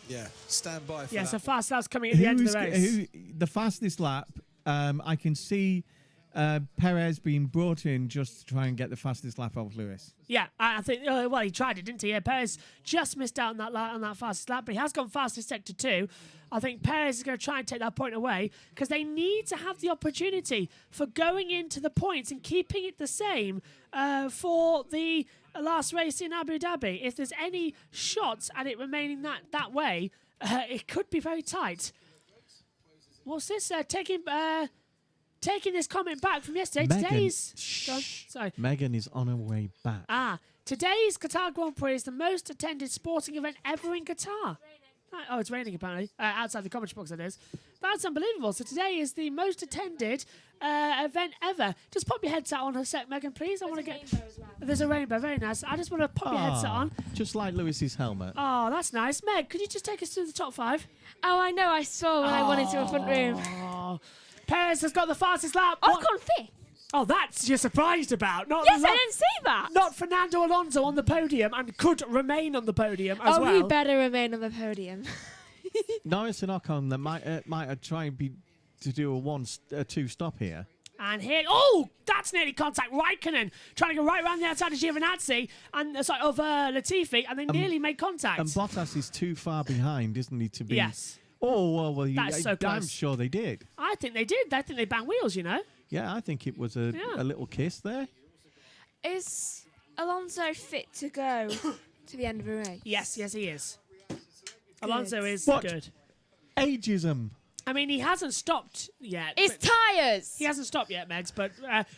S12: Yeah, stand by for
S1: that. So fast lap's coming at
S6: the
S1: end of the race.
S6: The fastest lap, I can see Perez being brought in just to try and get the fastest lap of Lewis.
S1: Yeah, I think, well, he tried it, didn't he? Yeah, Perez just missed out on that fastest lap, but he has gone fastest sector 2. I think Perez is going to try and take that point away because they need to have the opportunity for going into the points and keeping it the same for the last race in Abu Dhabi. If there's any shots at it remaining that way, it could be very tight. What's this? Taking this comment back from yesterday.
S6: Megan, Megan is on her way back.
S1: Today's Qatar Grand Prix is the most attended sporting event ever in Qatar. Oh, it's raining apparently. Outside the commentary box, that is. That's unbelievable. So today is the most attended event ever. Just pop your headset on a sec, Megan, please. I want to get. There's a rainbow. Very nice. I just want to pop your headset on.
S6: Just like Lewis's helmet.
S1: Oh, that's nice. Meg, could you just take us through the top 5?
S2: Oh, I know. I saw when I went into a front room.
S1: Perez has got the fastest lap.
S2: Ocon 5th.
S1: Oh, that's you're surprised about.
S2: Yes, I didn't see that.
S1: Not Fernando Alonso on the podium and could remain on the podium as well.
S2: Oh, he better remain on the podium.
S6: Norris and Ocon that might try and to do a 2 stop here.
S1: And here, that's nearly contact. Raikkonen trying to go right around the outside of Giovinazzi and of Latifi, and they nearly made contact.
S6: And Bottas is too far behind, isn't he, to be?
S1: Yes.
S6: Oh well,
S1: that's so close.
S6: I'm sure they did.
S1: I think they did. I think they banged wheels. You know.
S6: Yeah, I think it was a little kiss there.
S2: Is Alonso fit to go to the end of the race?
S1: Yes, he is. Good. Alonso is good.
S6: Ageism.
S1: I mean, he hasn't stopped yet.
S2: It's tyres.
S1: He hasn't stopped yet, Megs. But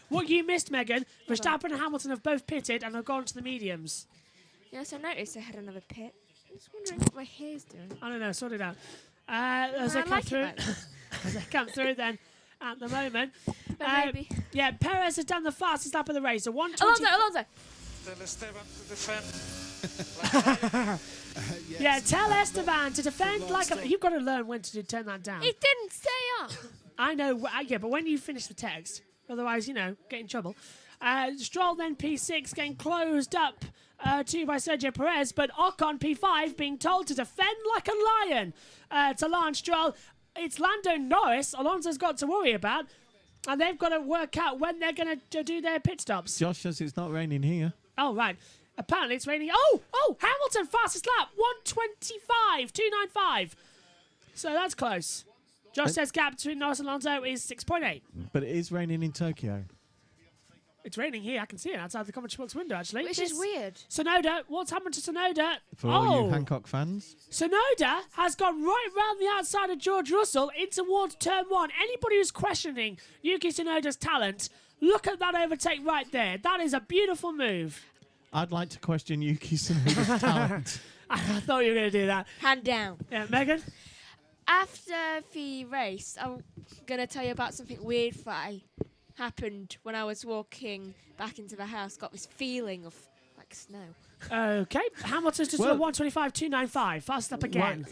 S1: what you missed, Megan, Verstappen and Hamilton have both pitted and have gone to the mediums.
S2: Yes, I noticed they had another pit. I'm just wondering what my hair's doing.
S1: I don't know. Sort it out. As they come through, as they come through, then at the moment,
S2: maybe.
S1: Yeah, Perez has done the fastest lap of the race. So 120.
S2: Alonso.
S8: Let's step up to defend.
S1: Yeah, tell Esteban to defend like a... You've got to learn when to turn that down.
S2: It didn't stay up.
S1: I know, yeah, but when you finish the text, otherwise, get in trouble. Stroll then P6 getting closed up to by Sergio Perez, but Ocon P5 being told to defend like a lion to Lance Stroll. It's Lando Norris Alonso's got to worry about, and they've got to work out when they're going to do their pit stops.
S6: Josh says it's not raining here.
S1: Oh, right. Apparently it's raining. Oh, Hamilton, fastest lap, 1:25.295. So that's close. Josh says gap between Norris and Alonso is 6.8.
S6: But it is raining in Tokyo.
S1: It's raining here. I can see it outside the commentary box window, actually.
S2: Which is weird.
S1: Sonoda, what's happened to Sonoda?
S6: For all you Hancock fans.
S1: Sonoda has gone right round the outside of George Russell in towards turn 1. Anybody who's questioning Yuki Tsunoda's talent, look at that overtake right there. That is a beautiful move.
S6: I'd like to question Yuki Tsunoda's talent.
S1: I thought you were going to do that.
S2: Hand down.
S1: Yeah, Megan?
S2: After the race, I'm going to tell you about something weird that happened when I was walking back into the house. Got this feeling of like snow.
S1: Okay, Hamilton's just
S6: Well-
S1: on 125.295. Fast up again.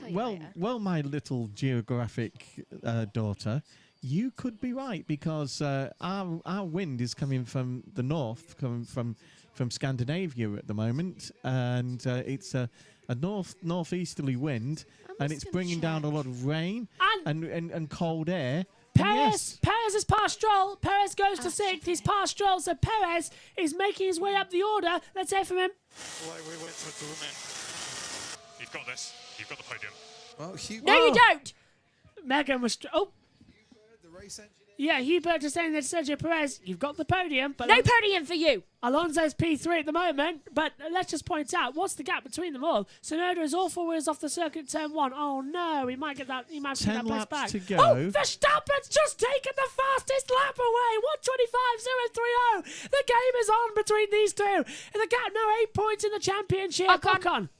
S6: Well, my little geographic daughter, you could be right because our wind is coming from the north, coming from Scandinavia at the moment, and it's a northeasterly wind, and it's bringing down a lot of rain and cold air.
S1: Perez has passed Stroll. Perez goes to 6th. He's passed Stroll, so Perez is making his way up the order. Let's hear from him.
S7: Why we went for 2 men.
S11: You've got this. You've got the podium.
S12: Well,
S2: No, you don't.
S1: Megan was...
S12: The race engineer.
S1: Yeah, Hubert is saying that Sergio Perez, you've got the podium. But
S2: No podium for you.
S1: Alonso's P3 at the moment, but let's just point out, what's the gap between them all? Sonoda is all 4 wheels off the circuit turn 1. Oh no, he might get that. He might get
S6: 10
S1: that place
S6: laps
S1: back.
S6: to go.
S1: Oh, Verstappen's just taken the fastest lap away. 125.030. The game is on between these two. And the gap now 8 points in the championship. Ocon.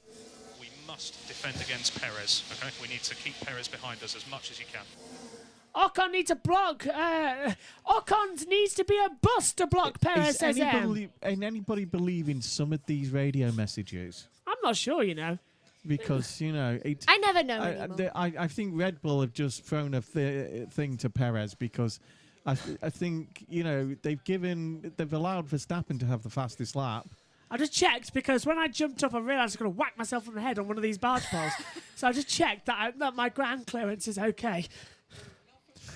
S11: We must defend against Perez. Okay, we need to keep Perez behind us as much as you can.
S1: Ocon needs to block. Ocon needs to be a bus to block Perez, says
S6: anybody believe in some of these radio messages?
S1: I'm not sure, you know.
S6: Because, you know...
S2: I never know anymore.
S6: I think Red Bull have just thrown a thing to Perez because I think, you know, they've allowed Verstappen to have the fastest lap.
S1: I just checked because when I jumped up, I realised I was going to whack myself on the head on one of these barge poles. So I just checked that my ground clearance is okay.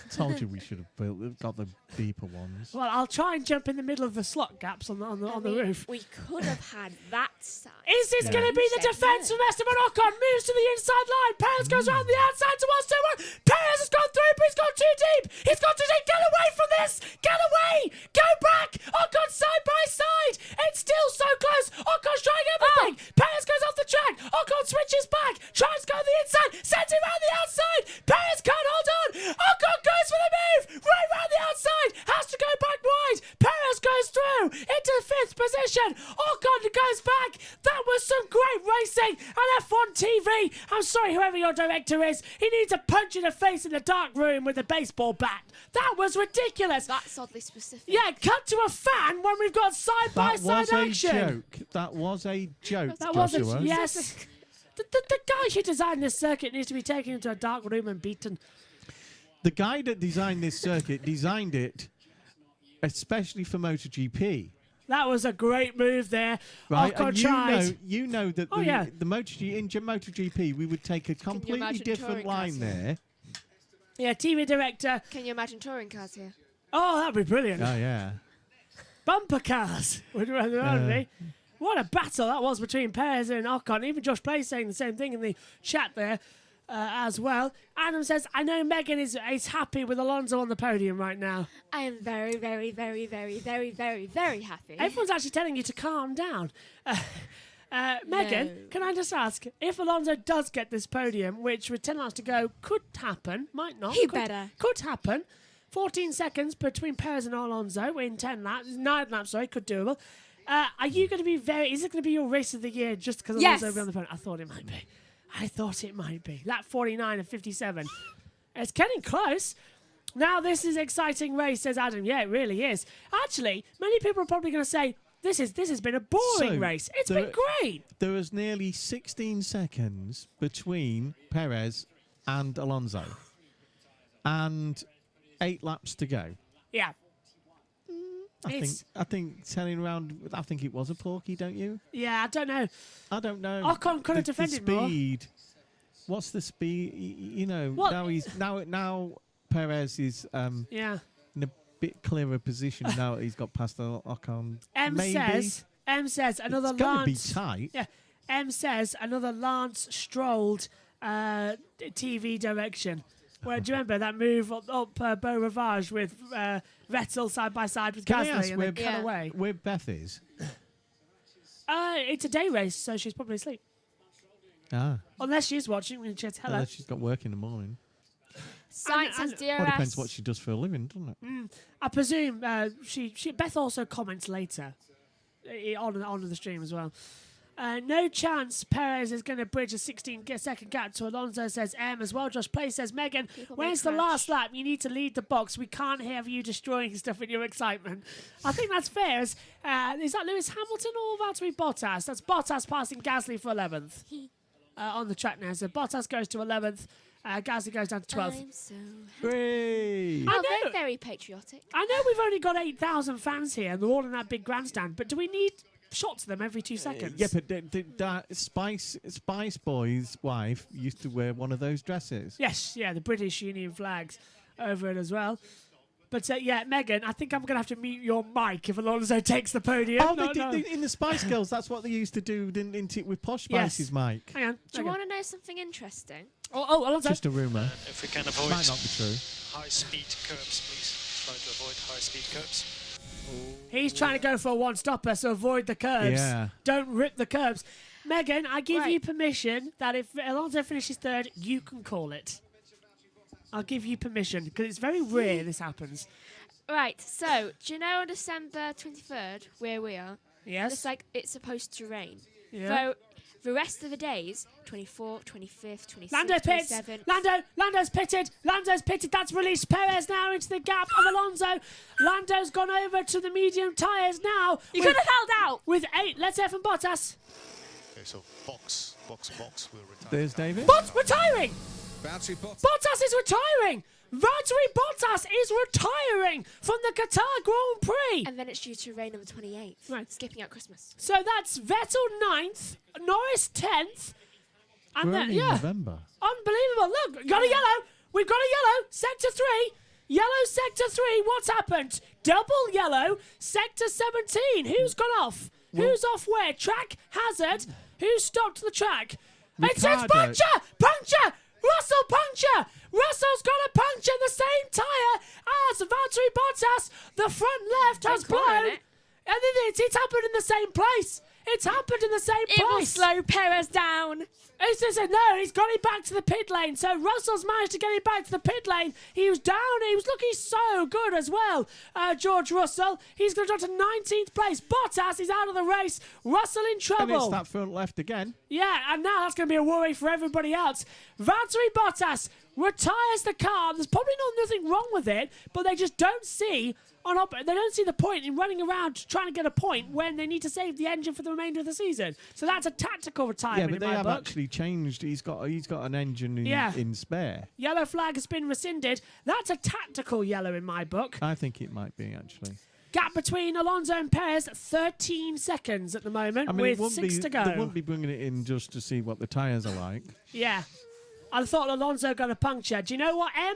S6: Told you we should have got the deeper ones.
S1: Well, I'll try and jump in the middle of the slot gaps on the roof.
S2: We could have had that side.
S1: Is this going to be the defence from Esteban Ocon? Moves to the inside line. Perez goes around the outside towards 2-1. Perez has gone through, but he's gone too deep. He's gone too deep. Get away from this. Get away. Go back. Ocon side by side. It's still so close. Ocon's trying everything. Perez goes off the track. Ocon switches back. Tries to go on the inside. Sends him around the outside. Perez can't hold on. Ocon goes for the move. Right round the outside. Has to go back wide. Perez goes through into 5th position. Ocon goes back. That was some great racing on F1 TV. I'm sorry, whoever your director is. He needs a punch in the face in the dark room with a baseball bat. That was ridiculous.
S2: That's oddly specific.
S1: Yeah, cut to a fan when we've got side-by-side action.
S6: That was a joke.
S1: That was
S6: Joshua.
S1: yes. The guy who designed this circuit needs to be taken into a dark room and beaten.
S6: The guy that designed this circuit designed it especially for MotoGP.
S1: That was a great move there.
S6: Right,
S1: Ocon
S6: and
S1: tried.
S6: you know that the MotoGP, we would take a completely different line there.
S1: Yeah, TV director.
S2: Can you imagine touring cars here?
S1: Oh, that'd be brilliant.
S6: Oh, yeah.
S1: Bumper cars would be. What a battle that was between Perez and Ocon. Even Josh Play saying the same thing in the chat there as well. Adam says, I know Megan is happy with Alonso on the podium right now.
S2: I am very, very, very, very, very, very, very happy.
S1: Everyone's actually telling you to calm down. Megan, can I just ask, if Alonso does get this podium, which with 10 laps to go could happen, might not. Could happen. 14 seconds between Perez and Alonso in 9 laps, could doable. Are you going to be is it going to be your race of the year just because Alonso will be on the podium? I thought it might be. Lap 49 and 57. It's getting close. Now this is exciting race, says Adam. Yeah, it really is. Actually, many people are probably going to say, this has been a boring race. It's been great.
S6: There was nearly 16 seconds between Perez and Alonso. And 8 laps to go.
S1: Yeah.
S6: I think turning around, I think it was a porky, don't you?
S1: Yeah, I don't know.
S6: Ocon
S1: could have defended more.
S6: What's the speed? You know,
S1: what?
S6: now Perez is in a bit clearer position now that he's got past Ocon.
S1: M says another
S6: it's
S1: Lance.
S6: It's going to be tight.
S1: Yeah. M says another Lance Strolled TV direction. Well, do you remember that move up Beau Rivage with Vettel side by side with
S6: Can I
S1: Gasly
S6: ask
S1: and then cut away?
S6: where Beth is?
S1: It's a day race, so she's probably asleep.
S6: Ah.
S1: Unless she's watching, we can tell her.
S6: Unless she's got work in the morning.
S2: Science has
S6: Well, it depends what
S2: DRS.
S6: she does for a living, doesn't it?
S1: I presume Beth also comments later on the stream as well. No chance Perez is going to bridge a 16-second gap to Alonso, says M as well. Josh Play says, Megan, when's the last lap? You need to lead the box. We can't have you destroying stuff in your excitement. I think that's fair. Is that Lewis Hamilton or Valtteri Bottas? That's Bottas passing Gasly for 11th on the track now. So Bottas goes to 11th. Gasly goes down to 12th.
S2: I'm so
S6: Hooray!
S2: Oh, they're very patriotic.
S1: I know we've only got 8,000 fans here and they're all in that big grandstand, but do we need shots of them every 2 seconds?
S6: Yeah, but that Spice Boy's wife used to wear one of those dresses.
S1: Yes, yeah, the British Union flags over it as well. But yeah, Megan, I think I'm going to have to mute your mic if Alonso takes the podium.
S6: Oh,
S1: No,
S6: they
S1: no.
S6: did in the Spice Girls. That's what they used to do, didn't it, with Posh Spice's mic?
S1: Hang on.
S2: Do you want to know something interesting?
S1: Oh, Alonso.
S6: Just a rumour.
S8: If we can
S6: It
S8: avoid
S6: might not be true.
S8: high-speed curbs, please. Try to avoid high-speed curbs.
S1: He's trying to go for a one-stopper, so avoid the curbs.
S6: Yeah.
S1: Don't rip the curbs. Megan, I give you permission that if Alonso finishes third, you can call it. I'll give you permission, because it's very rare this happens.
S2: Right, so, do you know on December 23rd, where we are?
S1: Yes.
S2: It's like it's supposed to rain.
S1: Yeah.
S2: So, the rest of the days, 24th, 25th, 26th,
S1: Lando pits.
S2: 27th.
S1: Lando's pitted. That's released Perez now into the gap of Alonso. Lando's gone over to the medium tyres now.
S2: You could have held out.
S1: With 8. Let's hear from Bottas.
S12: Okay, so box will retire.
S6: There's David.
S1: Retiring.
S12: Bouncy Bottas.
S1: Bottas is retiring. Valtteri Bottas is retiring from the Qatar Grand Prix.
S2: And then it's due to rain on the 28th.
S1: Right.
S2: Skipping out Christmas.
S1: So that's Vettel 9th, Norris 10th. And
S6: We're
S1: then,
S6: only in
S1: yeah.
S6: November.
S1: Unbelievable. Look, got a yellow. We've got a yellow. Sector 3. Yellow sector 3. What's happened? Double yellow. Sector 17. Who's gone off? Who's off where? Track hazard. Who stopped the track? It's
S6: Ricardo.
S1: puncture! Puncture! Russell puncture! Russell's got a puncture the same tyre as Valtteri Bottas. The front left has
S2: Don't call
S1: blown.
S2: it.
S1: And it's happened in the same place. It's happened in the same
S2: It will
S1: place.
S2: slow Perez down.
S1: It's just no, he's got it back to the pit lane. So Russell's managed to get it back to the pit lane. He was down. He was looking so good as well. George Russell. He's going to drop to 19th place. Bottas is out of the race. Russell in
S6: And
S1: trouble.
S6: it's that front left again.
S1: Yeah, and now that's going to be a worry for everybody else. Valtteri Bottas retires the car. There's probably nothing wrong with it, but they just don't see they don't see the point in running around trying to get a point when they need to save the engine for the remainder of the season. So that's a tactical retirement.
S6: Yeah, but they
S1: in my
S6: have
S1: book.
S6: actually changed. He's got an engine in spare.
S1: Yellow flag has been rescinded. That's a tactical yellow in my book.
S6: I think it might be actually.
S1: Gap between Alonso and Perez, 13 seconds at the moment,
S6: I mean,
S1: with 6 to go.
S6: They wouldn't be bringing it in just to see what the tyres are like.
S1: Yeah. I thought Alonso got a puncture. Do you know what, Em?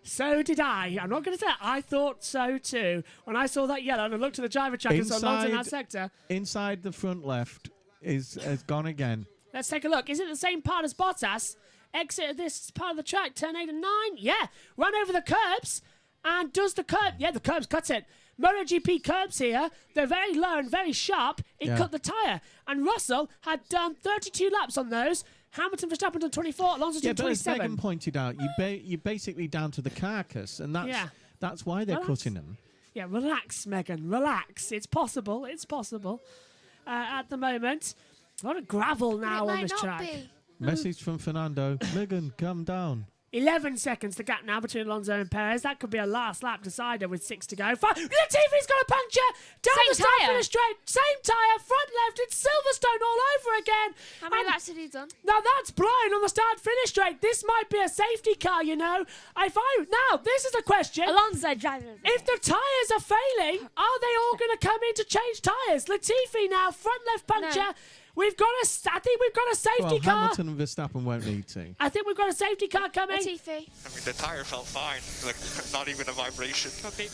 S1: So did I. I'm not going to say it. I thought so too. When I saw that yellow and I looked at the driver track and saw Alonso in that sector.
S6: Inside the front left has gone again.
S1: Let's take a look. Is it the same part as Bottas? Exit of this part of the track, turn 8 and 9. Yeah. Run over the curbs. And does the curb... Yeah, the curbs cut it. MotoGP curbs here. They're very low and very sharp. It cut the tyre. And Russell had done 32 laps on those. Hamilton, Verstappen done 24. Alonso's done
S6: But as
S1: 27.
S6: Megan pointed out, you're basically down to the carcass, and that's why they're cutting them.
S1: Yeah, relax, Megan. Relax. It's possible. It's possible. At the moment, a lot of gravel now on this track.
S6: Message from Fernando. Megan, calm down.
S1: 11 seconds to gap now between Alonso and Perez. That could be a last lap decider with 6 to go. Latifi's got a puncture. Down the start finish straight. Same tyre. Front left. It's Silverstone all over again.
S2: How many laps had he done?
S1: Now that's Brian on the start finish straight. This might be a safety car, you know. Now, this is a question.
S2: Alonso driving.
S1: If the tyres are failing, are they all going to come in to change tyres? Latifi now, front left puncture.
S2: No.
S1: I think we've got a safety car.
S6: Hamilton and Verstappen won't need to.
S1: I think we've got a safety car coming.
S2: Latifi.
S9: I mean, the tyre felt fine. Like, not even a vibration. Okay.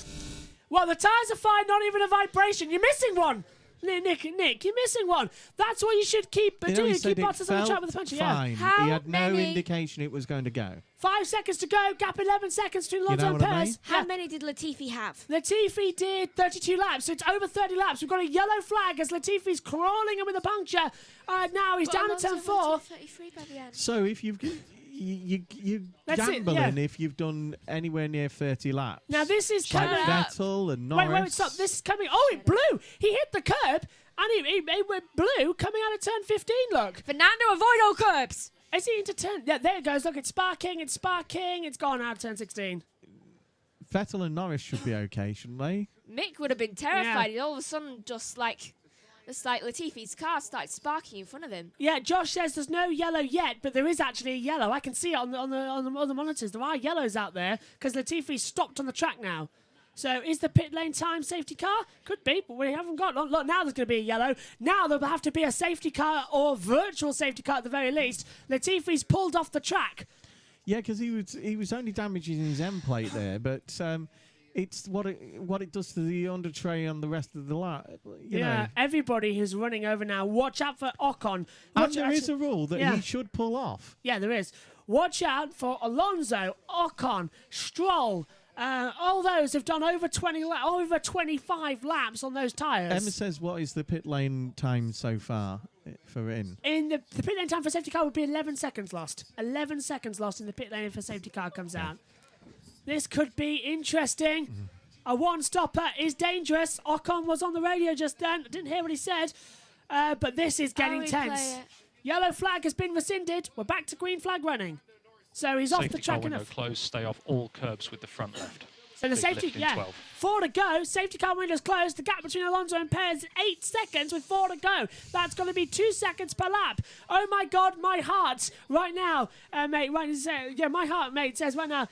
S1: Well, the tyres are fine, not even a vibration. You're missing one. Nick, you're missing one. That's what you should keep doing. Keep Bottas on the track with the puncher.
S6: Fine.
S1: Yeah.
S6: He had no indication it was going to go.
S1: 5 seconds to go. Gap 11 seconds between Alonso and Perez.
S2: How many did Latifi have?
S1: Latifi did 32 laps, so it's over 30 laps. We've got a yellow flag as Latifi's crawling in with a puncture. Now he's down to turn 4.
S2: 33 by the end.
S6: So if you're gambling if you've done anywhere near 30 laps.
S1: Now this is coming
S6: like
S1: up.
S6: Vettel and Norris.
S1: Wait, stop. This is coming. Oh, it blew. He hit the curb and he went blue coming out of turn 15. Look.
S2: Fernando, avoid all curbs.
S1: Is he into turn? Yeah, there it goes. Look, it's sparking. It's gone out of turn 16.
S6: Vettel and Norris should be okay, shouldn't they?
S2: Mick would have been terrified. All of a sudden, just like Latifi's car started sparking in front of him.
S1: Yeah, Josh says there's no yellow yet, but there is actually a yellow. I can see it on the monitors. There are yellows out there because Latifi's stopped on the track now. So is the pit lane time safety car? Could be, but we haven't got. Look, now there's going to be a yellow. Now there'll have to be a safety car or virtual safety car at the very least. Latifi's pulled off the track.
S6: Yeah, because he was only damaging his end plate there, but it's what it does to the under tray on the rest of the lap. You know.
S1: Everybody who's running over now, watch out for Ocon.
S6: And there is a rule that he should pull off.
S1: Yeah, there is. Watch out for Alonso, Ocon, Stroll. All those have done over 25 laps on those tyres.
S6: Emma says, what is the pit lane time so far for in?
S1: In the pit lane time for safety car would be 11 seconds lost. 11 seconds lost in the pit lane if a safety car comes out. This could be interesting. A one-stopper is dangerous. Ocon was on the radio just then. I didn't hear what he said. But this is getting tense. Yellow flag has been rescinded. We're back to green flag running. So he's off the track.
S11: Safety car window closed. Stay off all curbs with the front left.
S1: So the safety,
S11: 12.
S1: 4 to go. Safety car window's closed. The gap between Alonso and Perez is 8 seconds with 4 to go. That's going to be 2 seconds per lap. Oh my God, my heart right now, mate. Right, my heart, mate, says right now.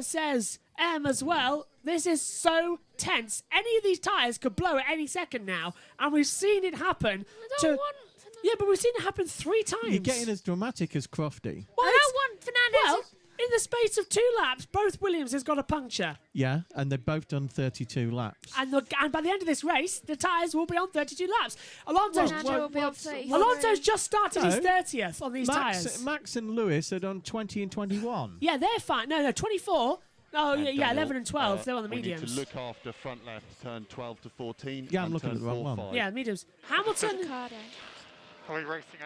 S1: Says M as well. This is so tense. Any of these tyres could blow at any second now, and we've seen it happen. Yeah, but we've seen it happen 3 times.
S6: You're getting as dramatic as Crofty.
S1: Well,
S2: I don't want Fernando.
S1: Well, in the space of 2 laps, both Williams has got a puncture.
S6: Yeah, and they've both done 32 laps.
S1: And by the end of this race, the tyres will be on 32 laps. Alonso's just started his 30th on these tyres.
S6: Max and Lewis are on 20 and 21.
S1: Yeah, they're fine. No, 24. Oh, yeah, 11 and 12. They're on the mediums.
S15: We need to look after front left, turn 12 to 14.
S6: Yeah, I'm looking at the wrong one.
S15: 5.
S1: Yeah, mediums. Hamilton.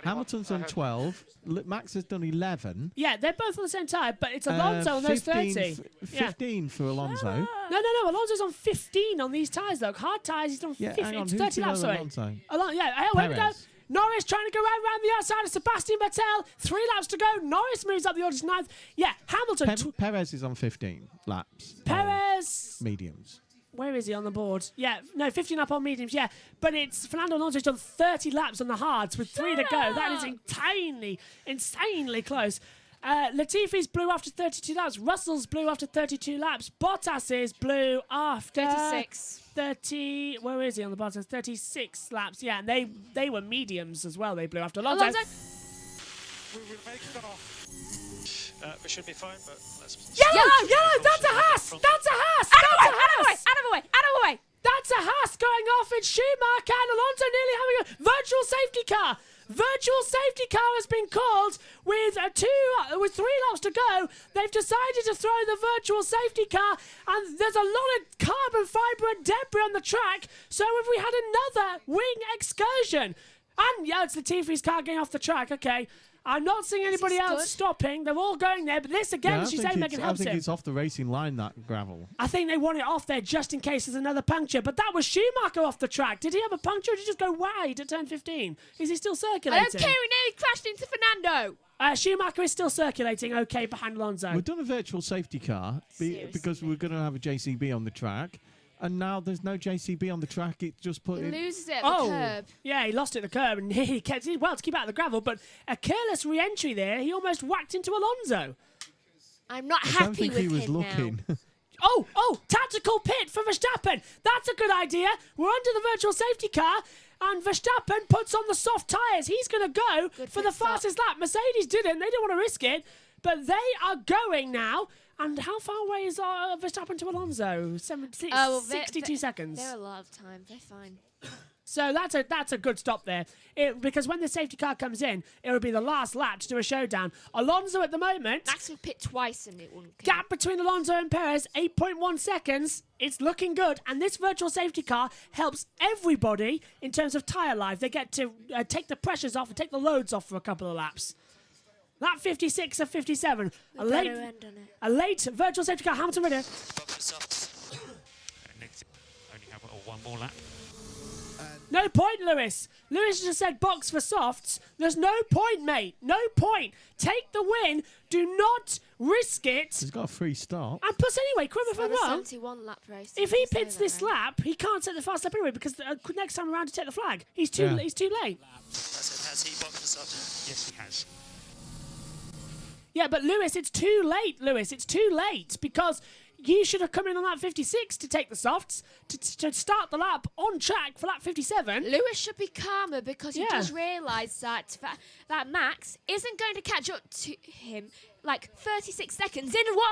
S6: Hamilton's on 12. Max has done 11.
S1: Yeah, they're both on the same tyre, but it's Alonso on those 30.
S6: 15 for Alonso.
S1: No. Alonso's on 15 on these tyres, though. Hard tyres, he's done 15.
S6: Hang on,
S1: it's 30 laps, sorry.
S6: Alonso?
S1: Here we go. Norris trying to go around the outside of Sebastian Vettel. 3 laps to go. Norris moves up the order to 9th. Yeah, Hamilton.
S6: Perez is on 15 laps.
S1: Perez.
S6: Mediums.
S1: Where is he on the board? Yeah, no, 15 up on mediums, yeah. But it's Fernando Alonso's done 30 laps on the hards with 3 to go. That is insanely close. Latifi's blew after 32 laps. Russell's blew after 32 laps. Bottas's blew after
S2: 36.
S1: Where is he on the bottom? 36 laps. Yeah, and they were mediums as well. They blew after Alonso.
S7: We will make it off.
S11: We should be fine, but let's...
S1: Yellow! That's a Haas!
S2: Out of the way!
S1: That's a Haas going off in Schumacher and Alonso nearly having a virtual safety car. Virtual safety car has been called with 3 laps to go. They've decided to throw the virtual safety car, and there's a lot of carbon fibre and debris on the track. So have we had another wing excursion? And yeah, it's Latifi's car getting off the track. Okay. I'm not seeing anybody else stopping. They're all going there. But this again, she's saying Megan helps him.
S6: I think it's off the racing line, that gravel.
S1: I think they want it off there just in case there's another puncture. But that was Schumacher off the track. Did he have a puncture or did he just go wide at turn 15? Is he still circulating?
S2: I don't care. We nearly crashed into Fernando.
S1: Schumacher is still circulating okay behind Alonso.
S6: We've done a virtual safety car because we're going to have a JCB on the track. And now there's no JCB on the track. It just put
S2: He
S6: it.
S2: loses it at the curb.
S1: Yeah, he lost it at the curb and he kept to keep out of the gravel. But a careless re-entry there. He almost whacked into Alonso.
S2: I'm not
S6: I
S2: happy
S6: don't think
S2: with
S6: he was
S2: him
S6: looking.
S2: now.
S1: Oh, tactical pit for Verstappen. That's a good idea. We're under the virtual safety car. And Verstappen puts on the soft tyres. He's going to go for the fastest lap. Mercedes didn't. They didn't want to risk it. But they are going now. And how far away is Verstappen to Alonso? 62 seconds.
S2: They're a lot of time. They're fine.
S1: So that's a good stop there. Because when the safety car comes in, it will be the last lap to do a showdown. Alonso at the moment.
S2: Max would pit twice and it wouldn't count.
S1: Gap between Alonso and Perez, 8.1 seconds. It's looking good. And this virtual safety car helps everybody in terms of tyre life. They get to take the pressures off and take the loads off for a couple of laps. Lap 56 of 57. A late virtual safety car. Hamilton ready.
S8: Only have one more lap.
S1: No point, Lewis. Lewis just said box for softs. There's no point, mate. No point. Take the win. Do not risk it.
S6: He's got a free start.
S1: And plus, anyway, correct me if I'm wrong.
S2: 71 lap race.
S1: If he pits this lap, he can't take the fast lap anyway because next time around to take the flag, he's too late.
S8: Has he boxed for soft? Yes, he has.
S1: Yeah, but Lewis, it's too late, Lewis. It's too late because you should have come in on lap 56 to take the softs, to start the lap on track for lap 57.
S2: Lewis should be calmer because he just realised that Max isn't going to catch up to him like 36 seconds in 1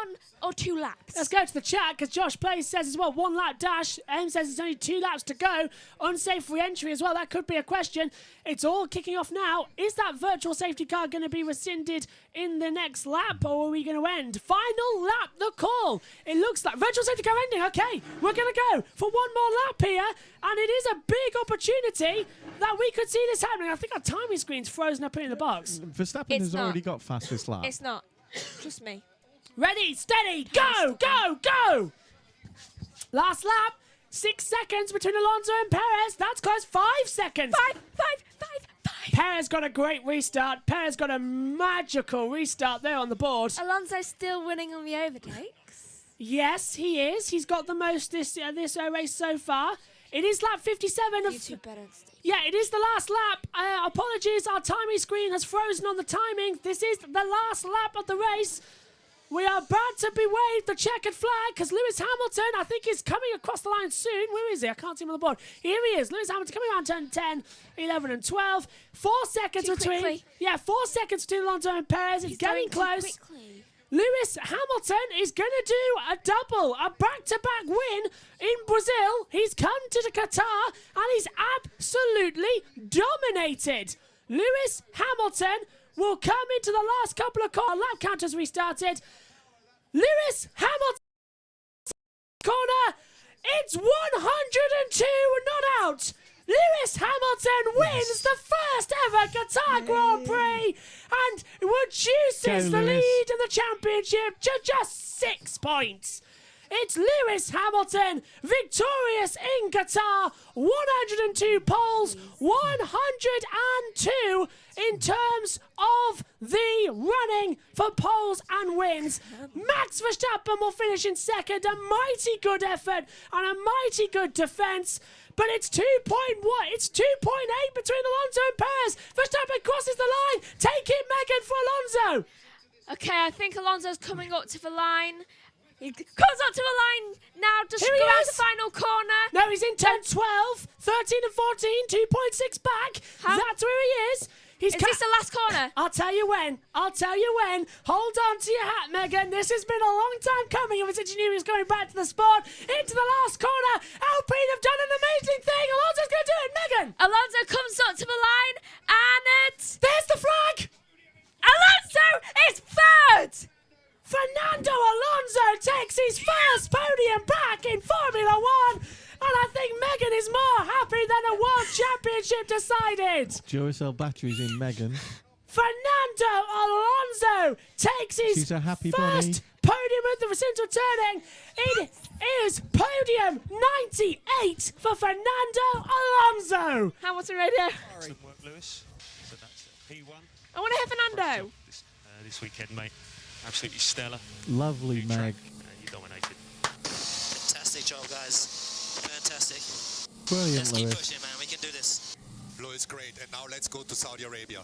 S2: or 2 laps.
S1: Let's go to the chat because Josh Plays says as well, 1 lap dash. M says it's only 2 laps to go. Unsafe re-entry as well. That could be a question. It's all kicking off now. Is that virtual safety car going to be rescinded in the next lap or are we going to end? Final lap, the call. It looks like virtual safety car ending. Okay, we're going to go for 1 more lap here. And it is a big opportunity that we could see this happening. I think our timing screen's frozen up in the box.
S6: Verstappen has already got fastest lap.
S2: It's not. Trust me.
S1: Ready, steady, go, go, go! Last lap, 6 seconds between Alonso and Perez. That's close, 5 seconds. 5. Perez got a great restart. Perez got a magical restart there on the board.
S2: Alonso's still winning on the overtakes.
S1: Yes, he is. He's got the most this race so far. It is lap 57 of... Yeah, it is the last lap. Apologies, our timing screen has frozen on the timing. This is the last lap of the race. We are about to be waved the checkered flag because Lewis Hamilton, I think, is coming across the line soon. Where is he? I can't see him on the board. Here he is. Lewis Hamilton coming around turn 10, 11 and 12. 4 seconds between...
S2: quickly.
S1: Yeah, 4 seconds between Alonso and Perez. It's getting close. Lewis Hamilton is going to do a double, a back-to-back win in Brazil. He's come to Qatar and he's absolutely dominated. Lewis Hamilton will come into the last couple of lap counters restarted. Lewis Hamilton corner. It's 102 not out. Lewis Hamilton wins the first ever Qatar Grand Prix and reduces the lead in the championship to just 6 points. It's Lewis Hamilton, victorious in Qatar, 102 poles, 102 in terms of the running for poles and wins. Max Verstappen will finish in second, a mighty good effort and a mighty good defence. But it's 2.1. It's 2.8 between Alonso and Perez. Verstappen crosses the line. Take it, Megan, for Alonso.
S2: Okay, I think Alonso's coming up to the line. He comes up to the line now to go out the final corner.
S1: No, he's in turn 12, 13 and 14, 2.6 back. That's where he is.
S2: Is this the last corner?
S1: I'll tell you when. Hold on to your hat, Megan. This has been a long time coming ever since you knew he was going back to the sport. Into the last corner. Alpine have done an amazing thing. Alonso's going to do it, Megan.
S2: Alonso comes up to the line and
S1: there's the flag.
S2: Alonso is third.
S1: Fernando Alonso takes his first podium back in Formula 1. And I think Megan is more happy than a world championship decided.
S6: Duracell batteries in Megan.
S1: Fernando Alonso takes his
S6: She's a happy
S1: first podium at the Recinto turning. It is podium 98 for Fernando Alonso.
S2: Hamilton radio.
S8: Excellent work, Lewis. So that's P1.
S2: I want to hear Fernando.
S8: This weekend, mate. Absolutely stellar.
S6: Lovely, Meg.
S8: You dominated.
S16: Fantastic job, guys. Fantastic.
S6: Brilliant,
S16: Let's keep
S6: Lewis.
S16: pushing, man. We can do this.
S12: Lewis, great. And now let's go to Saudi Arabia.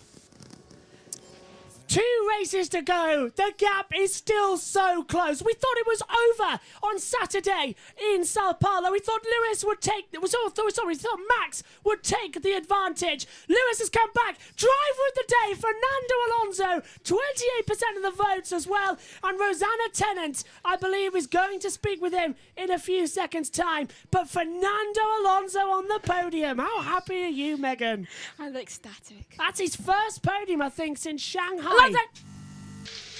S1: 2 races to go. The gap is still so close. We thought it was over on Saturday in Sao Paulo. We thought Lewis would take... We thought Max would take the advantage. Lewis has come back. Driver of the way. Fernando Alonso, 28% of the votes as well. And Rosanna Tennant, I believe, is going to speak with him in a few seconds' time. But Fernando Alonso on the podium. How happy are you, Megan?
S2: I'm ecstatic.
S1: That's his first podium, I think, since Shanghai.
S2: Alonso!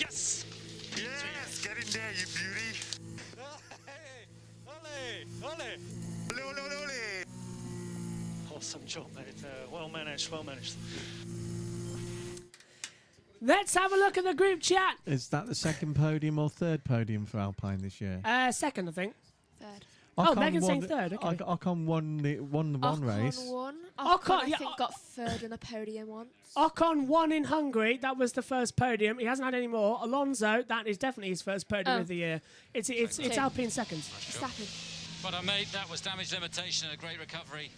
S9: Yes! Yes! Get in there, you beauty!
S7: Ole! Ole!
S9: Ole, ole, ole!
S11: Awesome job, mate. Well managed, well managed.
S1: Let's have a look at the group chat.
S6: Is that the second podium or third podium for Alpine this year?
S1: Second, I think.
S2: Third.
S1: Oh, Megan's saying third. Okay.
S6: Ocon won the one race.
S2: Won.
S1: Ocon,
S2: I think, got third in a podium once.
S1: Ocon won in Hungary. That was the first podium. He hasn't had any more. Alonso, that is definitely his first podium of the year. It's Alpine second.
S17: But I made that was damage limitation and a great recovery.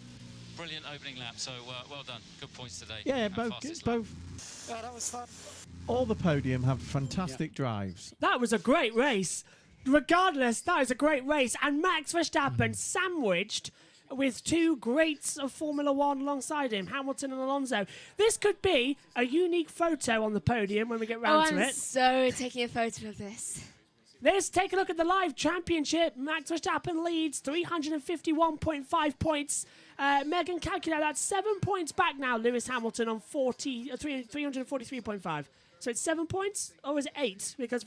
S17: Brilliant opening lap. So well done. Good points today.
S6: Yeah, both.
S7: Yeah, that was fun.
S6: All the podium have fantastic drives.
S1: That was a great race. Regardless, that is a great race. And Max Verstappen sandwiched with two greats of Formula One alongside him, Hamilton and Alonso. This could be a unique photo on the podium when we get round to it.
S2: I'm so taking a photo of this.
S1: Let's take a look at the live championship. Max Verstappen leads 351.5 points. Megan calculated that's 7 points back now. Lewis Hamilton on 343.5. So it's 7 points, or is it 8? Because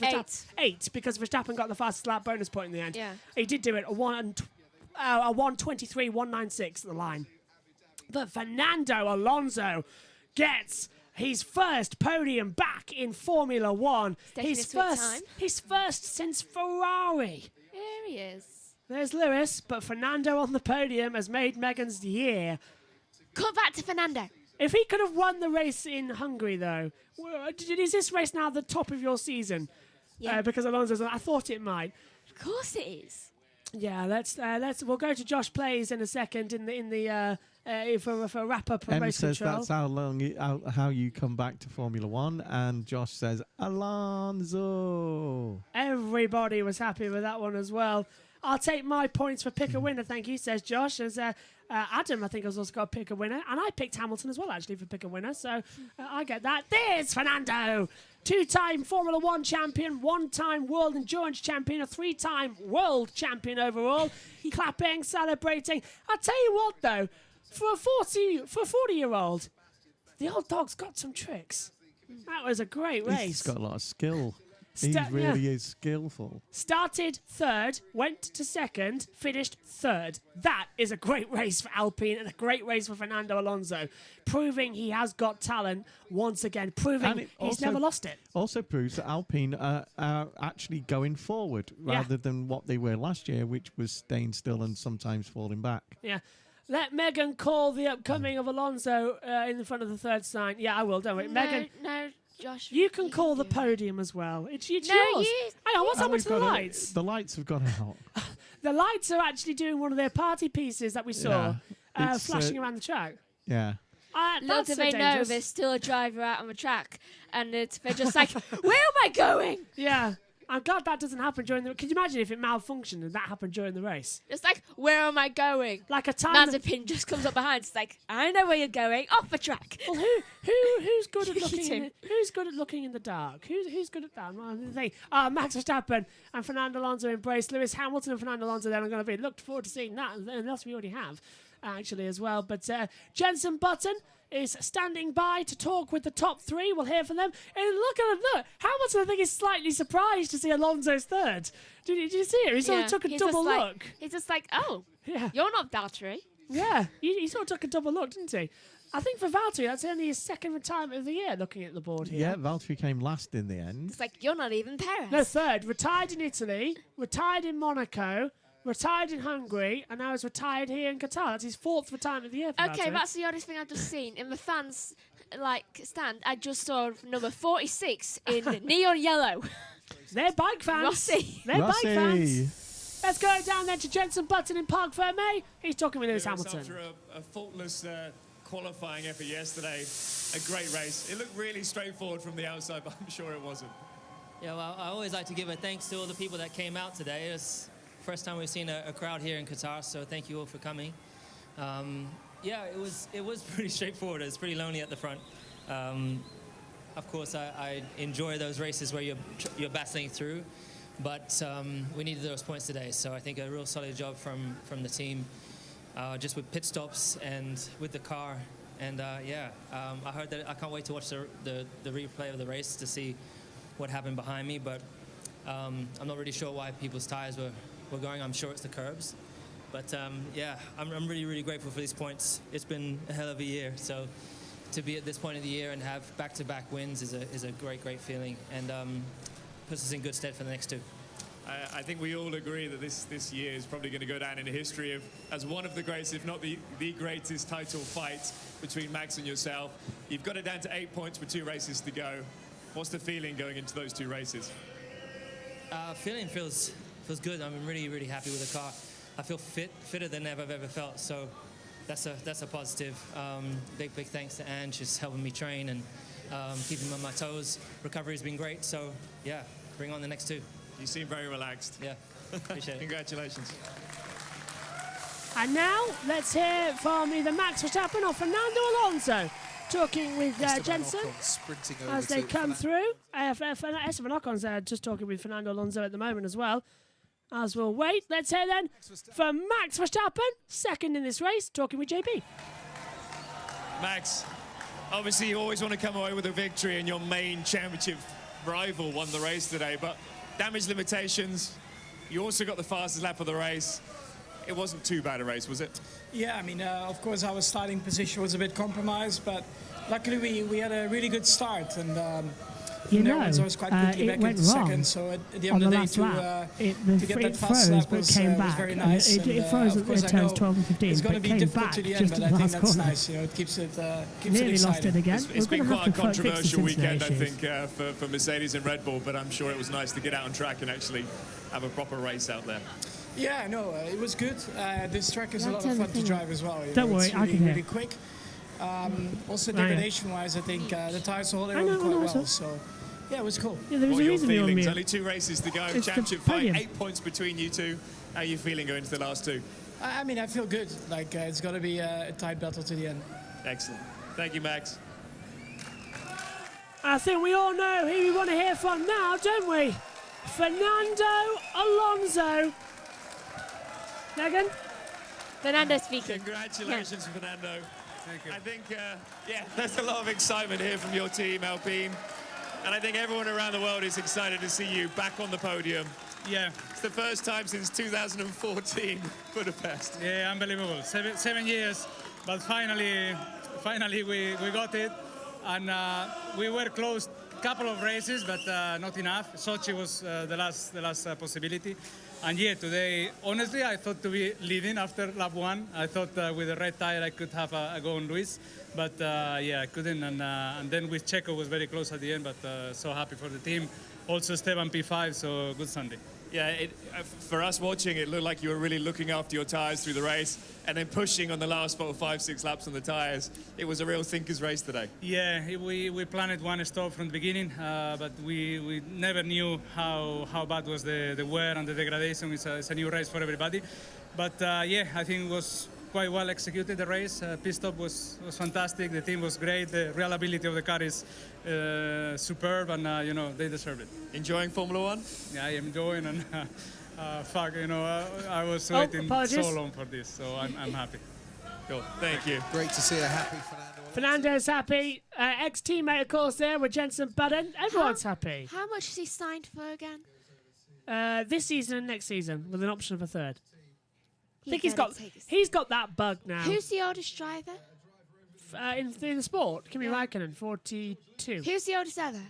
S1: eight, because Verstappen got the fastest lap bonus point in the end.
S2: Yeah.
S1: He did do it a 1:23, 1:96 at the line. But Fernando Alonso gets his first podium back in Formula One. His first since Ferrari.
S2: There he is.
S1: There's Lewis, but Fernando on the podium has made Megan's year.
S2: Cut back to Fernando.
S1: If he could have won the race in Hungary, though, is this race now the top of your season?
S2: Yeah.
S1: Because Alonso's on. I thought it might.
S2: Of course it is.
S1: Yeah, we'll go to Josh Plays in a second for wrap up of race
S6: says
S1: control.
S6: that's how you come back to Formula One, and Josh says Alonso.
S1: Everybody was happy with that one as well. I'll take my points for pick a winner, thank you, says Josh. As Adam, I think, has also got to pick a winner. And I picked Hamilton as well, actually, for pick a winner. So I get that. There's Fernando. 2-time Formula One champion, 1-time World Endurance champion, a 3-time World champion overall. Clapping, celebrating. I'll tell you what, though. For a 40-year-old, the old dog's got some tricks. That was a great race.
S6: He's got a lot of skill. He really is skillful.
S1: Started third, went to second, finished third. That is a great race for Alpine and a great race for Fernando Alonso. Proving he has got talent once again. Proving he's never lost it.
S6: Also proves that Alpine are actually going forward rather than what they were last year, which was staying still and sometimes falling back.
S1: Yeah. Let Megan call the upcoming of Alonso in the front of the third sign. Yeah, I will, don't we? Megan.
S2: No, Josh.
S1: You can call the podium as well. It's yours.
S2: You.
S1: Hang on, what's happened to the lights?
S6: The lights have gone out.
S1: The lights are actually doing one of their party pieces that we saw flashing around the track.
S6: Yeah.
S2: Little do they know there's still a driver out on the track, and they're just like, where am I going?
S1: Yeah. I'm glad that doesn't happen during the... Could you imagine if it malfunctioned and that happened during the race?
S2: Just like, where am I going?
S1: Like a time...
S2: Mazepin just comes up behind. It's like, I know where you're going. Off the track.
S1: Well, who's good at looking? Who's good at looking in the dark? Who's good at that? Well, Max Verstappen and Fernando Alonso embraced Lewis Hamilton and Fernando Alonso. Then I'm going to be looked forward to seeing that, and else we already have actually as well. But Jenson Button is standing by to talk with the top three. We'll hear from them. And look. Hamilton, I think, is slightly surprised to see Alonso's third. Did you see it? He sort of took a double look.
S2: He's just like, oh, you're not Valtteri.
S1: Yeah, he sort of took a double look, didn't he? I think for Valtteri, that's only his second retirement of the year, looking at the board here.
S6: Yeah, Valtteri came last in the end.
S2: It's like, you're not even Perez.
S1: No, third. Retired in Italy, retired in Monaco, retired in Hungary, and now he's retired here in Qatar. That's his fourth retirement of the year for
S2: Okay,
S1: Valtteri.
S2: that's the oddest thing I've just seen. In the fans, stand, I just saw number 46 in neon yellow.
S1: They're bike fans.
S2: Rossi.
S1: They're bike fans. Let's go down there to Jenson Button in Parc Fermé. He's talking with Lewis Hamilton.
S18: After a faultless qualifying effort yesterday, a great race. It looked really straightforward from the outside, but I'm sure it wasn't.
S19: Yeah, well, I always like to give a thanks to all the people that came out today. It's the first time we've seen a crowd here in Qatar, so thank you all for coming. Yeah, it was pretty straightforward. It was pretty lonely at the front. of course, I enjoy those races where you're battling through, but we needed those points today. So I think a real solid job from the team, just with pit stops and with the car. And I heard that I can't wait to watch the replay of the race to see what happened behind me. But I'm not really sure why people's tires were going. I'm sure it's the curbs. But I'm really, really grateful for these points. It's been a hell of a year. So to be at this point of the year and have back-to-back wins is a great, great feeling, and puts us in good stead for the next two.
S18: I think we all agree that this year is probably going to go down in the history as one of the greatest, if not the greatest title fight between Max and yourself. You've got it down to 8 points with 2 races to go. What's the feeling going into those 2 races?
S19: Feeling feels good. I'm really, really happy with the car. I feel fitter than I've ever felt. So that's a positive. Big thanks to Ange, just helping me train and keeping me on my toes. Recovery's been great. So yeah, bring on the next 2.
S18: You seem very relaxed.
S19: Yeah, appreciate it.
S18: Congratulations.
S1: And now, let's hear from either Max Verstappen or Fernando Alonso, talking with Jensen as they come through. Esteban Ocon's just talking with Fernando Alonso at the moment as well. As we'll wait, let's hear then from Max Verstappen, second in this race, talking with JP.
S18: Max, obviously you always want to come away with a victory, and your main championship rival won the race today, but damage limitations, you also got the fastest lap of the race. It wasn't too bad a race, was it?
S20: Yeah, I mean, of course our starting position was a bit compromised, but luckily we had a really good start, and I was quite quickly back into second, so at the end of the day to get that fast lap was very nice.
S1: It froze at turns 12 and 15,
S20: it's going to be difficult to the end, but I think that's
S1: corner.
S20: nice. It keeps it
S1: Nearly
S20: exciting.
S1: lost it again.
S18: It's been quite a controversial weekend, I think, for Mercedes and Red Bull, but I'm sure it was nice to get out on track and actually have a proper race out there.
S20: Yeah, no, it was good. This track is a lot of fun to drive as well.
S1: Don't worry,
S20: it's
S1: I can
S20: really
S1: hear.
S20: quick. Also, degradation-wise, I think the tires hold their own quite well. So, yeah, it was cool.
S1: Yeah, there was a reason you're on mute.
S18: Only 2 races to go.
S1: It's
S18: Championship
S1: the
S18: fight,
S1: podium.
S18: 8 points between you two. How are you feeling going into the last 2?
S20: I mean, I feel good. Like, it's going to be a tight battle to the end.
S18: Excellent. Thank you, Max.
S1: I think we all know who we want to hear from now, don't we? Fernando Alonso. Megan?
S2: Fernando speaking.
S18: Congratulations, Fernando. Thank you. I think, there's a lot of excitement here from your team, Alpine. And I think everyone around the world is excited to see you back on the podium.
S21: Yeah.
S18: It's the first time since 2014, Budapest.
S21: Yeah, unbelievable. Seven years, but finally we got it. And we were close a couple of races, but not enough. Sochi was the last possibility. And yeah, today, honestly, I thought to be leading after lap 1. I thought with the red tire I could have a go on Luis, but I couldn't. And then with Checo was very close at the end, but so happy for the team. Also Esteban P5, so good Sunday.
S18: Yeah, for us watching, it looked like you were really looking after your tyres through the race and then pushing on the last 4, 5, 6 laps on the tyres. It was a real thinker's race today.
S21: Yeah, we planned one stop from the beginning, but we never knew how bad was the wear and the degradation. It's a new race for everybody. But I think it was quite well executed, the race. Pit stop was fantastic. The team was great. The reliability of the car is superb, and they deserve it.
S18: Enjoying Formula One?
S21: Yeah, I am enjoying, and I was waiting so long for this, so I'm happy.
S18: Cool, thank you.
S22: Great to see a happy Fernando.
S1: Fernando's happy. Ex-teammate, of course, there with Jensen Button. Everyone's happy.
S2: How much is he signed for again?
S1: This season and next season, with an option of a third. I think he's got that bug now.
S2: Who's the oldest driver?
S1: In the sport, Kimi Räikkönen, 42.
S2: Who's the oldest ever?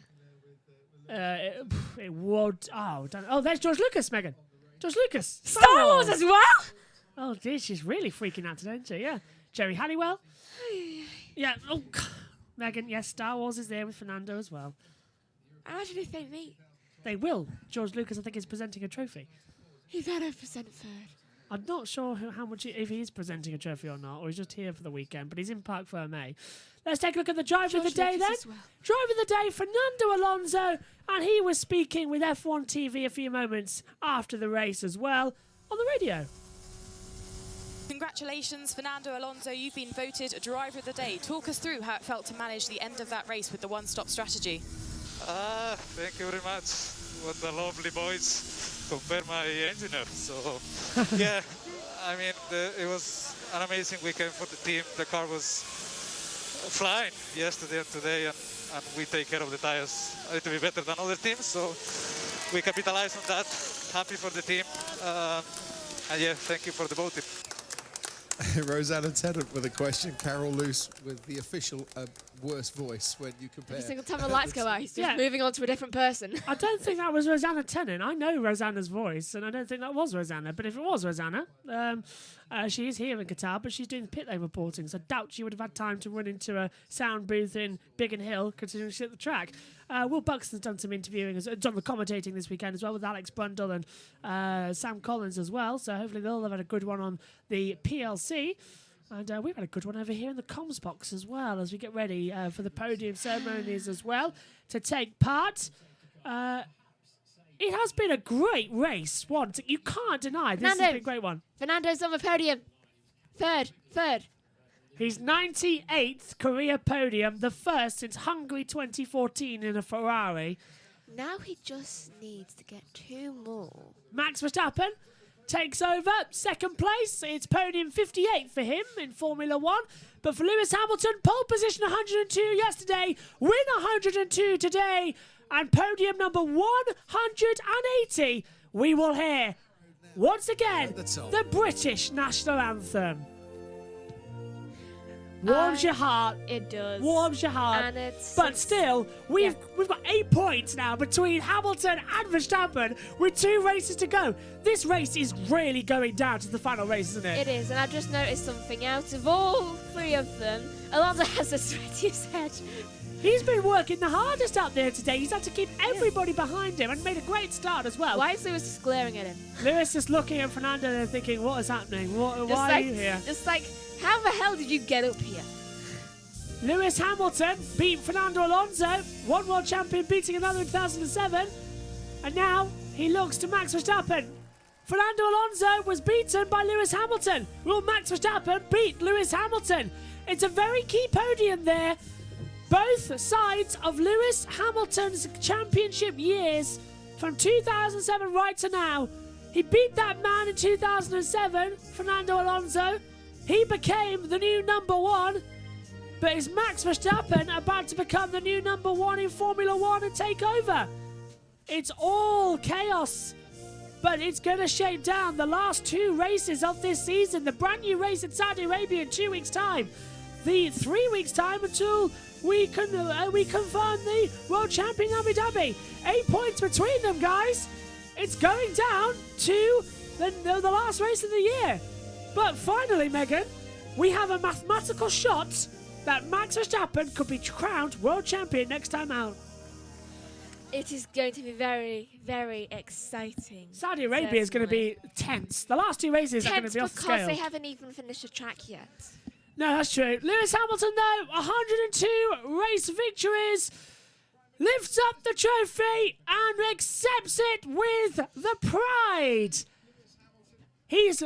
S1: It would. There's George Lucas, Megan. George Lucas.
S2: Star Wars as well?
S1: Oh, dear, she's really freaking out today, isn't she? Yeah. Jerry Halliwell. Yeah. Oh, Megan, yes, Star Wars is there with Fernando as well.
S2: Imagine if they meet.
S1: They will. George Lucas, I think, is presenting a trophy.
S2: He better present third.
S1: I'm not sure how much if he is presenting a trophy or not, or he's just here for the weekend, but he's in Parc Fermé. Let's take a look at the driver of the day then. Driver of the day, Fernando Alonso, and he was speaking with F1 TV a few moments after the race as well on the radio.
S4: Congratulations, Fernando Alonso. You've been voted Driver of the Day. Talk us through how it felt to manage the end of that race with the one-stop strategy.
S22: Thank you very much. What a lovely voice compared my engineer. So, yeah, I mean, it was an amazing weekend for the team. The car was flying yesterday and today, and we take care of the tires a little bit better than other teams. So we capitalize on that. Happy for the team. And yeah, thank you for the voting.
S12: Rosanna Tennant with a question. Carol Luce with the official worst voice when you compare.
S2: Every single time the lights go out, he's just moving on to a different person.
S1: I don't think that was Rosanna Tennant. I know Rosanna's voice, and I don't think that was Rosanna. But if it was Rosanna, she is here in Qatar, but she's doing pit lane reporting, so I doubt she would have had time to run into a sound booth in Biggin Hill, considering she's at the track. Will Buxton's done some interviewing, done the commentating this weekend as well with Alex Brundle and Sam Collins as well, so hopefully they'll have had a good one on the PLC. And we've had a good one over here in the comms box as well as we get ready for the podium ceremonies as well to take part. It has been a great race. You can't deny this has been a great one.
S2: Fernando's on the podium. Third.
S1: His 98th career podium, the first since Hungary 2014 in a Ferrari.
S2: Now he just needs to get 2 more.
S1: Max Verstappen takes over, second place. It's podium 58 for him in Formula 1. But for Lewis Hamilton, pole position 102 yesterday, win 102 today, and podium number 180. We will hear, once again, the British national anthem. Warms your heart.
S2: It does.
S1: Warms your heart.
S2: And
S1: but still, we've got 8 points now between Hamilton and Verstappen with 2 races to go. This race is really going down to the final race, isn't it?
S2: It is, and I've just noticed something. Out of all 3 of them, Alonso has the sweatiest head.
S1: He's been working the hardest out there today. He's had to keep everybody behind him and made a great start as well.
S2: Why is Lewis just glaring at him?
S1: Lewis just looking at Fernando and thinking, what is happening? Why are you here?
S2: Just like, how the hell did you get up here?
S1: Lewis Hamilton beat Fernando Alonso, one world champion beating another in 2007. And now he looks to Max Verstappen. Fernando Alonso was beaten by Lewis Hamilton. Will Max Verstappen beat Lewis Hamilton? It's a very key podium there. Both sides of Lewis Hamilton's championship years from 2007 right to now. He beat that man in 2007, Fernando Alonso. He became the new number 1. But is Max Verstappen about to become the new number 1 in Formula 1 and take over? It's all chaos. But it's going to shake down the last 2 races of this season. The brand new race in Saudi Arabia in 2 weeks' time. The 3 weeks' time until we confirm the world champion Abu Dhabi. 8 points between them, guys. It's going down to the last race of the year. But finally, Megan, we have a mathematical shot that Max Verstappen could be crowned world champion next time out.
S2: It is going to be very, very exciting.
S1: Saudi Arabia is going to be tense. The last 2 races are going to be off the scale.
S2: Because they haven't even finished the track yet.
S1: No, that's true. Lewis Hamilton, though, 102 race victories, lifts up the trophy and accepts it with the pride. He's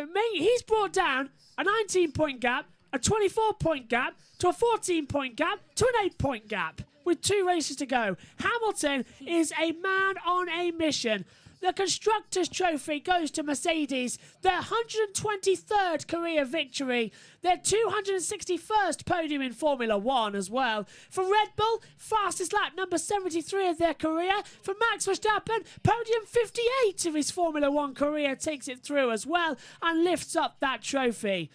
S1: brought down a 19-point gap, a 24-point gap, to a 14-point gap, to an 8-point gap, with 2 races to go. Hamilton is a man on a mission. The Constructors' Trophy goes to Mercedes, their 123rd career victory, their 261st podium in Formula 1 as well. For Red Bull, fastest lap number 73 of their career. For Max Verstappen, podium 58 of his Formula 1 career takes it through as well and lifts up that trophy.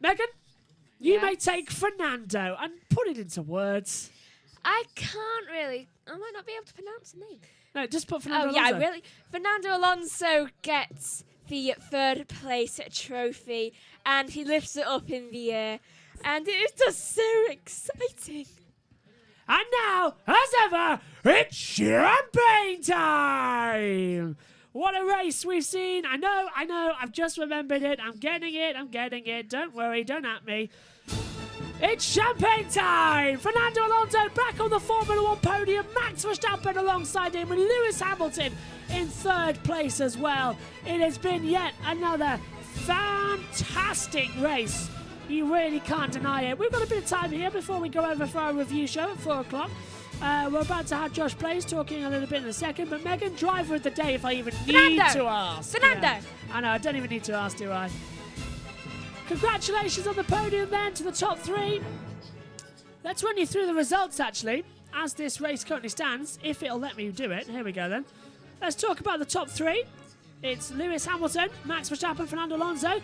S1: Megan, you may take Fernando and put it into words.
S2: I can't really. I might not be able to pronounce the name.
S1: No, just put Fernando Alonso.
S2: Really. Fernando Alonso gets the 3rd place trophy and he lifts it up in the air. And it is just so exciting.
S1: And now, as ever, it's champagne time! What a race we've seen. I know, I've just remembered it. I'm getting it. Don't worry, don't at me. It's champagne time! Fernando Alonso back on the Formula 1 podium. Max Verstappen alongside him with Lewis Hamilton in 3rd place as well. It has been yet another fantastic race. You really can't deny it. We've got a bit of time here before we go over for our review show at 4 o'clock. We're about to have Josh Plays talking a little bit in a second, but Megan, driver of the day, if I even need to ask.
S2: Fernando!
S1: Yeah. I know, I don't even need to ask, do I? Congratulations on the podium then to the top 3. Let's run you through the results, actually, as this race currently stands, if it'll let me do it. Here we go, then. Let's talk about the top 3. It's Lewis Hamilton, Max Verstappen, Fernando Alonso.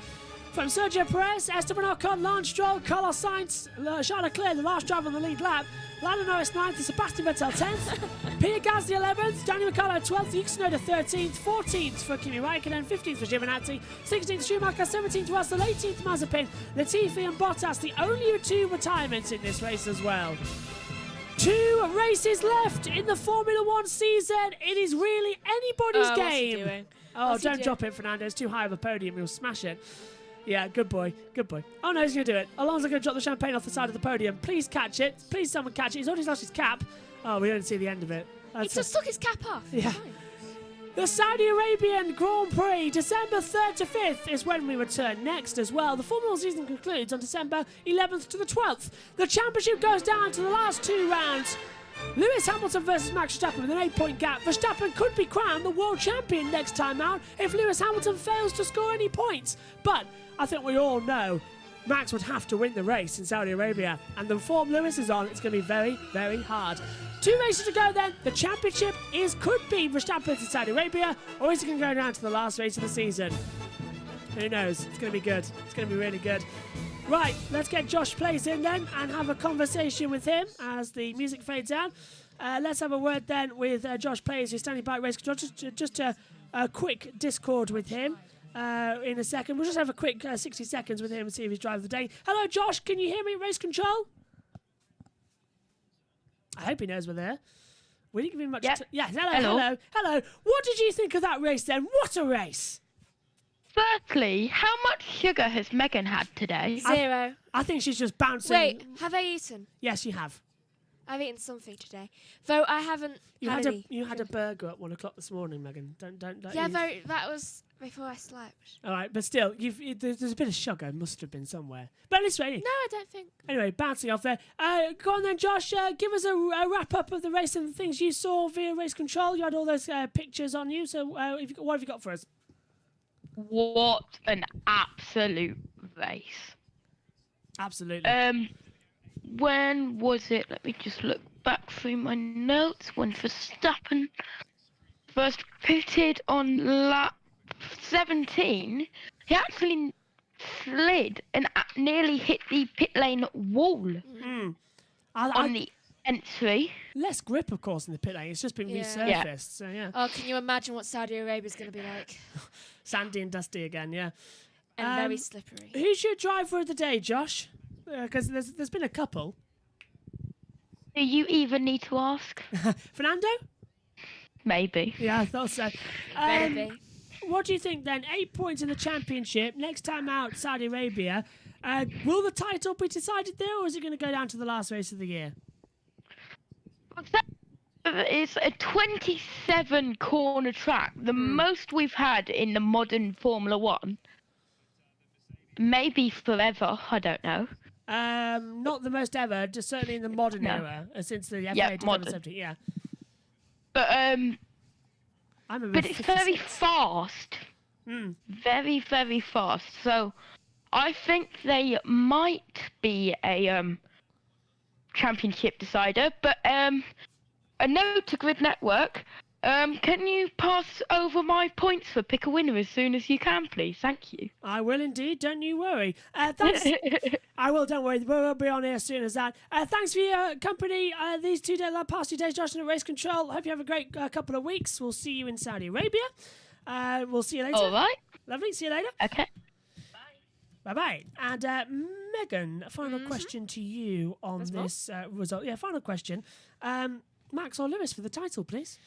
S1: From Sergio Perez, Esteban Ocon, Lance Stroll, Carlos Sainz, Charles Leclerc, the last driver on the lead lap. Lando Norris 9th, Sebastian Vettel 10th. Pierre Gasly 11th, Daniel Ricciardo 12th, Yuki Tsunoda 13th, 14th for Kimi Raikkonen, 15th for Giovinazzi, 16th Schumacher, 17th Russell, 18th Mazepin, Latifi and Bottas, the only 2 retirements in this race as well. 2 races left in the Formula 1 season. It is really anybody's game.
S2: What's he doing?
S1: Oh,
S2: What's he
S1: don't
S2: doing?
S1: drop it, Fernando. It's too high of a podium. You'll smash it. Yeah, good boy. Good boy. Oh, no, he's going to do it. Alonso going to drop the champagne off the side of the podium. Please catch it. Please someone catch it. He's already lost his cap. Oh, we don't see the end of it.
S2: He just took his cap off.
S1: Yeah. The Saudi Arabian Grand Prix, December 3rd to 5th, is when we return next as well. The Formula 1 season concludes on December 11th to the 12th. The championship goes down to the last 2 rounds. Lewis Hamilton versus Max Verstappen with an 8-point gap. Verstappen could be crowned the world champion next time out if Lewis Hamilton fails to score any points. But I think we all know Max would have to win the race in Saudi Arabia. And the form Lewis is on, it's going to be very, very hard. 2 races to go then. The championship could be Verstappen to Saudi Arabia, or is it going to go down to the last race of the season? Who knows? It's going to be good. It's going to be really good. Right, let's get Josh Plays in then and have a conversation with him as the music fades out. Let's have a word then with Josh Plays, who's standing by at race control. Just a quick Discord with him in a second. We'll just have a quick 60 seconds with him and see if he's driver of the day. Hello, Josh. Can you hear me at race control? I hope he knows we're there. We didn't give him much... Yes, hello. What did you think of that race then? What a race!
S5: Firstly, how much sugar has Megan had today?
S2: 0.
S1: I think she's just bouncing.
S2: Wait, have I eaten?
S1: Yes, you have.
S2: I've eaten something today. Though I haven't had any.
S1: You had a burger at 1 o'clock this morning, Megan. Don't
S2: Yeah, though that was before I slept.
S1: All right, but still, there's a bit of sugar. Must have been somewhere. But anyway.
S2: No, I don't think.
S1: Anyway, bouncing off there. Go on then, Josh. Give us a wrap-up of the race and the things you saw via race control. You had all those pictures on you. So what have you got for us?
S5: What an absolute race.
S1: Absolutely.
S5: When was it? Let me just look back through my notes. When Verstappen first pitted on lap 17, he actually slid and nearly hit the pit lane wall on the entry.
S1: Less grip, of course, in the pit lane. It's just been resurfaced.
S5: Yeah.
S1: So, yeah.
S2: Oh, can you imagine what Saudi Arabia's going to be like?
S1: Sandy and dusty again, yeah.
S2: And very slippery.
S1: Who's your driver of the day, Josh? Because there's been a couple.
S5: Do you even need to ask?
S1: Fernando?
S5: Maybe.
S1: Yeah, I thought so.
S2: Maybe.
S1: What do you think then? 8 points in the championship. Next time out, Saudi Arabia. Will the title be decided there, or is it going to go down to the last race of the year?
S5: It's a 27 corner track, the most we've had in the modern Formula 1. Maybe forever, I don't know.
S1: Not the most ever, just certainly in the modern era, since the FA did
S5: modern.
S1: 70, yeah.
S5: But
S1: but
S5: it's very fast. Very, very fast. So I think they might be a championship decider. But a note to Grid Network. Can you pass over my points for pick a winner as soon as you can, please? Thank you.
S1: I will indeed. Don't you worry. Thanks. I will. Don't worry. We'll be on here as soon as that. Thanks for your company these past 2 days, Josh, and Race Control. Hope you have a great couple of weeks. We'll see you in Saudi Arabia. We'll see you later.
S5: All right.
S1: Lovely. See you later.
S5: Okay.
S1: Bye-bye. And Megan, a final question to you on this result. Yeah, final question. Max or Lewis for the title, please.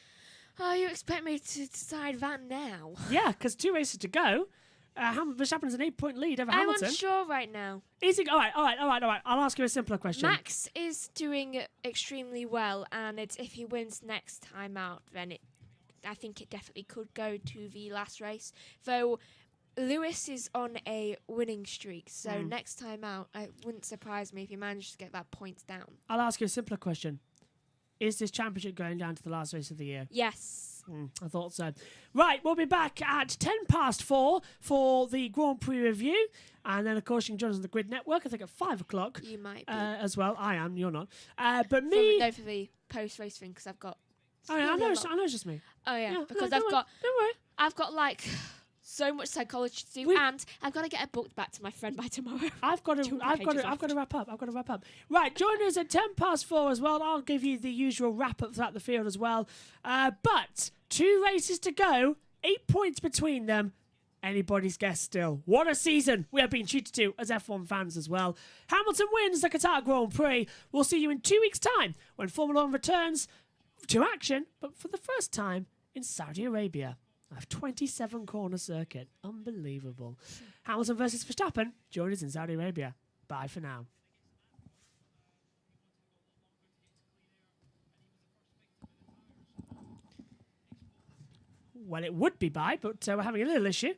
S2: Oh, you expect me to decide that now?
S1: Yeah, because 2 races to go. Verstappen's an 8-point lead over Hamilton.
S2: I'm unsure right now.
S1: Is he? All right. I'll ask you a simpler question.
S2: Max is doing extremely well, and if he wins next time out, then I think it definitely could go to the last race. Though Lewis is on a winning streak, so
S1: Mm.
S2: next time out, it wouldn't surprise me if he managed to get that points down.
S1: I'll ask you a simpler question. Is this championship going down to the last race of the year?
S2: Yes.
S1: I thought so. Right, we'll be back at 4:10 for the Grand Prix review. And then, of course, you can join us on the Grid Network, I think at 5 o'clock.
S2: You might be.
S1: As well. I am, you're not. But
S2: For
S1: me...
S2: no, for the post-race thing, because I've got...
S1: Oh, yeah, I know it's just me.
S2: Oh, yeah,
S1: Yeah,
S2: because
S1: no,
S2: I've
S1: don't
S2: got...
S1: Don't worry.
S2: I've got, like... So much psychology to do, and I've got to get it booked back to my friend by tomorrow.
S1: I've got to wrap up. Right, join us at 4:10 as well. I'll give you the usual wrap up throughout the field as well. But 2 races to go, 8 points between them. Anybody's guess still. What a season we have been treated to as F1 fans as well. Hamilton wins the Qatar Grand Prix. We'll see you in 2 weeks' time when Formula 1 returns to action, but for the first time in Saudi Arabia. A 27-corner circuit. Unbelievable. Hamilton versus Verstappen. Join us in Saudi Arabia. Bye for now. Well, it would be bye, but we're having a little issue.